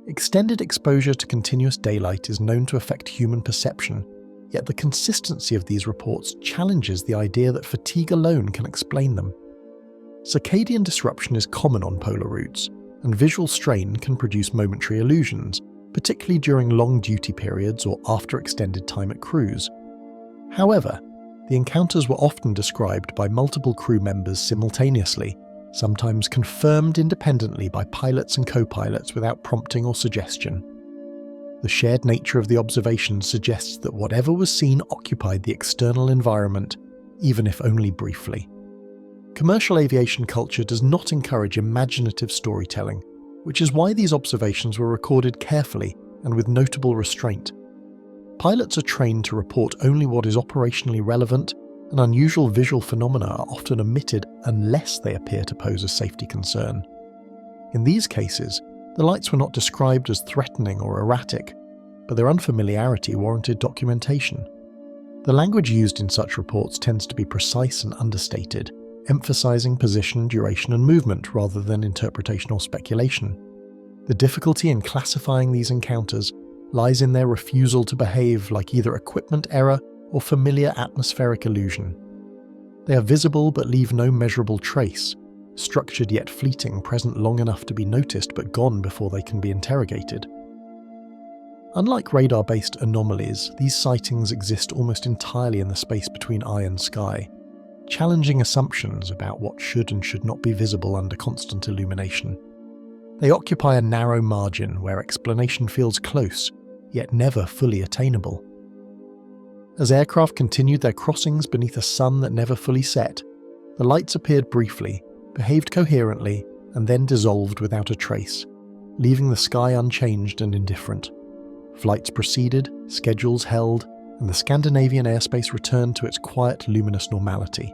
Extended exposure to continuous daylight is known to affect human perception, yet the consistency of these reports challenges the idea that fatigue alone can explain them. Circadian disruption is common on polar routes, and visual strain can produce momentary illusions, particularly during long duty periods or after extended time at cruise. However, the encounters were often described by multiple crew members simultaneously, sometimes confirmed independently by pilots and co-pilots without prompting or suggestion. The shared nature of the observations suggests that whatever was seen occupied the external environment, even if only briefly. Commercial aviation culture does not encourage imaginative storytelling, which is why these observations were recorded carefully and with notable restraint. Pilots are trained to report only what is operationally relevant, and unusual visual phenomena are often omitted unless they appear to pose a safety concern. In these cases, the lights were not described as threatening or erratic, but their unfamiliarity warranted documentation. The language used in such reports tends to be precise and understated, emphasizing position, duration, and movement rather than interpretation or speculation. The difficulty in classifying these encounters lies in their refusal to behave like either equipment error or familiar atmospheric illusion. They are visible but leave no measurable trace, structured yet fleeting, present long enough to be noticed but gone before they can be interrogated. Unlike radar-based anomalies, these sightings exist almost entirely in the space between eye and sky, challenging assumptions about what should and should not be visible under constant illumination. They occupy a narrow margin where explanation feels close, yet never fully attainable. As aircraft continued their crossings beneath a sun that never fully set, the lights appeared briefly, behaved coherently, and then dissolved without a trace, leaving the sky unchanged and indifferent. Flights proceeded, schedules held, and the Scandinavian airspace returned to its quiet, luminous normality.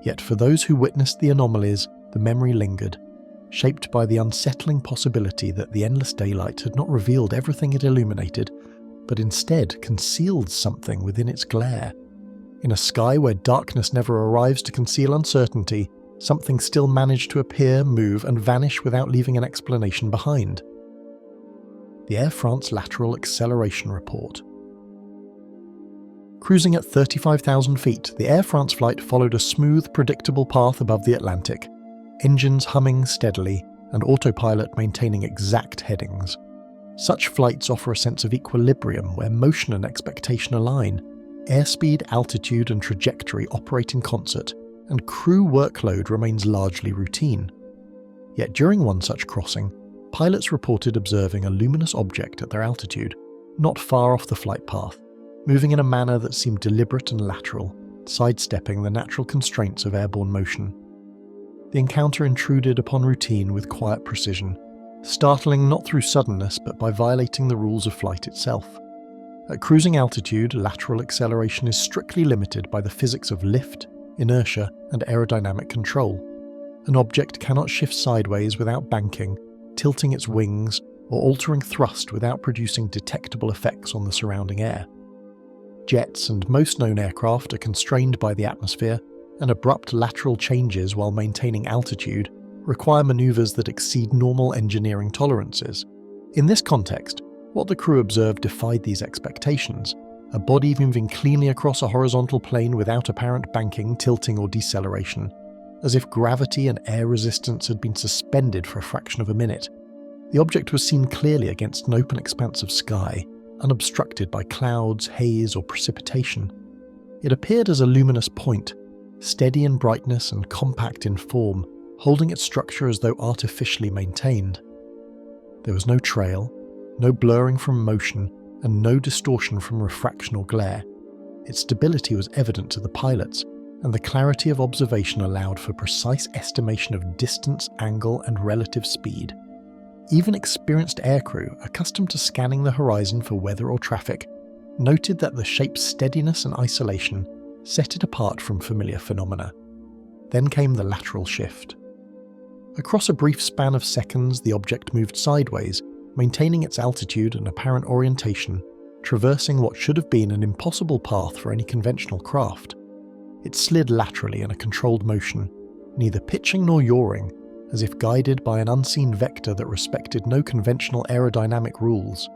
Yet for those who witnessed the anomalies, the memory lingered, shaped by the unsettling possibility that the endless daylight had not revealed everything it illuminated, but instead concealed something within its glare. In a sky where darkness never arrives to conceal uncertainty, something still managed to appear, move, and vanish without leaving an explanation behind. The Air France Lateral Acceleration Report. Cruising at 35,000 feet, the Air France flight followed a smooth, predictable path above the Atlantic, engines humming steadily and autopilot maintaining exact headings. Such flights offer a sense of equilibrium where motion and expectation align, airspeed, altitude, and trajectory operate in concert, and crew workload remains largely routine. Yet during one such crossing, pilots reported observing a luminous object at their altitude, not far off the flight path, moving in a manner that seemed deliberate and lateral, sidestepping the natural constraints of airborne motion. The encounter intruded upon routine with quiet precision, startling not through suddenness but by violating the rules of flight itself. At cruising altitude, lateral acceleration is strictly limited by the physics of lift, inertia, and aerodynamic control. An object cannot shift sideways without banking, tilting its wings, or altering thrust without producing detectable effects on the surrounding air. Jets and most known aircraft are constrained by the atmosphere, and abrupt lateral changes while maintaining altitude require maneuvers that exceed normal engineering tolerances. In this context, what the crew observed defied these expectations, a body moving cleanly across a horizontal plane without apparent banking, tilting, or deceleration, as if gravity and air resistance had been suspended for a fraction of a minute. The object was seen clearly against an open expanse of sky, unobstructed by clouds, haze, or precipitation. It appeared as a luminous point, steady in brightness and compact in form, holding its structure as though artificially maintained. There was no trail, no blurring from motion, and no distortion from refraction or glare. Its stability was evident to the pilots, and the clarity of observation allowed for precise estimation of distance, angle, and relative speed. Even experienced aircrew, accustomed to scanning the horizon for weather or traffic, noted that the shape's steadiness and isolation set it apart from familiar phenomena. Then came the lateral shift. Across a brief span of seconds, the object moved sideways, maintaining its altitude and apparent orientation, traversing what should have been an impossible path for any conventional craft. It slid laterally in a controlled motion, neither pitching nor yawing, as if guided by an unseen vector that respected no conventional aerodynamic rules.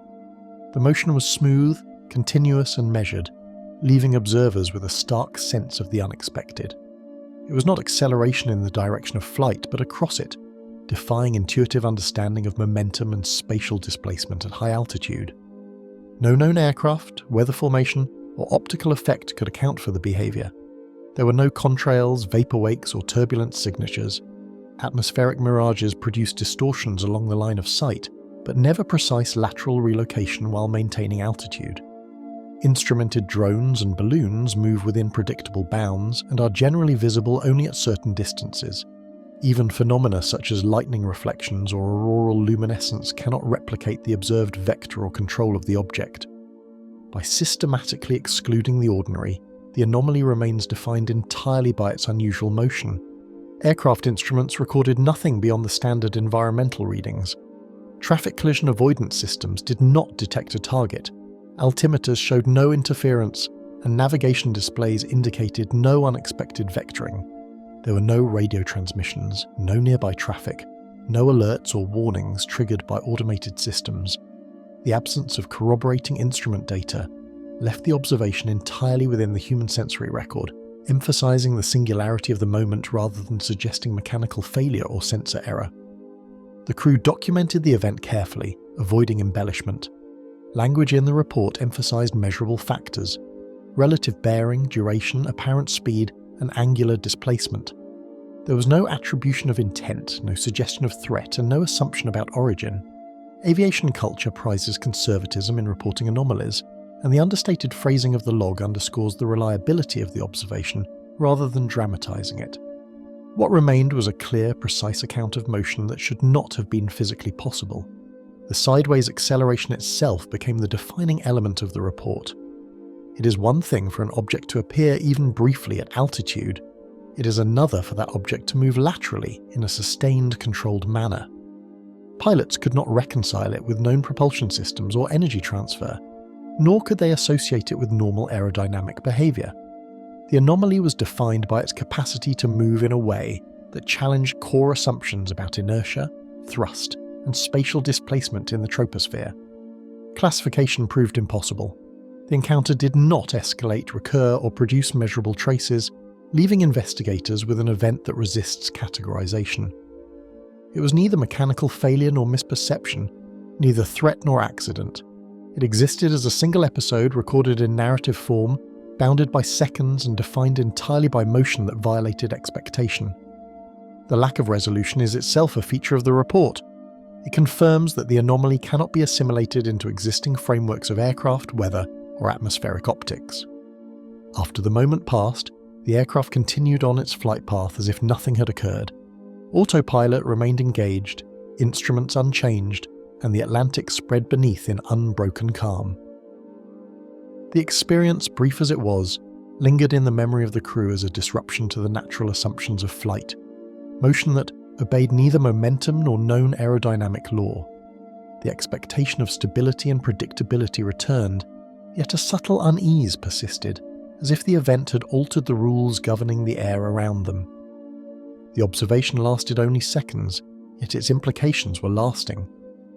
The motion was smooth, continuous, and measured, leaving observers with a stark sense of the unexpected. It was not acceleration in the direction of flight, but across it, defying intuitive understanding of momentum and spatial displacement at high altitude. No known aircraft, weather formation, or optical effect could account for the behavior. There were no contrails, vapor wakes, or turbulence signatures. Atmospheric mirages produced distortions along the line of sight, but never precise lateral relocation while maintaining altitude. Instrumented drones and balloons move within predictable bounds and are generally visible only at certain distances. Even phenomena such as lightning reflections or auroral luminescence cannot replicate the observed vector or control of the object. By systematically excluding the ordinary, the anomaly remains defined entirely by its unusual motion. Aircraft instruments recorded nothing beyond the standard environmental readings. Traffic collision avoidance systems did not detect a target. Altimeters showed no interference, and navigation displays indicated no unexpected vectoring. There were no radio transmissions, no nearby traffic, no alerts or warnings triggered by automated systems. The absence of corroborating instrument data left the observation entirely within the human sensory record, emphasizing the singularity of the moment rather than suggesting mechanical failure or sensor error. The crew documented the event carefully, avoiding embellishment. Language in the report emphasized measurable factors: relative bearing, duration, apparent speed, and angular displacement. There was no attribution of intent, no suggestion of threat, and no assumption about origin. Aviation culture prizes conservatism in reporting anomalies, and the understated phrasing of the log underscores the reliability of the observation rather than dramatizing it. What remained was a clear, precise account of motion that should not have been physically possible. The sideways acceleration itself became the defining element of the report. It is one thing for an object to appear even briefly at altitude. It is another for that object to move laterally in a sustained, controlled manner. Pilots could not reconcile it with known propulsion systems or energy transfer, nor could they associate it with normal aerodynamic behavior. The anomaly was defined by its capacity to move in a way that challenged core assumptions about inertia, thrust, and spatial displacement in the troposphere. Classification proved impossible. The encounter did not escalate, recur, or produce measurable traces, leaving investigators with an event that resists categorization. It was neither mechanical failure nor misperception, neither threat nor accident. It existed as a single episode recorded in narrative form, bounded by seconds and defined entirely by motion that violated expectation. The lack of resolution is itself a feature of the report. It confirms that the anomaly cannot be assimilated into existing frameworks of aircraft, weather, or atmospheric optics. After the moment passed, the aircraft continued on its flight path as if nothing had occurred. Autopilot remained engaged, instruments unchanged, and the Atlantic spread beneath in unbroken calm. The experience, brief as it was, lingered in the memory of the crew as a disruption to the natural assumptions of flight, motion that obeyed neither momentum nor known aerodynamic law. The expectation of stability and predictability returned, yet a subtle unease persisted, as if the event had altered the rules governing the air around them. The observation lasted only seconds, yet its implications were lasting.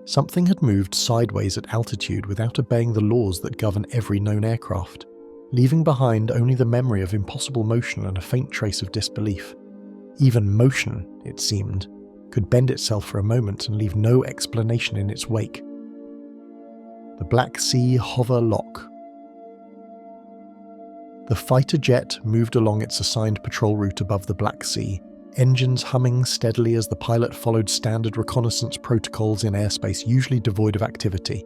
Something had moved sideways at altitude without obeying the laws that govern every known aircraft, leaving behind only the memory of impossible motion and a faint trace of disbelief. Even motion, it seemed, could bend itself for a moment and leave no explanation in its wake. The Black Sea Hover Lock. The fighter jet moved along its assigned patrol route above the Black Sea, engines humming steadily as the pilot followed standard reconnaissance protocols in airspace usually devoid of activity.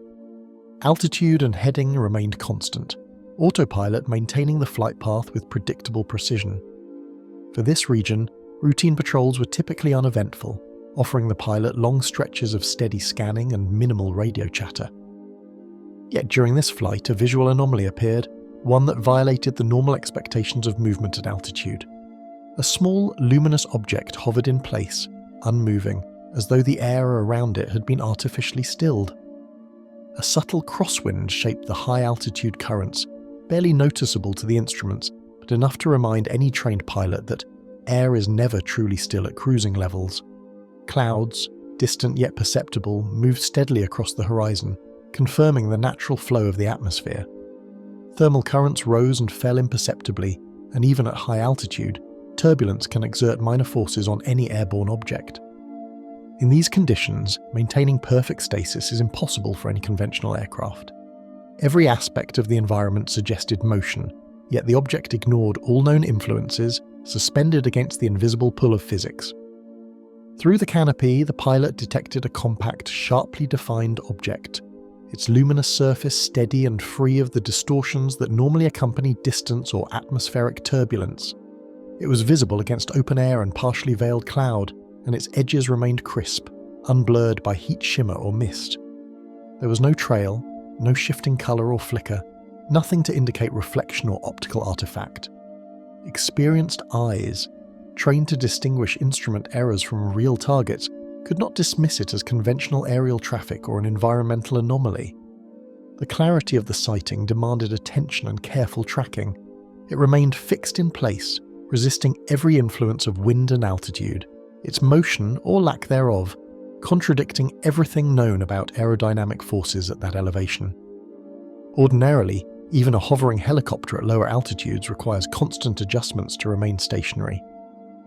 Altitude and heading remained constant, autopilot maintaining the flight path with predictable precision. For this region, routine patrols were typically uneventful, offering the pilot long stretches of steady scanning and minimal radio chatter. Yet during this flight, a visual anomaly appeared, one that violated the normal expectations of movement at altitude. A small, luminous object hovered in place, unmoving, as though the air around it had been artificially stilled. A subtle crosswind shaped the high-altitude currents, barely noticeable to the instruments, but enough to remind any trained pilot that air is never truly still at cruising levels. Clouds, distant yet perceptible, moved steadily across the horizon, confirming the natural flow of the atmosphere. Thermal currents rose and fell imperceptibly, and even at high altitude, turbulence can exert minor forces on any airborne object. In these conditions, maintaining perfect stasis is impossible for any conventional aircraft. Every aspect of the environment suggested motion, yet the object ignored all known influences, suspended against the invisible pull of physics. Through the canopy, the pilot detected a compact, sharply defined object, its luminous surface steady and free of the distortions that normally accompany distance or atmospheric turbulence. It was visible against open air and partially veiled cloud, and its edges remained crisp, unblurred by heat shimmer or mist. There was no trail, no shifting colour or flicker, nothing to indicate reflection or optical artifact. Experienced eyes, trained to distinguish instrument errors from real targets, could not dismiss it as conventional aerial traffic or an environmental anomaly. The clarity of the sighting demanded attention and careful tracking. It remained fixed in place, resisting every influence of wind and altitude, its motion, or lack thereof, contradicting everything known about aerodynamic forces at that elevation. Ordinarily, even a hovering helicopter at lower altitudes requires constant adjustments to remain stationary.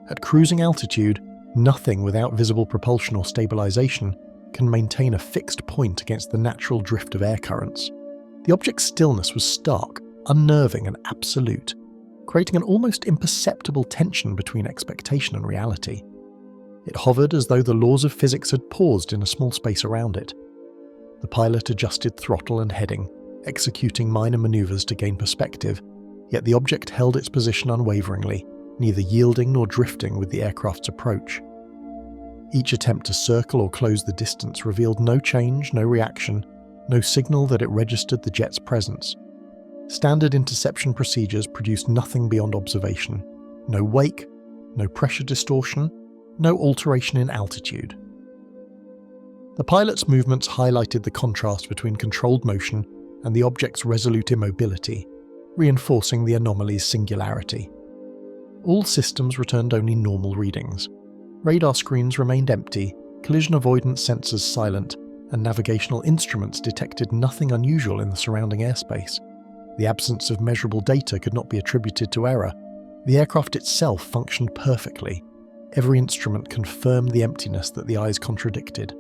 At cruising altitude, nothing without visible propulsion or stabilization can maintain a fixed point against the natural drift of air currents. The object's stillness was stark, unnerving, and absolute, creating an almost imperceptible tension between expectation and reality. It hovered as though the laws of physics had paused in a small space around it. The pilot adjusted throttle and heading, executing minor maneuvers to gain perspective, yet the object held its position unwaveringly, neither yielding nor drifting with the aircraft's approach. Each attempt to circle or close the distance revealed no change, no reaction, no signal that it registered the jet's presence. Standard interception procedures produced nothing beyond observation. No wake, no pressure distortion, no alteration in altitude. The pilot's movements highlighted the contrast between controlled motion and the object's resolute immobility, reinforcing the anomaly's singularity. All systems returned only normal readings. Radar screens remained empty, collision avoidance sensors silent, and navigational instruments detected nothing unusual in the surrounding airspace. The absence of measurable data could not be attributed to error. The aircraft itself functioned perfectly. Every instrument confirmed the emptiness that the eyes contradicted.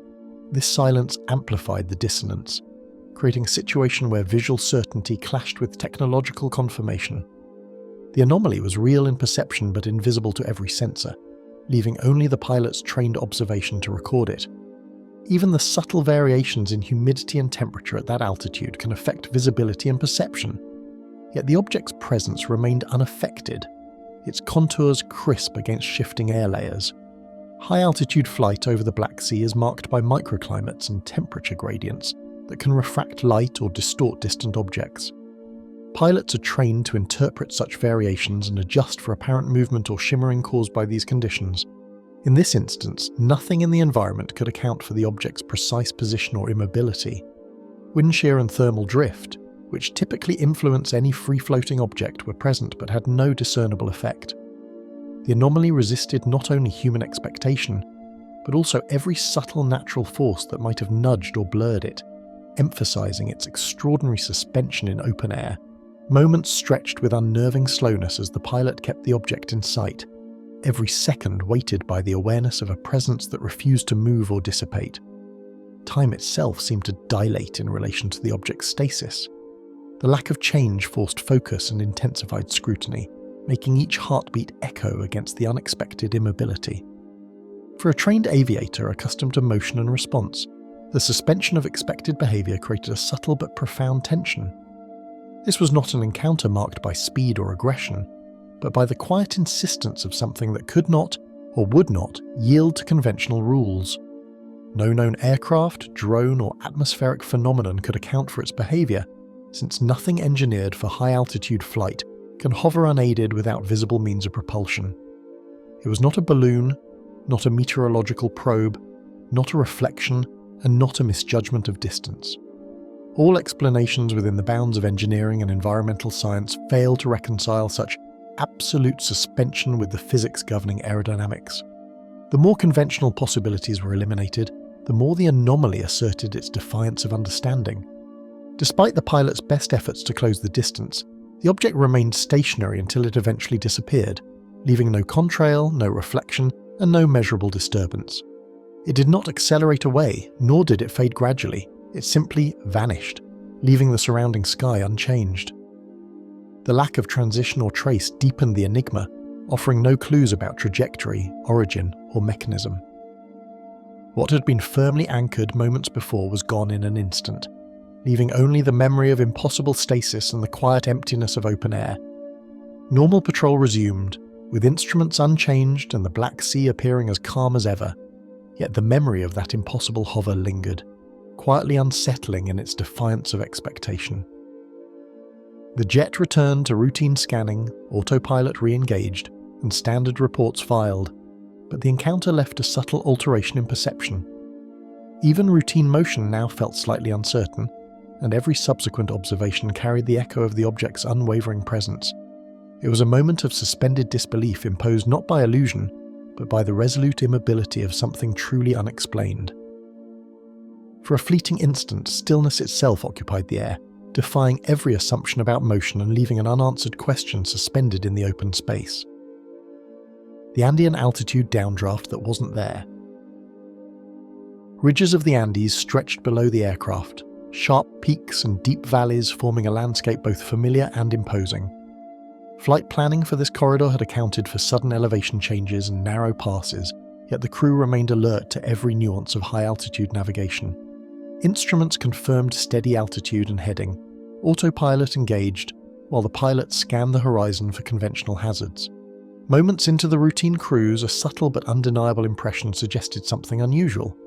This silence amplified the dissonance, creating a situation where visual certainty clashed with technological confirmation. The anomaly was real in perception but invisible to every sensor, leaving only the pilot's trained observation to record it. Even the subtle variations in humidity and temperature at that altitude can affect visibility and perception. Yet the object's presence remained unaffected, its contours crisp against shifting air layers. High-altitude flight over the Black Sea is marked by microclimates and temperature gradients that can refract light or distort distant objects. Pilots are trained to interpret such variations and adjust for apparent movement or shimmering caused by these conditions. In this instance, nothing in the environment could account for the object's precise position or immobility. Wind shear and thermal drift, which typically influence any free-floating object, were present but had no discernible effect. The anomaly resisted not only human expectation, but also every subtle natural force that might have nudged or blurred it, emphasizing its extraordinary suspension in open air. Moments stretched with unnerving slowness as the pilot kept the object in sight, every second weighted by the awareness of a presence that refused to move or dissipate. Time itself seemed to dilate in relation to the object's stasis. The lack of change forced focus and intensified scrutiny, making each heartbeat echo against the unexpected immobility. For a trained aviator accustomed to motion and response, the suspension of expected behavior created a subtle but profound tension. This was not an encounter marked by speed or aggression, but by the quiet insistence of something that could not, or would not, yield to conventional rules. No known aircraft, drone, or atmospheric phenomenon could account for its behavior, since nothing engineered for high-altitude flight can hover unaided without visible means of propulsion. It was not a balloon, not a meteorological probe, not a reflection, and not a misjudgment of distance. All explanations within the bounds of engineering and environmental science fail to reconcile such absolute suspension with the physics governing aerodynamics. The more conventional possibilities were eliminated, the more the anomaly asserted its defiance of understanding. Despite the pilot's best efforts to close the distance, the object remained stationary until it eventually disappeared, leaving no contrail, no reflection, and no measurable disturbance. It did not accelerate away, nor did it fade gradually. It simply vanished, leaving the surrounding sky unchanged. The lack of transition or trace deepened the enigma, offering no clues about trajectory, origin, or mechanism. What had been firmly anchored moments before was gone in an instant, leaving only the memory of impossible stasis and the quiet emptiness of open air. Normal patrol resumed, with instruments unchanged and the Black Sea appearing as calm as ever, yet the memory of that impossible hover lingered, quietly unsettling in its defiance of expectation. The jet returned to routine scanning, autopilot re-engaged, and standard reports filed, but the encounter left a subtle alteration in perception. Even routine motion now felt slightly uncertain, and every subsequent observation carried the echo of the object's unwavering presence. It was a moment of suspended disbelief imposed not by illusion, but by the resolute immobility of something truly unexplained. For a fleeting instant, stillness itself occupied the air, defying every assumption about motion and leaving an unanswered question suspended in the open space. The Andean altitude downdraft that wasn't there. Ridges of the Andes stretched below the aircraft, sharp peaks and deep valleys forming a landscape both familiar and imposing. Flight planning for this corridor had accounted for sudden elevation changes and narrow passes, yet the crew remained alert to every nuance of high-altitude navigation. Instruments confirmed steady altitude and heading, autopilot engaged, while the pilots scanned the horizon for conventional hazards. Moments into the routine cruise, a subtle but undeniable impression suggested something unusual.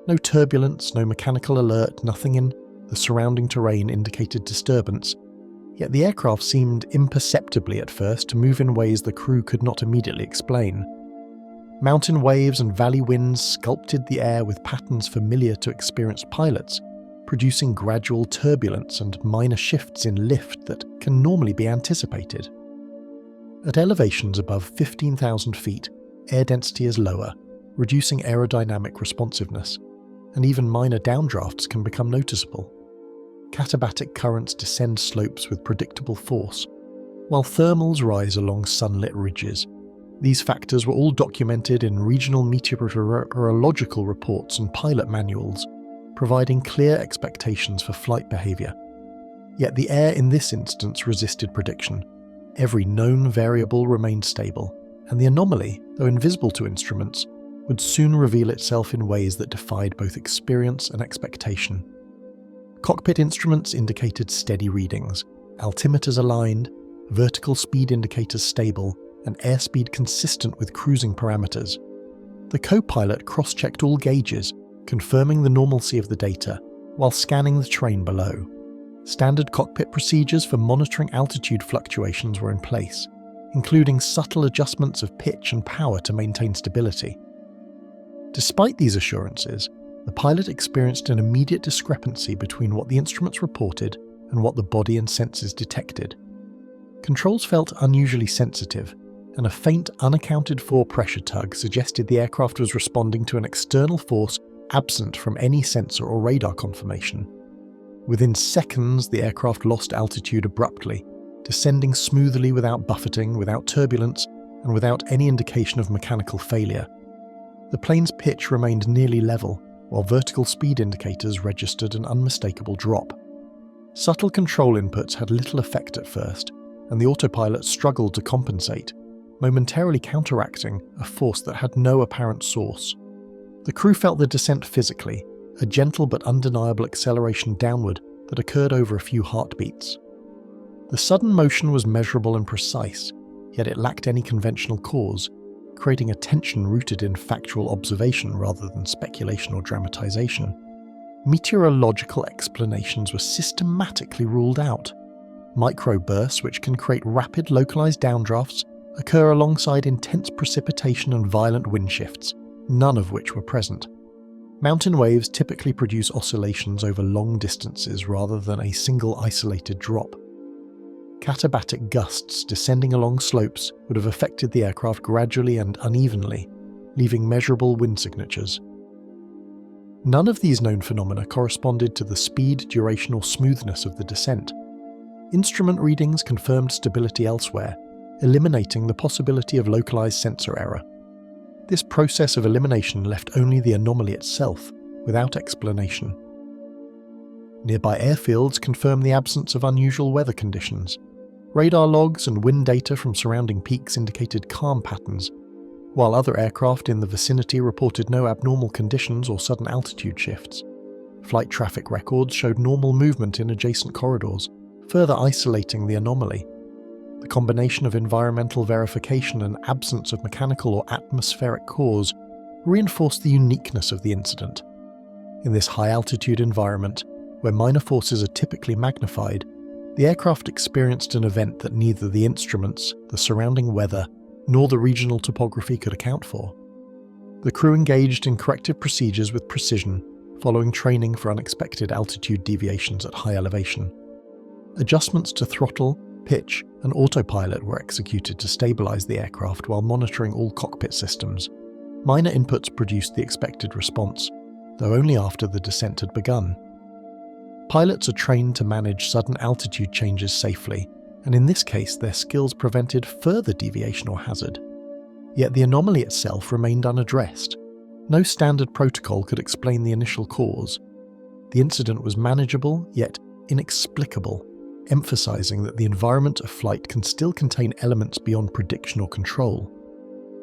No turbulence, no mechanical alert, nothing in the surrounding terrain indicated disturbance, yet the aircraft seemed imperceptibly at first to move in ways the crew could not immediately explain. Mountain waves and valley winds sculpted the air with patterns familiar to experienced pilots, producing gradual turbulence and minor shifts in lift that can normally be anticipated. At elevations above 15,000 feet, air density is lower, reducing aerodynamic responsiveness, and even minor downdrafts can become noticeable. Katabatic currents descend slopes with predictable force, while thermals rise along sunlit ridges. These factors were all documented in regional meteorological reports and pilot manuals, providing clear expectations for flight behavior. Yet the air in this instance resisted prediction. Every known variable remained stable, and the anomaly, though invisible to instruments, would soon reveal itself in ways that defied both experience and expectation. Cockpit instruments indicated steady readings, altimeters aligned, vertical speed indicators stable, and airspeed consistent with cruising parameters. The co-pilot cross-checked all gauges, confirming the normalcy of the data, while scanning the terrain below. Standard cockpit procedures for monitoring altitude fluctuations were in place, including subtle adjustments of pitch and power to maintain stability. Despite these assurances, the pilot experienced an immediate discrepancy between what the instruments reported and what the body and senses detected. Controls felt unusually sensitive, and a faint, unaccounted-for pressure tug suggested the aircraft was responding to an external force absent from any sensor or radar confirmation. Within seconds, the aircraft lost altitude abruptly, descending smoothly without buffeting, without turbulence, and without any indication of mechanical failure. The plane's pitch remained nearly level, while vertical speed indicators registered an unmistakable drop. Subtle control inputs had little effect at first, and the autopilot struggled to compensate, momentarily counteracting a force that had no apparent source. The crew felt the descent physically, a gentle but undeniable acceleration downward that occurred over a few heartbeats. The sudden motion was measurable and precise, yet it lacked any conventional cause, creating a tension rooted in factual observation rather than speculation or dramatization. Meteorological explanations were systematically ruled out. Microbursts, which can create rapid localized downdrafts, occur alongside intense precipitation and violent wind shifts, none of which were present. Mountain waves typically produce oscillations over long distances rather than a single isolated drop. Katabatic gusts descending along slopes would have affected the aircraft gradually and unevenly, leaving measurable wind signatures. None of these known phenomena corresponded to the speed, duration, or smoothness of the descent. Instrument readings confirmed stability elsewhere, eliminating the possibility of localized sensor error. This process of elimination left only the anomaly itself, without explanation. Nearby airfields confirmed the absence of unusual weather conditions. Radar logs and wind data from surrounding peaks indicated calm patterns, while other aircraft in the vicinity reported no abnormal conditions or sudden altitude shifts. Flight traffic records showed normal movement in adjacent corridors, further isolating the anomaly. The combination of environmental verification and absence of mechanical or atmospheric cause reinforced the uniqueness of the incident. In this high-altitude environment, where minor forces are typically magnified, The aircraft experienced an event that neither the instruments, the surrounding weather, nor the regional topography could account for. The crew engaged in corrective procedures with precision, following training for unexpected altitude deviations at high elevation. Adjustments to throttle, pitch, and autopilot were executed to stabilize the aircraft while monitoring all cockpit systems. Minor inputs produced the expected response, though only after the descent had begun. Pilots are trained to manage sudden altitude changes safely, and in this case their skills prevented further deviation or hazard. Yet the anomaly itself remained unaddressed. No standard protocol could explain the initial cause. The incident was manageable, yet inexplicable, emphasizing that the environment of flight can still contain elements beyond prediction or control.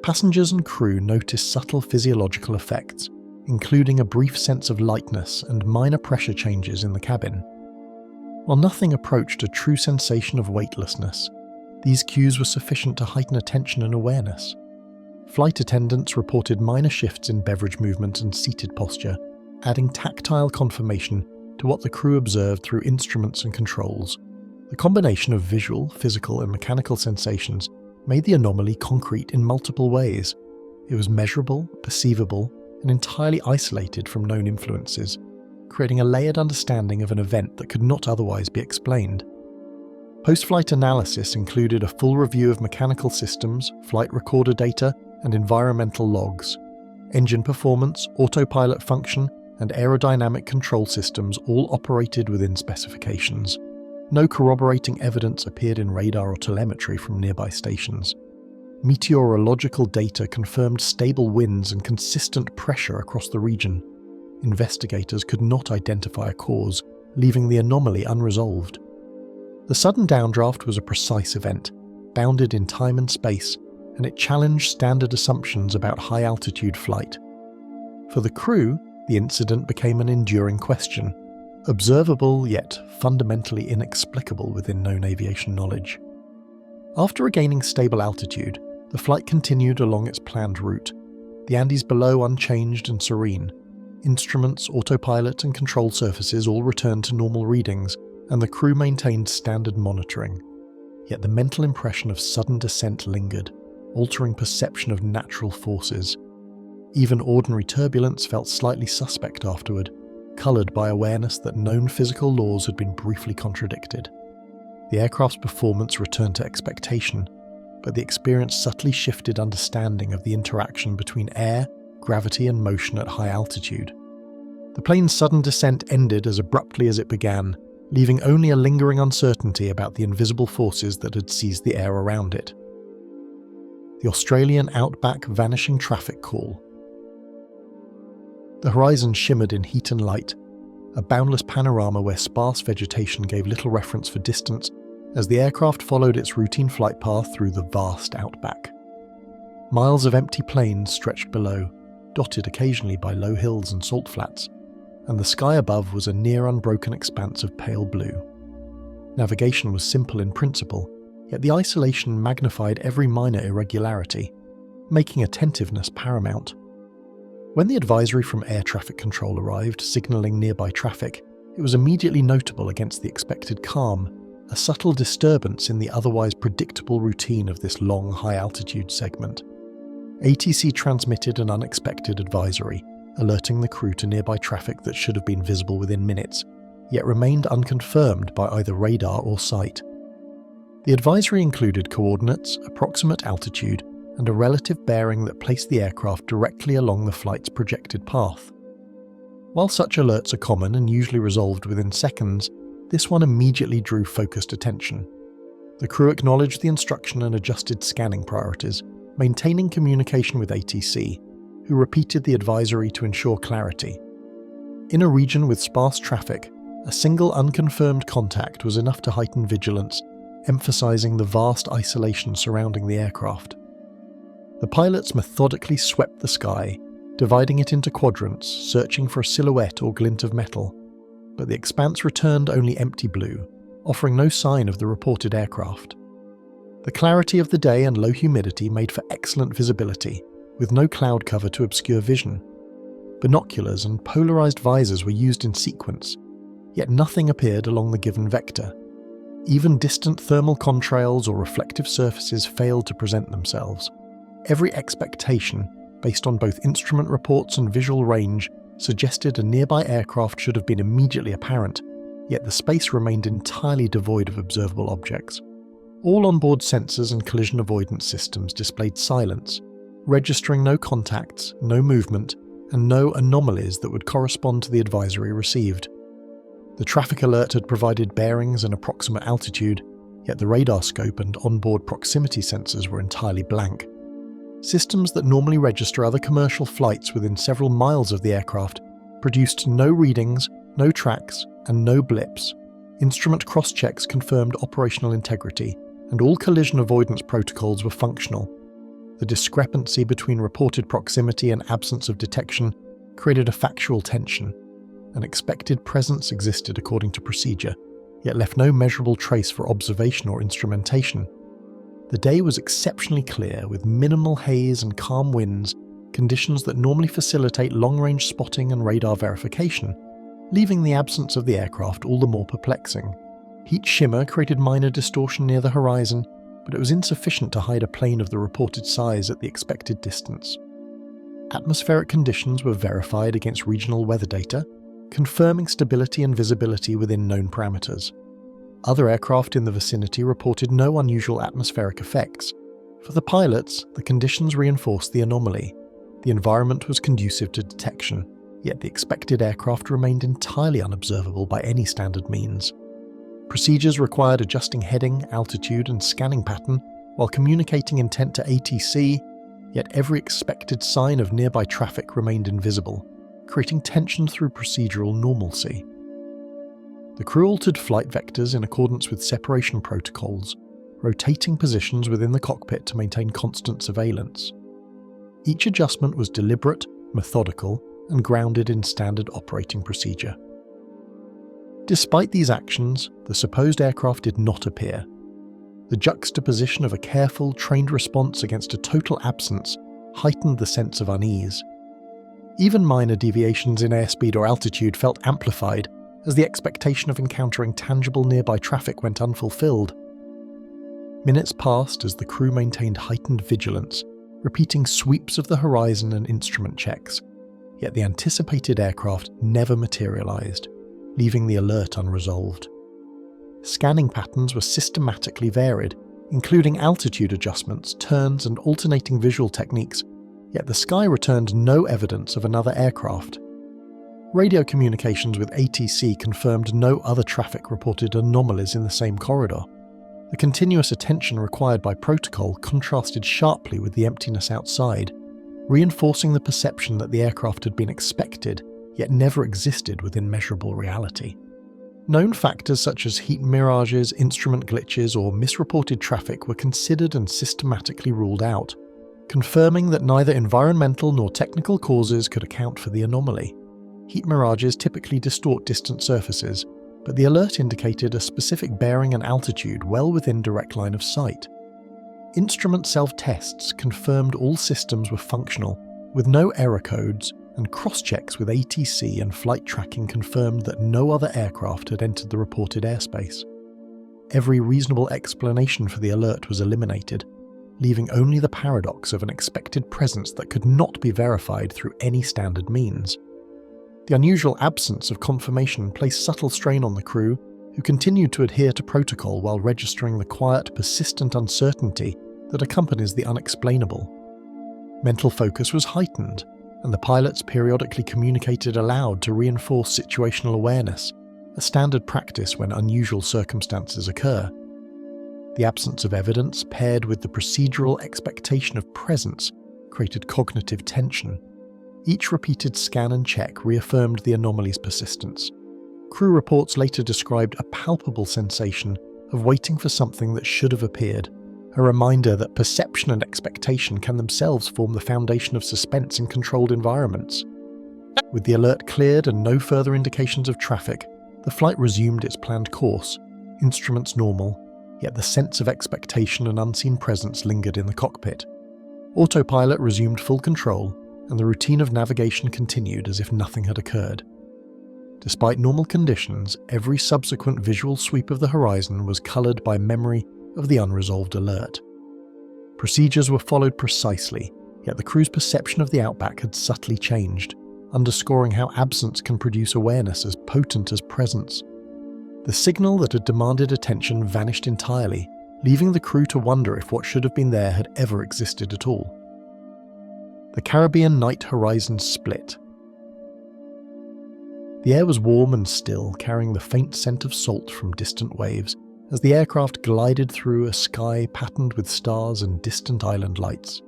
Passengers and crew noticed subtle physiological effects, including a brief sense of lightness and minor pressure changes in the cabin. While nothing approached a true sensation of weightlessness, these cues were sufficient to heighten attention and awareness. Flight attendants reported minor shifts in beverage movement and seated posture, adding tactile confirmation to what the crew observed through instruments and controls. The combination of visual, physical, and mechanical sensations made the anomaly concrete in multiple ways. It was measurable, perceivable, and entirely isolated from known influences, creating a layered understanding of an event that could not otherwise be explained. Post-flight analysis included a full review of mechanical systems, flight recorder data, and environmental logs. Engine performance, autopilot function, and aerodynamic control systems all operated within specifications. No corroborating evidence appeared in radar or telemetry from nearby stations. Meteorological data confirmed stable winds and consistent pressure across the region. Investigators could not identify a cause, leaving the anomaly unresolved. The sudden downdraft was a precise event, bounded in time and space, and it challenged standard assumptions about high-altitude flight. For the crew, the incident became an enduring question, observable yet fundamentally inexplicable within known aviation knowledge. After regaining stable altitude, the flight continued along its planned route, the Andes below unchanged and serene. Instruments, autopilot, and control surfaces all returned to normal readings, and the crew maintained standard monitoring. Yet the mental impression of sudden descent lingered, altering perception of natural forces. Even ordinary turbulence felt slightly suspect afterward, coloured by awareness that known physical laws had been briefly contradicted. The aircraft's performance returned to expectation, but the experience subtly shifted understanding of the interaction between air, gravity, and motion at high altitude. The plane's sudden descent ended as abruptly as it began, leaving only a lingering uncertainty about the invisible forces that had seized the air around it. The Australian outback vanishing traffic call. The horizon shimmered in heat and light, a boundless panorama where sparse vegetation gave little reference for distance as the aircraft followed its routine flight path through the vast outback. Miles of empty plains stretched below, dotted occasionally by low hills and salt flats, and the sky above was a near unbroken expanse of pale blue. Navigation was simple in principle, yet the isolation magnified every minor irregularity, making attentiveness paramount. When the advisory from air traffic control arrived, signalling nearby traffic, it was immediately notable against the expected calm, a subtle disturbance in the otherwise predictable routine of this long, high-altitude segment. ATC transmitted an unexpected advisory, alerting the crew to nearby traffic that should have been visible within minutes, yet remained unconfirmed by either radar or sight. The advisory included coordinates, approximate altitude, and a relative bearing that placed the aircraft directly along the flight's projected path. While such alerts are common and usually resolved within seconds, this one immediately drew focused attention. The crew acknowledged the instruction and adjusted scanning priorities, maintaining communication with ATC, who repeated the advisory to ensure clarity. In a region with sparse traffic, a single unconfirmed contact was enough to heighten vigilance, emphasizing the vast isolation surrounding the aircraft. The pilots methodically swept the sky, dividing it into quadrants, searching for a silhouette or glint of metal, but the expanse returned only empty blue, offering no sign of the reported aircraft. The clarity of the day and low humidity made for excellent visibility, with no cloud cover to obscure vision. Binoculars and polarized visors were used in sequence, yet nothing appeared along the given vector. Even distant thermal contrails or reflective surfaces failed to present themselves. Every expectation, based on both instrument reports and visual range, suggested a nearby aircraft should have been immediately apparent, yet the space remained entirely devoid of observable objects. All onboard sensors and collision avoidance systems displayed silence, registering no contacts, no movement, and no anomalies that would correspond to the advisory received. The traffic alert had provided bearings and approximate altitude, yet the radar scope and onboard proximity sensors were entirely blank. Systems that normally register other commercial flights within several miles of the aircraft produced no readings, no tracks, and no blips. Instrument cross-checks confirmed operational integrity, and all collision avoidance protocols were functional. The discrepancy between reported proximity and absence of detection created a factual tension. An expected presence existed according to procedure, yet left no measurable trace for observation or instrumentation. The day was exceptionally clear, with minimal haze and calm winds, conditions that normally facilitate long-range spotting and radar verification, leaving the absence of the aircraft all the more perplexing. Heat shimmer created minor distortion near the horizon, but it was insufficient to hide a plane of the reported size at the expected distance. Atmospheric conditions were verified against regional weather data, confirming stability and visibility within known parameters. Other aircraft in the vicinity reported no unusual atmospheric effects. For the pilots, the conditions reinforced the anomaly. The environment was conducive to detection, yet the expected aircraft remained entirely unobservable by any standard means. Procedures required adjusting heading, altitude, and scanning pattern while communicating intent to ATC, yet every expected sign of nearby traffic remained invisible, creating tension through procedural normalcy. The crew altered flight vectors in accordance with separation protocols, rotating positions within the cockpit to maintain constant surveillance. Each adjustment was deliberate, methodical, and grounded in standard operating procedure. Despite these actions, the supposed aircraft did not appear. The juxtaposition of a careful, trained response against a total absence heightened the sense of unease. Even minor deviations in airspeed or altitude felt amplified as the expectation of encountering tangible nearby traffic went unfulfilled. Minutes passed as the crew maintained heightened vigilance, repeating sweeps of the horizon and instrument checks, yet the anticipated aircraft never materialized, leaving the alert unresolved. Scanning patterns were systematically varied, including altitude adjustments, turns, and alternating visual techniques, yet the sky returned no evidence of another aircraft. Radio communications with ATC confirmed no other traffic reported anomalies in the same corridor. The continuous attention required by protocol contrasted sharply with the emptiness outside, reinforcing the perception that the aircraft had been expected, yet never existed within measurable reality. Known factors such as heat mirages, instrument glitches, or misreported traffic were considered and systematically ruled out, confirming that neither environmental nor technical causes could account for the anomaly. Heat mirages typically distort distant surfaces, but the alert indicated a specific bearing and altitude well within direct line of sight. Instrument self-tests confirmed all systems were functional, with no error codes, and cross-checks with ATC and flight tracking confirmed that no other aircraft had entered the reported airspace. Every reasonable explanation for the alert was eliminated, leaving only the paradox of an expected presence that could not be verified through any standard means. The unusual absence of confirmation placed subtle strain on the crew, who continued to adhere to protocol while registering the quiet, persistent uncertainty that accompanies the unexplainable. Mental focus was heightened, and the pilots periodically communicated aloud to reinforce situational awareness, a standard practice when unusual circumstances occur. The absence of evidence, paired with the procedural expectation of presence, created cognitive tension. Each repeated scan and check reaffirmed the anomaly's persistence. Crew reports later described a palpable sensation of waiting for something that should have appeared, a reminder that perception and expectation can themselves form the foundation of suspense in controlled environments. With the alert cleared and no further indications of traffic, the flight resumed its planned course, instruments normal, yet the sense of expectation and unseen presence lingered in the cockpit. Autopilot resumed full control, and the routine of navigation continued as if nothing had occurred. Despite normal conditions, every subsequent visual sweep of the horizon was coloured by memory of the unresolved alert. Procedures were followed precisely, yet the crew's perception of the outback had subtly changed, underscoring how absence can produce awareness as potent as presence. The signal that had demanded attention vanished entirely, leaving the crew to wonder if what should have been there had ever existed at all. The Caribbean night horizon split. The air was warm and still, carrying the faint scent of salt from distant waves, as the aircraft glided through a sky patterned with stars and distant island lights.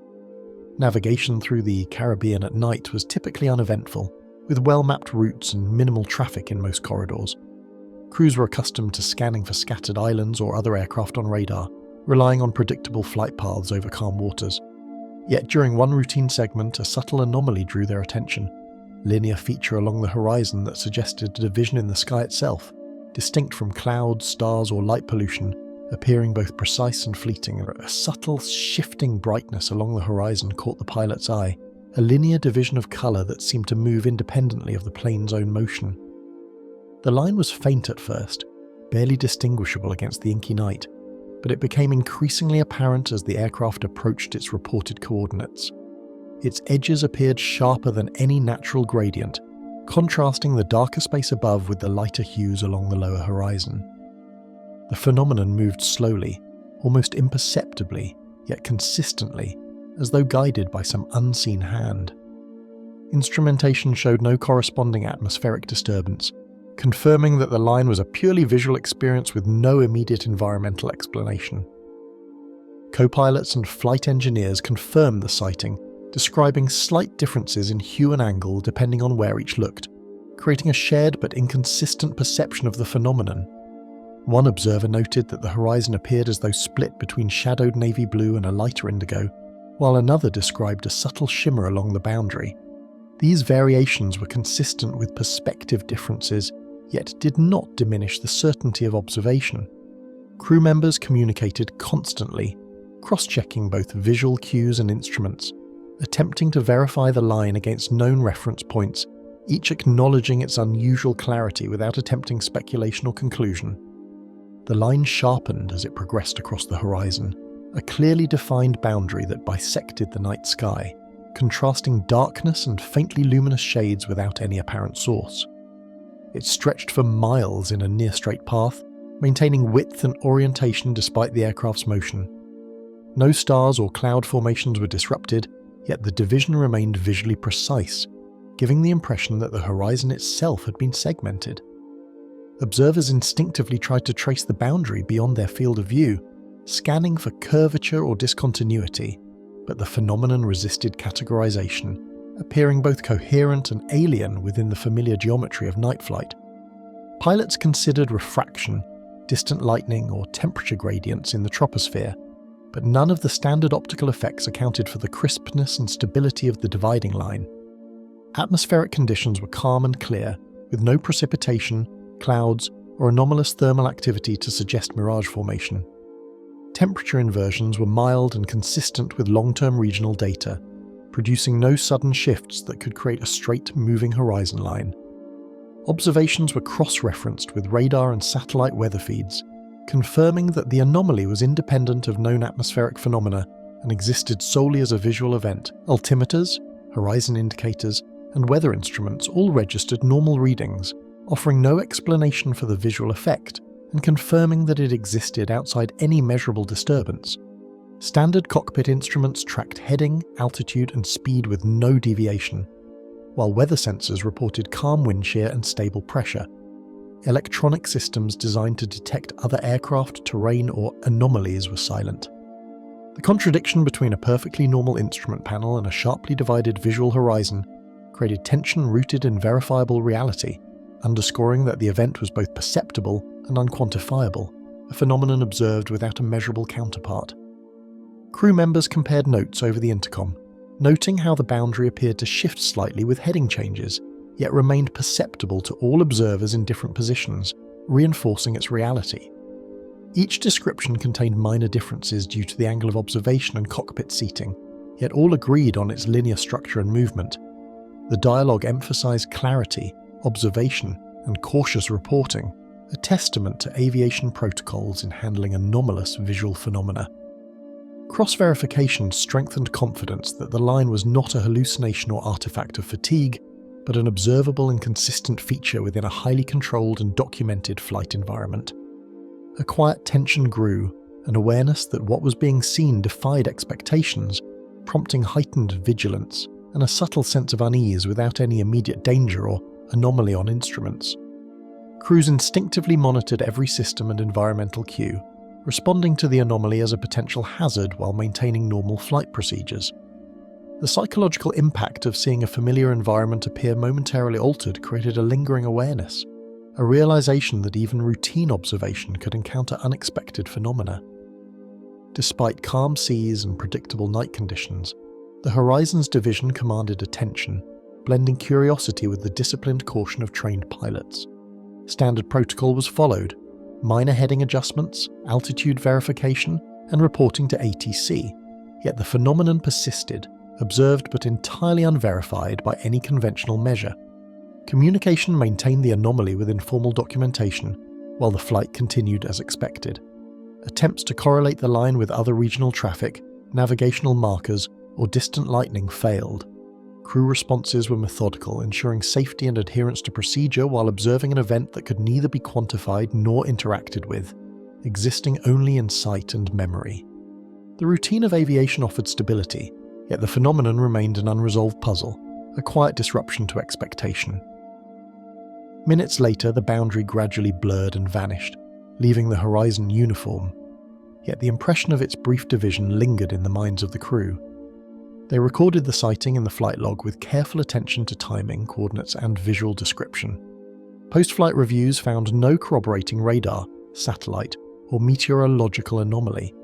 Navigation through the Caribbean at night was typically uneventful, with well-mapped routes and minimal traffic in most corridors. Crews were accustomed to scanning for scattered islands or other aircraft on radar, relying on predictable flight paths over calm waters. Yet during one routine segment, a subtle anomaly drew their attention, a linear feature along the horizon that suggested a division in the sky itself, distinct from clouds, stars, or light pollution, appearing both precise and fleeting. A subtle shifting brightness along the horizon caught the pilot's eye, a linear division of colour that seemed to move independently of the plane's own motion. The line was faint at first, barely distinguishable against the inky night, but it became increasingly apparent as the aircraft approached its reported coordinates. Its edges appeared sharper than any natural gradient, contrasting the darker space above with the lighter hues along the lower horizon. The phenomenon moved slowly, almost imperceptibly, yet consistently, as though guided by some unseen hand. Instrumentation showed no corresponding atmospheric disturbance, confirming that the line was a purely visual experience with no immediate environmental explanation. Co-pilots and flight engineers confirmed the sighting, describing slight differences in hue and angle depending on where each looked, creating a shared but inconsistent perception of the phenomenon. One observer noted that the horizon appeared as though split between shadowed navy blue and a lighter indigo, while another described a subtle shimmer along the boundary. These variations were consistent with perspective differences, yet did not diminish the certainty of observation. Crew members communicated constantly, cross-checking both visual cues and instruments, attempting to verify the line against known reference points, each acknowledging its unusual clarity without attempting speculation or conclusion. The line sharpened as it progressed across the horizon, a clearly defined boundary that bisected the night sky, contrasting darkness and faintly luminous shades without any apparent source. It stretched for miles in a near-straight path, maintaining width and orientation despite the aircraft's motion. No stars or cloud formations were disrupted, yet the division remained visually precise, giving the impression that the horizon itself had been segmented. Observers instinctively tried to trace the boundary beyond their field of view, scanning for curvature or discontinuity, but the phenomenon resisted categorization, appearing both coherent and alien within the familiar geometry of night flight. Pilots considered refraction, distant lightning, or temperature gradients in the troposphere, but none of the standard optical effects accounted for the crispness and stability of the dividing line. Atmospheric conditions were calm and clear, with no precipitation, clouds, or anomalous thermal activity to suggest mirage formation. Temperature inversions were mild and consistent with long-term regional data, producing no sudden shifts that could create a straight, moving horizon line. Observations were cross-referenced with radar and satellite weather feeds, confirming that the anomaly was independent of known atmospheric phenomena and existed solely as a visual event. Altimeters, horizon indicators, and weather instruments all registered normal readings, offering no explanation for the visual effect and confirming that it existed outside any measurable disturbance. Standard cockpit instruments tracked heading, altitude, and speed with no deviation, while weather sensors reported calm wind shear and stable pressure. Electronic systems designed to detect other aircraft, terrain, or anomalies were silent. The contradiction between a perfectly normal instrument panel and a sharply divided visual horizon created tension rooted in verifiable reality, underscoring that the event was both perceptible and unquantifiable, a phenomenon observed without a measurable counterpart. Crew members compared notes over the intercom, noting how the boundary appeared to shift slightly with heading changes, yet remained perceptible to all observers in different positions, reinforcing its reality. Each description contained minor differences due to the angle of observation and cockpit seating, yet all agreed on its linear structure and movement. The dialogue emphasized clarity, observation, and cautious reporting, a testament to aviation protocols in handling anomalous visual phenomena. Cross-verification strengthened confidence that the line was not a hallucination or artifact of fatigue, but an observable and consistent feature within a highly controlled and documented flight environment. A quiet tension grew, an awareness that what was being seen defied expectations, prompting heightened vigilance and a subtle sense of unease without any immediate danger or anomaly on instruments. Crews instinctively monitored every system and environmental cue, responding to the anomaly as a potential hazard while maintaining normal flight procedures. The psychological impact of seeing a familiar environment appear momentarily altered created a lingering awareness, a realization that even routine observation could encounter unexpected phenomena. Despite calm seas and predictable night conditions, the Horizons Division commanded attention, blending curiosity with the disciplined caution of trained pilots. Standard protocol was followed: minor heading adjustments, altitude verification, and reporting to ATC. Yet the phenomenon persisted, observed but entirely unverified by any conventional measure. Communication maintained the anomaly with informal documentation, while the flight continued as expected. Attempts to correlate the line with other regional traffic, navigational markers, or distant lightning failed. Crew responses were methodical, ensuring safety and adherence to procedure while observing an event that could neither be quantified nor interacted with, existing only in sight and memory. The routine of aviation offered stability, yet the phenomenon remained an unresolved puzzle, a quiet disruption to expectation. Minutes later, the boundary gradually blurred and vanished, leaving the horizon uniform. Yet the impression of its brief division lingered in the minds of the crew. They recorded the sighting in the flight log with careful attention to timing, coordinates, and visual description. Post-flight reviews found no corroborating radar, satellite, or meteorological anomaly.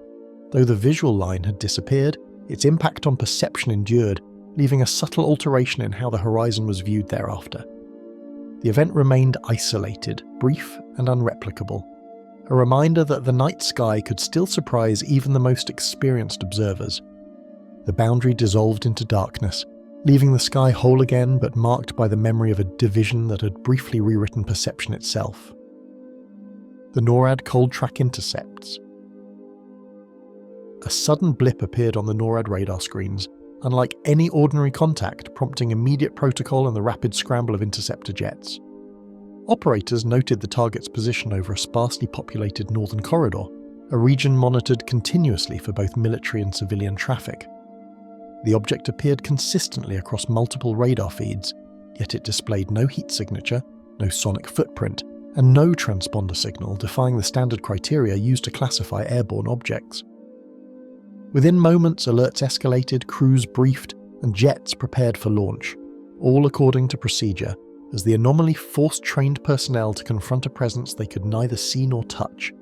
Though the visual line had disappeared, its impact on perception endured, leaving a subtle alteration in how the horizon was viewed thereafter. The event remained isolated, brief, and unreplicable, a reminder that the night sky could still surprise even the most experienced observers. The boundary dissolved into darkness, leaving the sky whole again but marked by the memory of a division that had briefly rewritten perception itself. The NORAD cold track intercepts. A sudden blip appeared on the NORAD radar screens, unlike any ordinary contact, prompting immediate protocol and the rapid scramble of interceptor jets. Operators noted the target's position over a sparsely populated northern corridor, a region monitored continuously for both military and civilian traffic. The object appeared consistently across multiple radar feeds, yet it displayed no heat signature, no sonic footprint, and no transponder signal, defying the standard criteria used to classify airborne objects. Within moments, alerts escalated, crews briefed, and jets prepared for launch, all according to procedure, as the anomaly forced trained personnel to confront a presence they could neither see nor touch.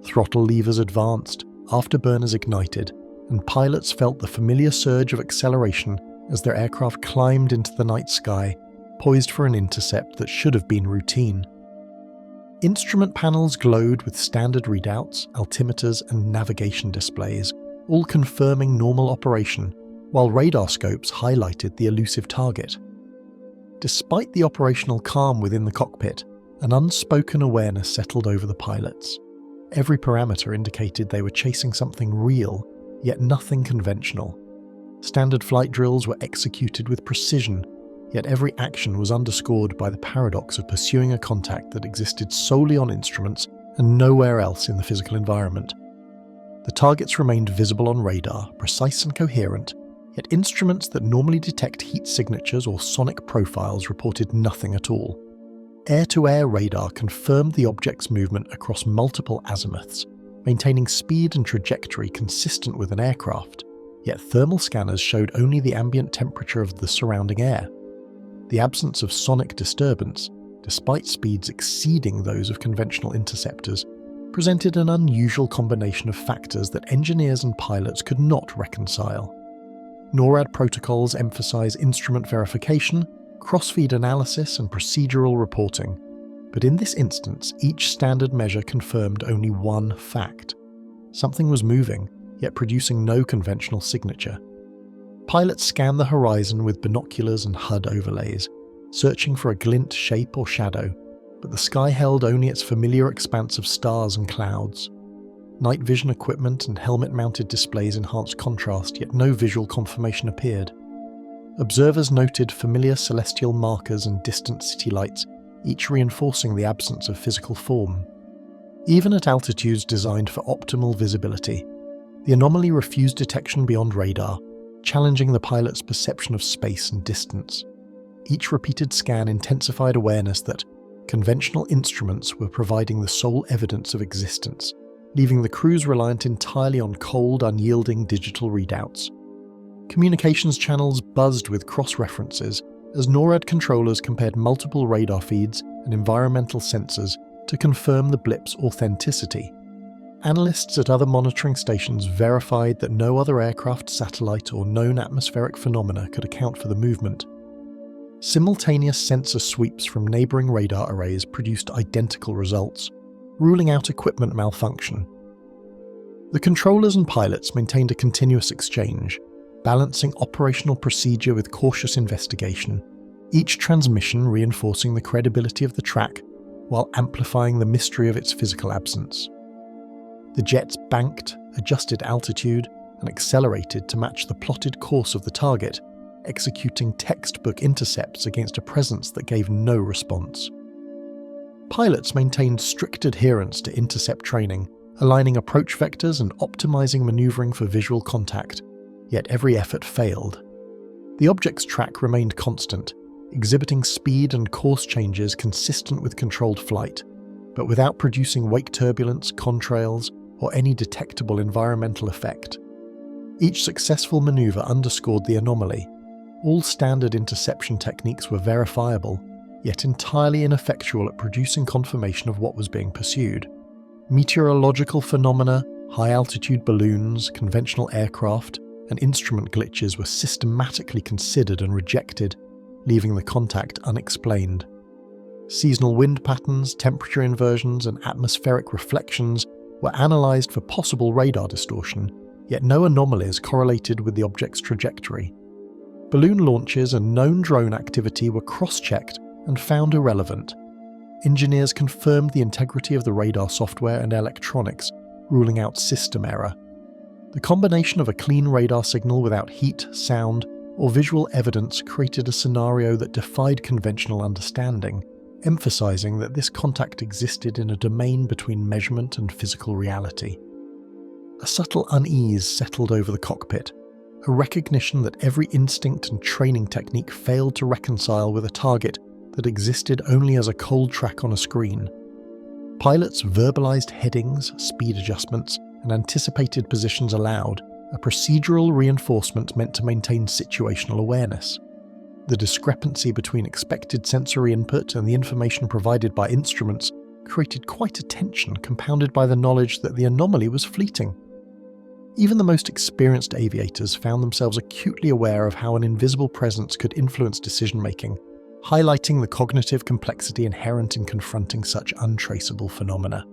Throttle levers advanced, afterburners ignited, and pilots felt the familiar surge of acceleration as their aircraft climbed into the night sky, poised for an intercept that should have been routine. Instrument panels glowed with standard readouts, altimeters, and navigation displays, all confirming normal operation, while radar scopes highlighted the elusive target. Despite the operational calm within the cockpit, an unspoken awareness settled over the pilots. Every parameter indicated they were chasing something real, yet nothing conventional. Standard flight drills were executed with precision, yet every action was underscored by the paradox of pursuing a contact that existed solely on instruments and nowhere else in the physical environment. The targets remained visible on radar, precise and coherent, yet instruments that normally detect heat signatures or sonic profiles reported nothing at all. Air-to-air radar confirmed the object's movement across multiple azimuths, maintaining speed and trajectory consistent with an aircraft, yet thermal scanners showed only the ambient temperature of the surrounding air. The absence of sonic disturbance, despite speeds exceeding those of conventional interceptors, presented an unusual combination of factors that engineers and pilots could not reconcile. NORAD protocols emphasize instrument verification, cross-feed analysis, and procedural reporting, but in this instance, each standard measure confirmed only one fact. Something was moving, yet producing no conventional signature. Pilots scanned the horizon with binoculars and HUD overlays, searching for a glint, shape, or shadow, but the sky held only its familiar expanse of stars and clouds. Night vision equipment and helmet-mounted displays enhanced contrast, yet no visual confirmation appeared. Observers noted familiar celestial markers and distant city lights, each reinforcing the absence of physical form. Even at altitudes designed for optimal visibility, the anomaly refused detection beyond radar, challenging the pilot's perception of space and distance. Each repeated scan intensified awareness that conventional instruments were providing the sole evidence of existence, leaving the crews reliant entirely on cold, unyielding digital readouts. Communications channels buzzed with cross-references as NORAD controllers compared multiple radar feeds and environmental sensors to confirm the blip's authenticity. Analysts at other monitoring stations verified that no other aircraft, satellite, or known atmospheric phenomena could account for the movement. Simultaneous sensor sweeps from neighbouring radar arrays produced identical results, ruling out equipment malfunction. The controllers and pilots maintained a continuous exchange, balancing operational procedure with cautious investigation, each transmission reinforcing the credibility of the track while amplifying the mystery of its physical absence. The jets banked, adjusted altitude, and accelerated to match the plotted course of the target, executing textbook intercepts against a presence that gave no response. Pilots maintained strict adherence to intercept training, aligning approach vectors and optimizing maneuvering for visual contact, yet every effort failed. The object's track remained constant, exhibiting speed and course changes consistent with controlled flight, but without producing wake turbulence, contrails, or any detectable environmental effect. Each successful maneuver underscored the anomaly. All standard interception techniques were verifiable, yet entirely ineffectual at producing confirmation of what was being pursued. Meteorological phenomena, high-altitude balloons, conventional aircraft, and instrument glitches were systematically considered and rejected, leaving the contact unexplained. Seasonal wind patterns, temperature inversions, and atmospheric reflections were analysed for possible radar distortion, yet no anomalies correlated with the object's trajectory. Balloon launches and known drone activity were cross-checked and found irrelevant. Engineers confirmed the integrity of the radar software and electronics, ruling out system error. The combination of a clean radar signal without heat, sound, or visual evidence created a scenario that defied conventional understanding, emphasizing that this contact existed in a domain between measurement and physical reality. A subtle unease settled over the cockpit, a recognition that every instinct and training technique failed to reconcile with a target that existed only as a cold track on a screen. Pilots verbalized headings, speed adjustments, and anticipated positions aloud, a procedural reinforcement meant to maintain situational awareness. The discrepancy between expected sensory input and the information provided by instruments created quite a tension, compounded by the knowledge that the anomaly was fleeting. Even the most experienced aviators found themselves acutely aware of how an invisible presence could influence decision-making, highlighting the cognitive complexity inherent in confronting such untraceable phenomena.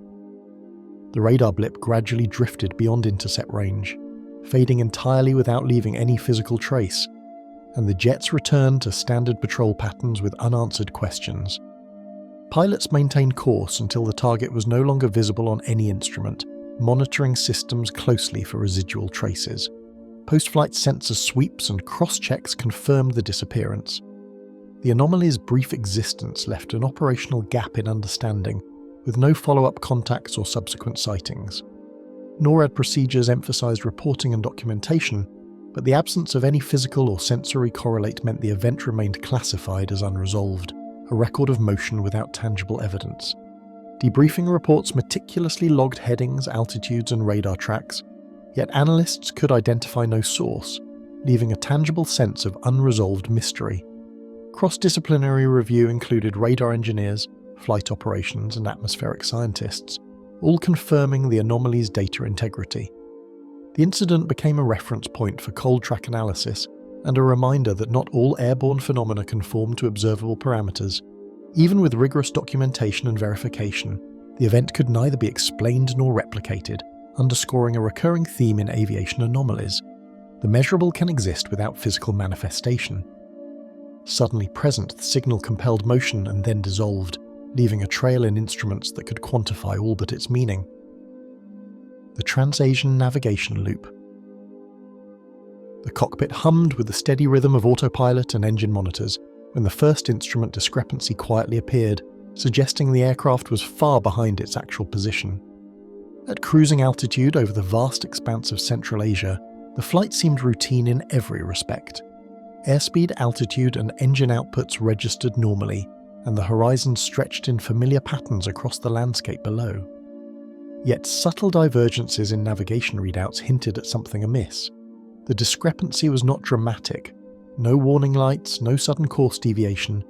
The radar blip gradually drifted beyond intercept range, fading entirely without leaving any physical trace, and the jets returned to standard patrol patterns with unanswered questions. Pilots maintained course until the target was no longer visible on any instrument, monitoring systems closely for residual traces. Post-flight sensor sweeps and cross-checks confirmed the disappearance. The anomaly's brief existence left an operational gap in understanding, with no follow-up contacts or subsequent sightings. NORAD procedures emphasized reporting and documentation, but the absence of any physical or sensory correlate meant the event remained classified as unresolved, a record of motion without tangible evidence. Debriefing reports meticulously logged headings, altitudes, and radar tracks, yet analysts could identify no source, leaving a tangible sense of unresolved mystery. Cross-disciplinary review included radar engineers, flight operations, and atmospheric scientists, all confirming the anomaly's data integrity. The incident became a reference point for cold track analysis and a reminder that not all airborne phenomena conform to observable parameters. Even with rigorous documentation and verification, the event could neither be explained nor replicated, underscoring a recurring theme in aviation anomalies. The measurable can exist without physical manifestation. Suddenly present, the signal compelled motion and then dissolved, leaving a trail in instruments that could quantify all but its meaning. The Transasian Navigation Loop. The cockpit hummed with the steady rhythm of autopilot and engine monitors when the first instrument discrepancy quietly appeared, suggesting the aircraft was far behind its actual position. At cruising altitude over the vast expanse of Central Asia, the flight seemed routine in every respect. Airspeed, altitude, and engine outputs registered normally, and the horizon stretched in familiar patterns across the landscape below. Yet subtle divergences in navigation readouts hinted at something amiss. The discrepancy was not dramatic. No warning lights, no sudden course deviation,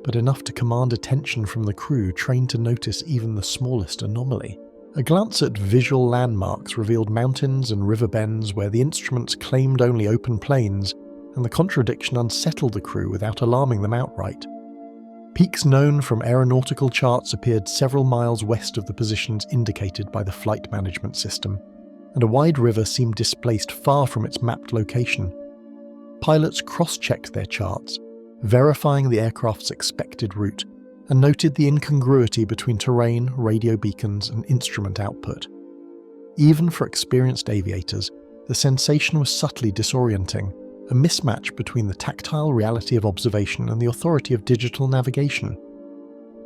but enough to command attention from the crew trained to notice even the smallest anomaly. A glance at visual landmarks revealed mountains and river bends where the instruments claimed only open plains, and the contradiction unsettled the crew without alarming them outright. Peaks known from aeronautical charts appeared several miles west of the positions indicated by the flight management system, and a wide river seemed displaced far from its mapped location. Pilots cross-checked their charts, verifying the aircraft's expected route, and noted the incongruity between terrain, radio beacons, and instrument output. Even for experienced aviators, the sensation was subtly disorienting, a mismatch between the tactile reality of observation and the authority of digital navigation.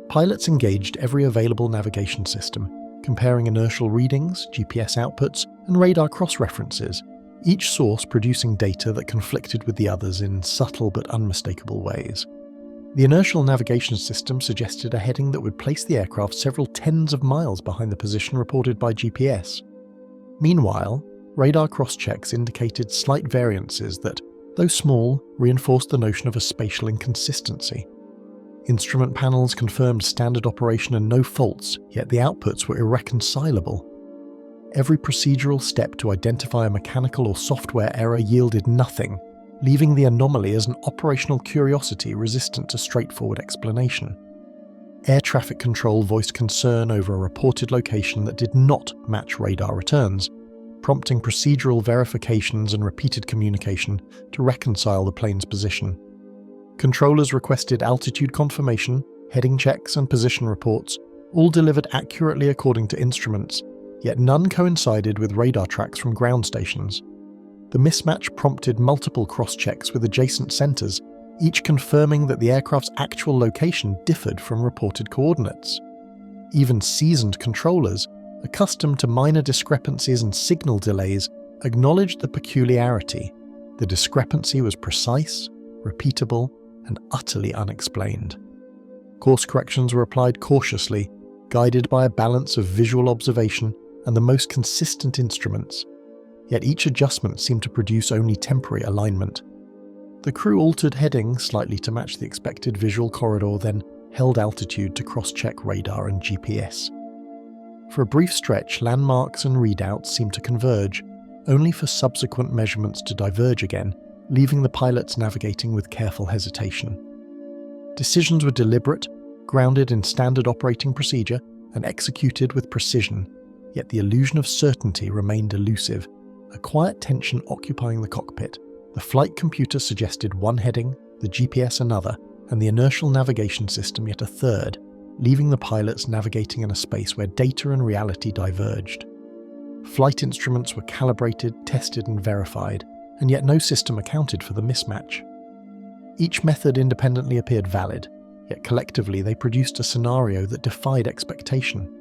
Pilots engaged every available navigation system, comparing inertial readings, GPS outputs, and radar cross-references, each source producing data that conflicted with the others in subtle but unmistakable ways. The inertial navigation system suggested a heading that would place the aircraft several tens of miles behind the position reported by GPS. Meanwhile, radar cross-checks indicated slight variances that, though small, reinforced the notion of a spatial inconsistency. Instrument panels confirmed standard operation and no faults, yet the outputs were irreconcilable. Every procedural step to identify a mechanical or software error yielded nothing, leaving the anomaly as an operational curiosity resistant to straightforward explanation. Air traffic control voiced concern over a reported location that did not match radar returns, prompting procedural verifications and repeated communication to reconcile the plane's position. Controllers requested altitude confirmation, heading checks, and position reports, all delivered accurately according to instruments, yet none coincided with radar tracks from ground stations. The mismatch prompted multiple cross-checks with adjacent centres, each confirming that the aircraft's actual location differed from reported coordinates. Even seasoned controllers, accustomed to minor discrepancies and signal delays, acknowledged the peculiarity. The discrepancy was precise, repeatable, and utterly unexplained. Course corrections were applied cautiously, guided by a balance of visual observation and the most consistent instruments, yet each adjustment seemed to produce only temporary alignment. The crew altered heading slightly to match the expected visual corridor, then held altitude to cross-check radar and GPS. For a brief stretch, landmarks and readouts seemed to converge, only for subsequent measurements to diverge again, leaving the pilots navigating with careful hesitation. Decisions were deliberate, grounded in standard operating procedure, and executed with precision, yet the illusion of certainty remained elusive, a quiet tension occupying the cockpit. The flight computer suggested one heading, the GPS another, and the inertial navigation system yet a third, leaving the pilots navigating in a space where data and reality diverged. Flight instruments were calibrated, tested, and verified, and yet no system accounted for the mismatch. Each method independently appeared valid, yet collectively they produced a scenario that defied expectation.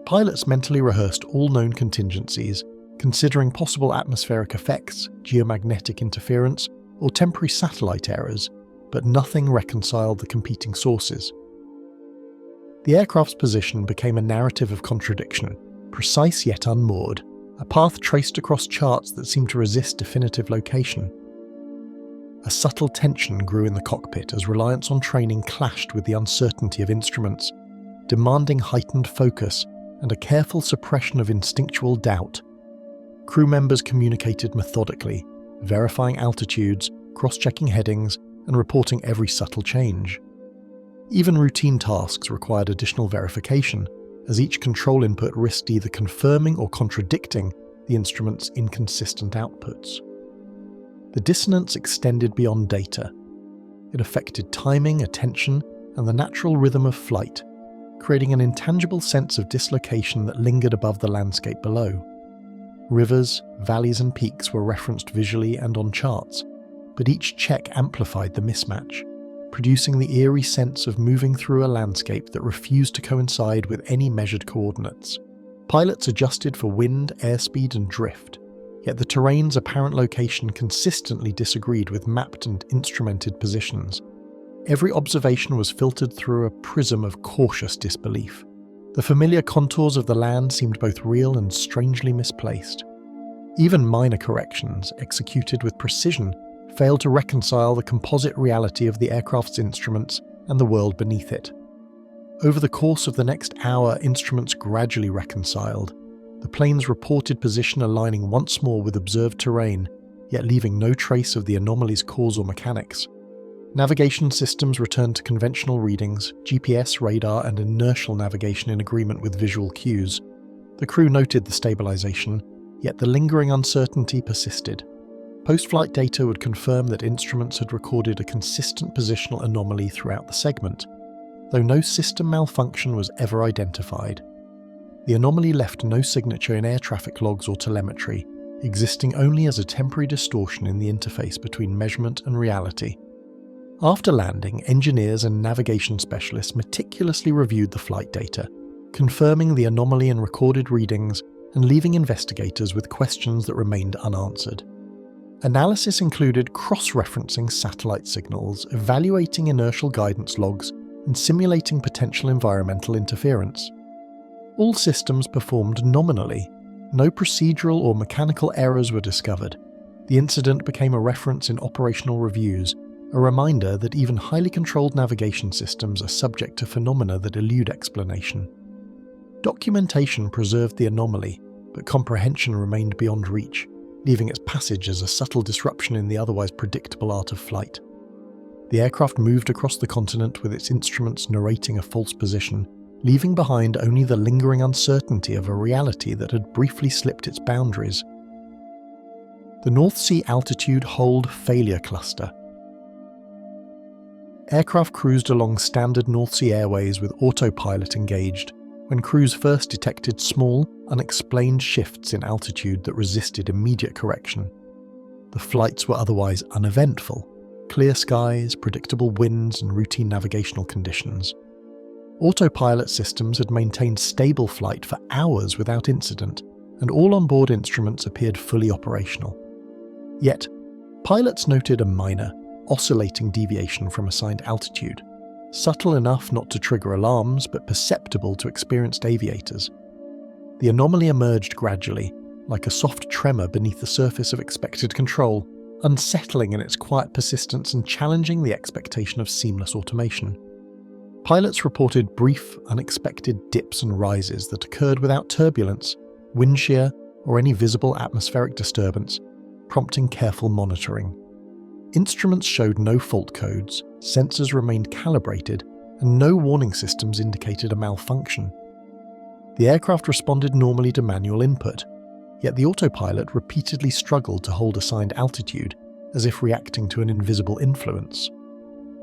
Pilots mentally rehearsed all known contingencies, considering possible atmospheric effects, geomagnetic interference, or temporary satellite errors, but nothing reconciled the competing sources. The aircraft's position became a narrative of contradiction, precise yet unmoored, a path traced across charts that seemed to resist definitive location. A subtle tension grew in the cockpit as reliance on training clashed with the uncertainty of instruments, demanding heightened focus and a careful suppression of instinctual doubt. Crew members communicated methodically, verifying altitudes, cross-checking headings, and reporting every subtle change. Even routine tasks required additional verification, as each control input risked either confirming or contradicting the instrument's inconsistent outputs. The dissonance extended beyond data. It affected timing, attention, and the natural rhythm of flight, creating an intangible sense of dislocation that lingered above the landscape below. Rivers, valleys and peaks were referenced visually and on charts, but each check amplified the mismatch, producing the eerie sense of moving through a landscape that refused to coincide with any measured coordinates. Pilots adjusted for wind, airspeed and drift, yet the terrain's apparent location consistently disagreed with mapped and instrumented positions. Every observation was filtered through a prism of cautious disbelief. The familiar contours of the land seemed both real and strangely misplaced. Even minor corrections, executed with precision, failed to reconcile the composite reality of the aircraft's instruments and the world beneath it. Over the course of the next hour, instruments gradually reconciled, the plane's reported position aligning once more with observed terrain, yet leaving no trace of the anomaly's causal mechanics. Navigation systems returned to conventional readings, GPS, radar, and inertial navigation in agreement with visual cues. The crew noted the stabilization, yet the lingering uncertainty persisted. Post-flight data would confirm that instruments had recorded a consistent positional anomaly throughout the segment, though no system malfunction was ever identified. The anomaly left no signature in air traffic logs or telemetry, existing only as a temporary distortion in the interface between measurement and reality. After landing, engineers and navigation specialists meticulously reviewed the flight data, confirming the anomaly in recorded readings and leaving investigators with questions that remained unanswered. Analysis included cross-referencing satellite signals, evaluating inertial guidance logs, and simulating potential environmental interference. All systems performed nominally. No procedural or mechanical errors were discovered. The incident became a reference in operational reviews, a reminder that even highly controlled navigation systems are subject to phenomena that elude explanation. Documentation preserved the anomaly, but comprehension remained beyond reach, leaving its passage as a subtle disruption in the otherwise predictable art of flight. The aircraft moved across the continent with its instruments narrating a false position, leaving behind only the lingering uncertainty of a reality that had briefly slipped its boundaries. The North Sea Altitude Hold Failure Cluster. Aircraft cruised along standard North Sea airways with autopilot engaged, when crews first detected small, unexplained shifts in altitude that resisted immediate correction. The flights were otherwise uneventful: clear skies, predictable winds, and routine navigational conditions. Autopilot systems had maintained stable flight for hours without incident, and all onboard instruments appeared fully operational. Yet, pilots noted a minor, oscillating deviation from assigned altitude, subtle enough not to trigger alarms but perceptible to experienced aviators. The anomaly emerged gradually, like a soft tremor beneath the surface of expected control, unsettling in its quiet persistence and challenging the expectation of seamless automation. Pilots reported brief, unexpected dips and rises that occurred without turbulence, wind shear, or any visible atmospheric disturbance, prompting careful monitoring. Instruments showed no fault codes, sensors remained calibrated, and no warning systems indicated a malfunction. The aircraft responded normally to manual input, yet the autopilot repeatedly struggled to hold assigned altitude, as if reacting to an invisible influence.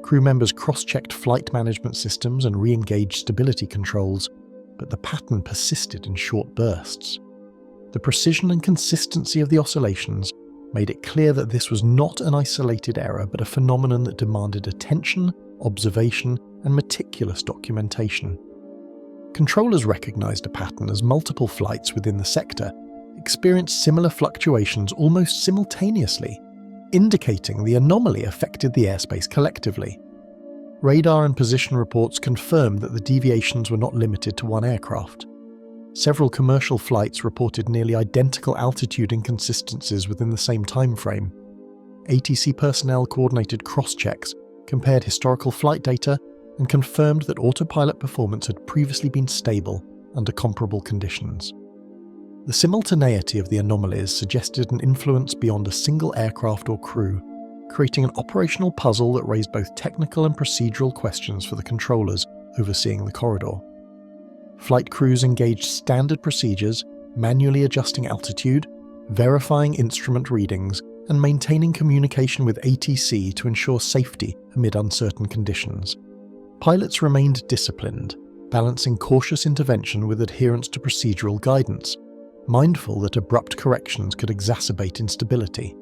Crew members cross-checked flight management systems and re-engaged stability controls, but the pattern persisted in short bursts. The precision and consistency of the oscillations made it clear that this was not an isolated error but a phenomenon that demanded attention, observation, and meticulous documentation. Controllers recognized a pattern as multiple flights within the sector experienced similar fluctuations almost simultaneously, indicating the anomaly affected the airspace collectively. Radar and position reports confirmed that the deviations were not limited to one aircraft. Several commercial flights reported nearly identical altitude inconsistencies within the same time frame. ATC personnel coordinated cross-checks, compared historical flight data, and confirmed that autopilot performance had previously been stable under comparable conditions. The simultaneity of the anomalies suggested an influence beyond a single aircraft or crew, creating an operational puzzle that raised both technical and procedural questions for the controllers overseeing the corridor. Flight crews engaged standard procedures, manually adjusting altitude, verifying instrument readings, and maintaining communication with ATC to ensure safety amid uncertain conditions. Pilots remained disciplined, balancing cautious intervention with adherence to procedural guidance, mindful that abrupt corrections could exacerbate instability.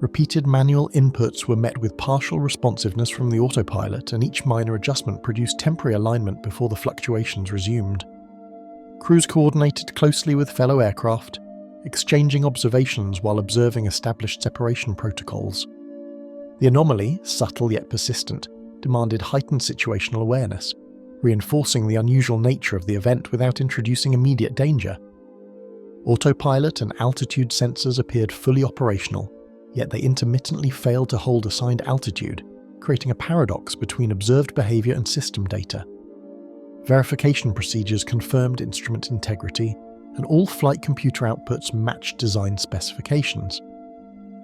Repeated manual inputs were met with partial responsiveness from the autopilot, and each minor adjustment produced temporary alignment before the fluctuations resumed. Crews coordinated closely with fellow aircraft, exchanging observations while observing established separation protocols. The anomaly, subtle yet persistent, demanded heightened situational awareness, reinforcing the unusual nature of the event without introducing immediate danger. Autopilot and altitude sensors appeared fully operational, yet they intermittently failed to hold assigned altitude, creating a paradox between observed behavior and system data. Verification procedures confirmed instrument integrity, and all flight computer outputs matched design specifications.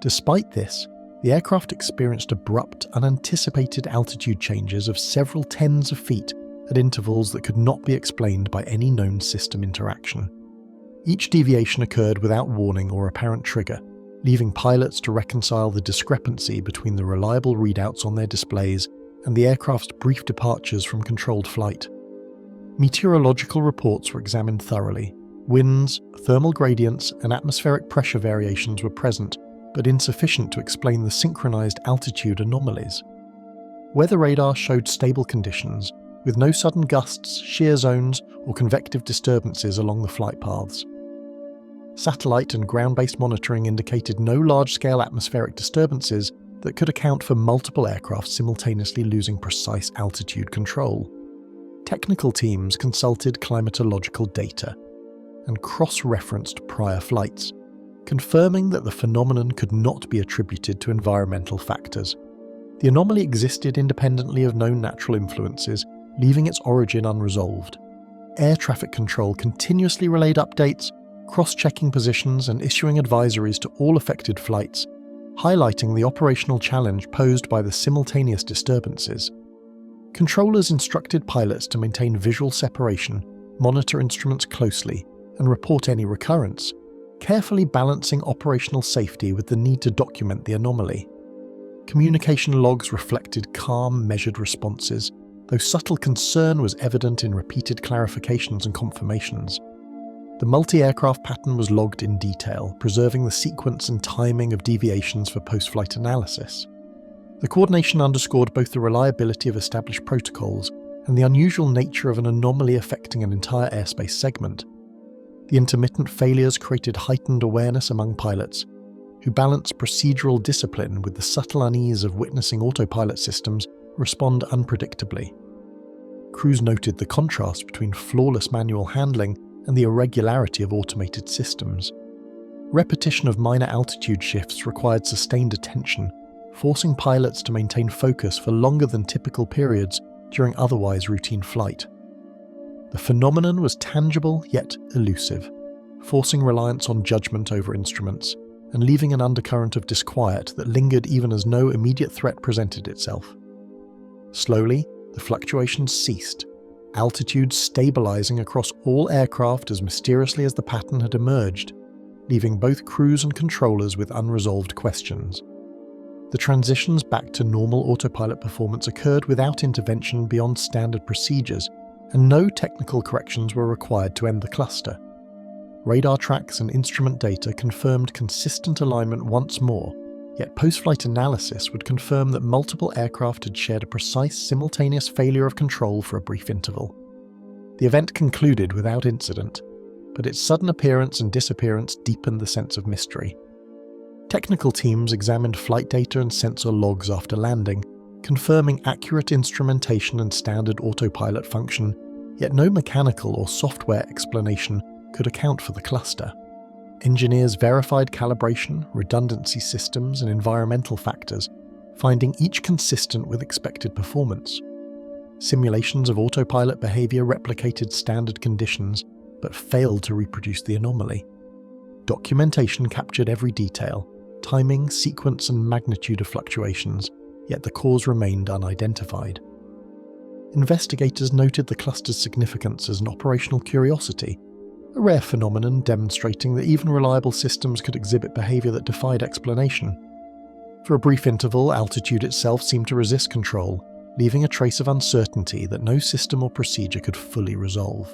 Despite this, the aircraft experienced abrupt, unanticipated altitude changes of several tens of feet at intervals that could not be explained by any known system interaction. Each deviation occurred without warning or apparent trigger, leaving pilots to reconcile the discrepancy between the reliable readouts on their displays and the aircraft's brief departures from controlled flight. Meteorological reports were examined thoroughly. Winds, thermal gradients, and atmospheric pressure variations were present, but insufficient to explain the synchronized altitude anomalies. Weather radar showed stable conditions, with no sudden gusts, shear zones, or convective disturbances along the flight paths. Satellite and ground-based monitoring indicated no large-scale atmospheric disturbances that could account for multiple aircraft simultaneously losing precise altitude control. Technical teams consulted climatological data and cross-referenced prior flights, confirming that the phenomenon could not be attributed to environmental factors. The anomaly existed independently of known natural influences, leaving its origin unresolved. Air traffic control continuously relayed updates, cross-checking positions and issuing advisories to all affected flights, highlighting the operational challenge posed by the simultaneous disturbances. Controllers instructed pilots to maintain visual separation, monitor instruments closely, and report any recurrence, carefully balancing operational safety with the need to document the anomaly. Communication logs reflected calm, measured responses, though subtle concern was evident in repeated clarifications and confirmations. The multi-aircraft pattern was logged in detail, preserving the sequence and timing of deviations for post-flight analysis. The coordination underscored both the reliability of established protocols and the unusual nature of an anomaly affecting an entire airspace segment. The intermittent failures created heightened awareness among pilots, who balanced procedural discipline with the subtle unease of witnessing autopilot systems respond unpredictably. Crews noted the contrast between flawless manual handling and the irregularity of automated systems. Repetition of minor altitude shifts required sustained attention, forcing pilots to maintain focus for longer than typical periods during otherwise routine flight. The phenomenon was tangible yet elusive, forcing reliance on judgment over instruments and leaving an undercurrent of disquiet that lingered even as no immediate threat presented itself. Slowly, the fluctuations ceased, altitudes stabilizing across all aircraft as mysteriously as the pattern had emerged, leaving both crews and controllers with unresolved questions. The transitions back to normal autopilot performance occurred without intervention beyond standard procedures, and no technical corrections were required to end the cluster. Radar tracks and instrument data confirmed consistent alignment once more, yet post-flight analysis would confirm that multiple aircraft had shared a precise simultaneous failure of control for a brief interval. The event concluded without incident, but its sudden appearance and disappearance deepened the sense of mystery. Technical teams examined flight data and sensor logs after landing, confirming accurate instrumentation and standard autopilot function, yet no mechanical or software explanation could account for the cluster. Engineers verified calibration, redundancy systems, and environmental factors, finding each consistent with expected performance. Simulations of autopilot behavior replicated standard conditions, but failed to reproduce the anomaly. Documentation captured every detail, timing, sequence, and magnitude of fluctuations, yet the cause remained unidentified. Investigators noted the cluster's significance as an operational curiosity, a rare phenomenon demonstrating that even reliable systems could exhibit behavior that defied explanation. For a brief interval, altitude itself seemed to resist control, leaving a trace of uncertainty that no system or procedure could fully resolve.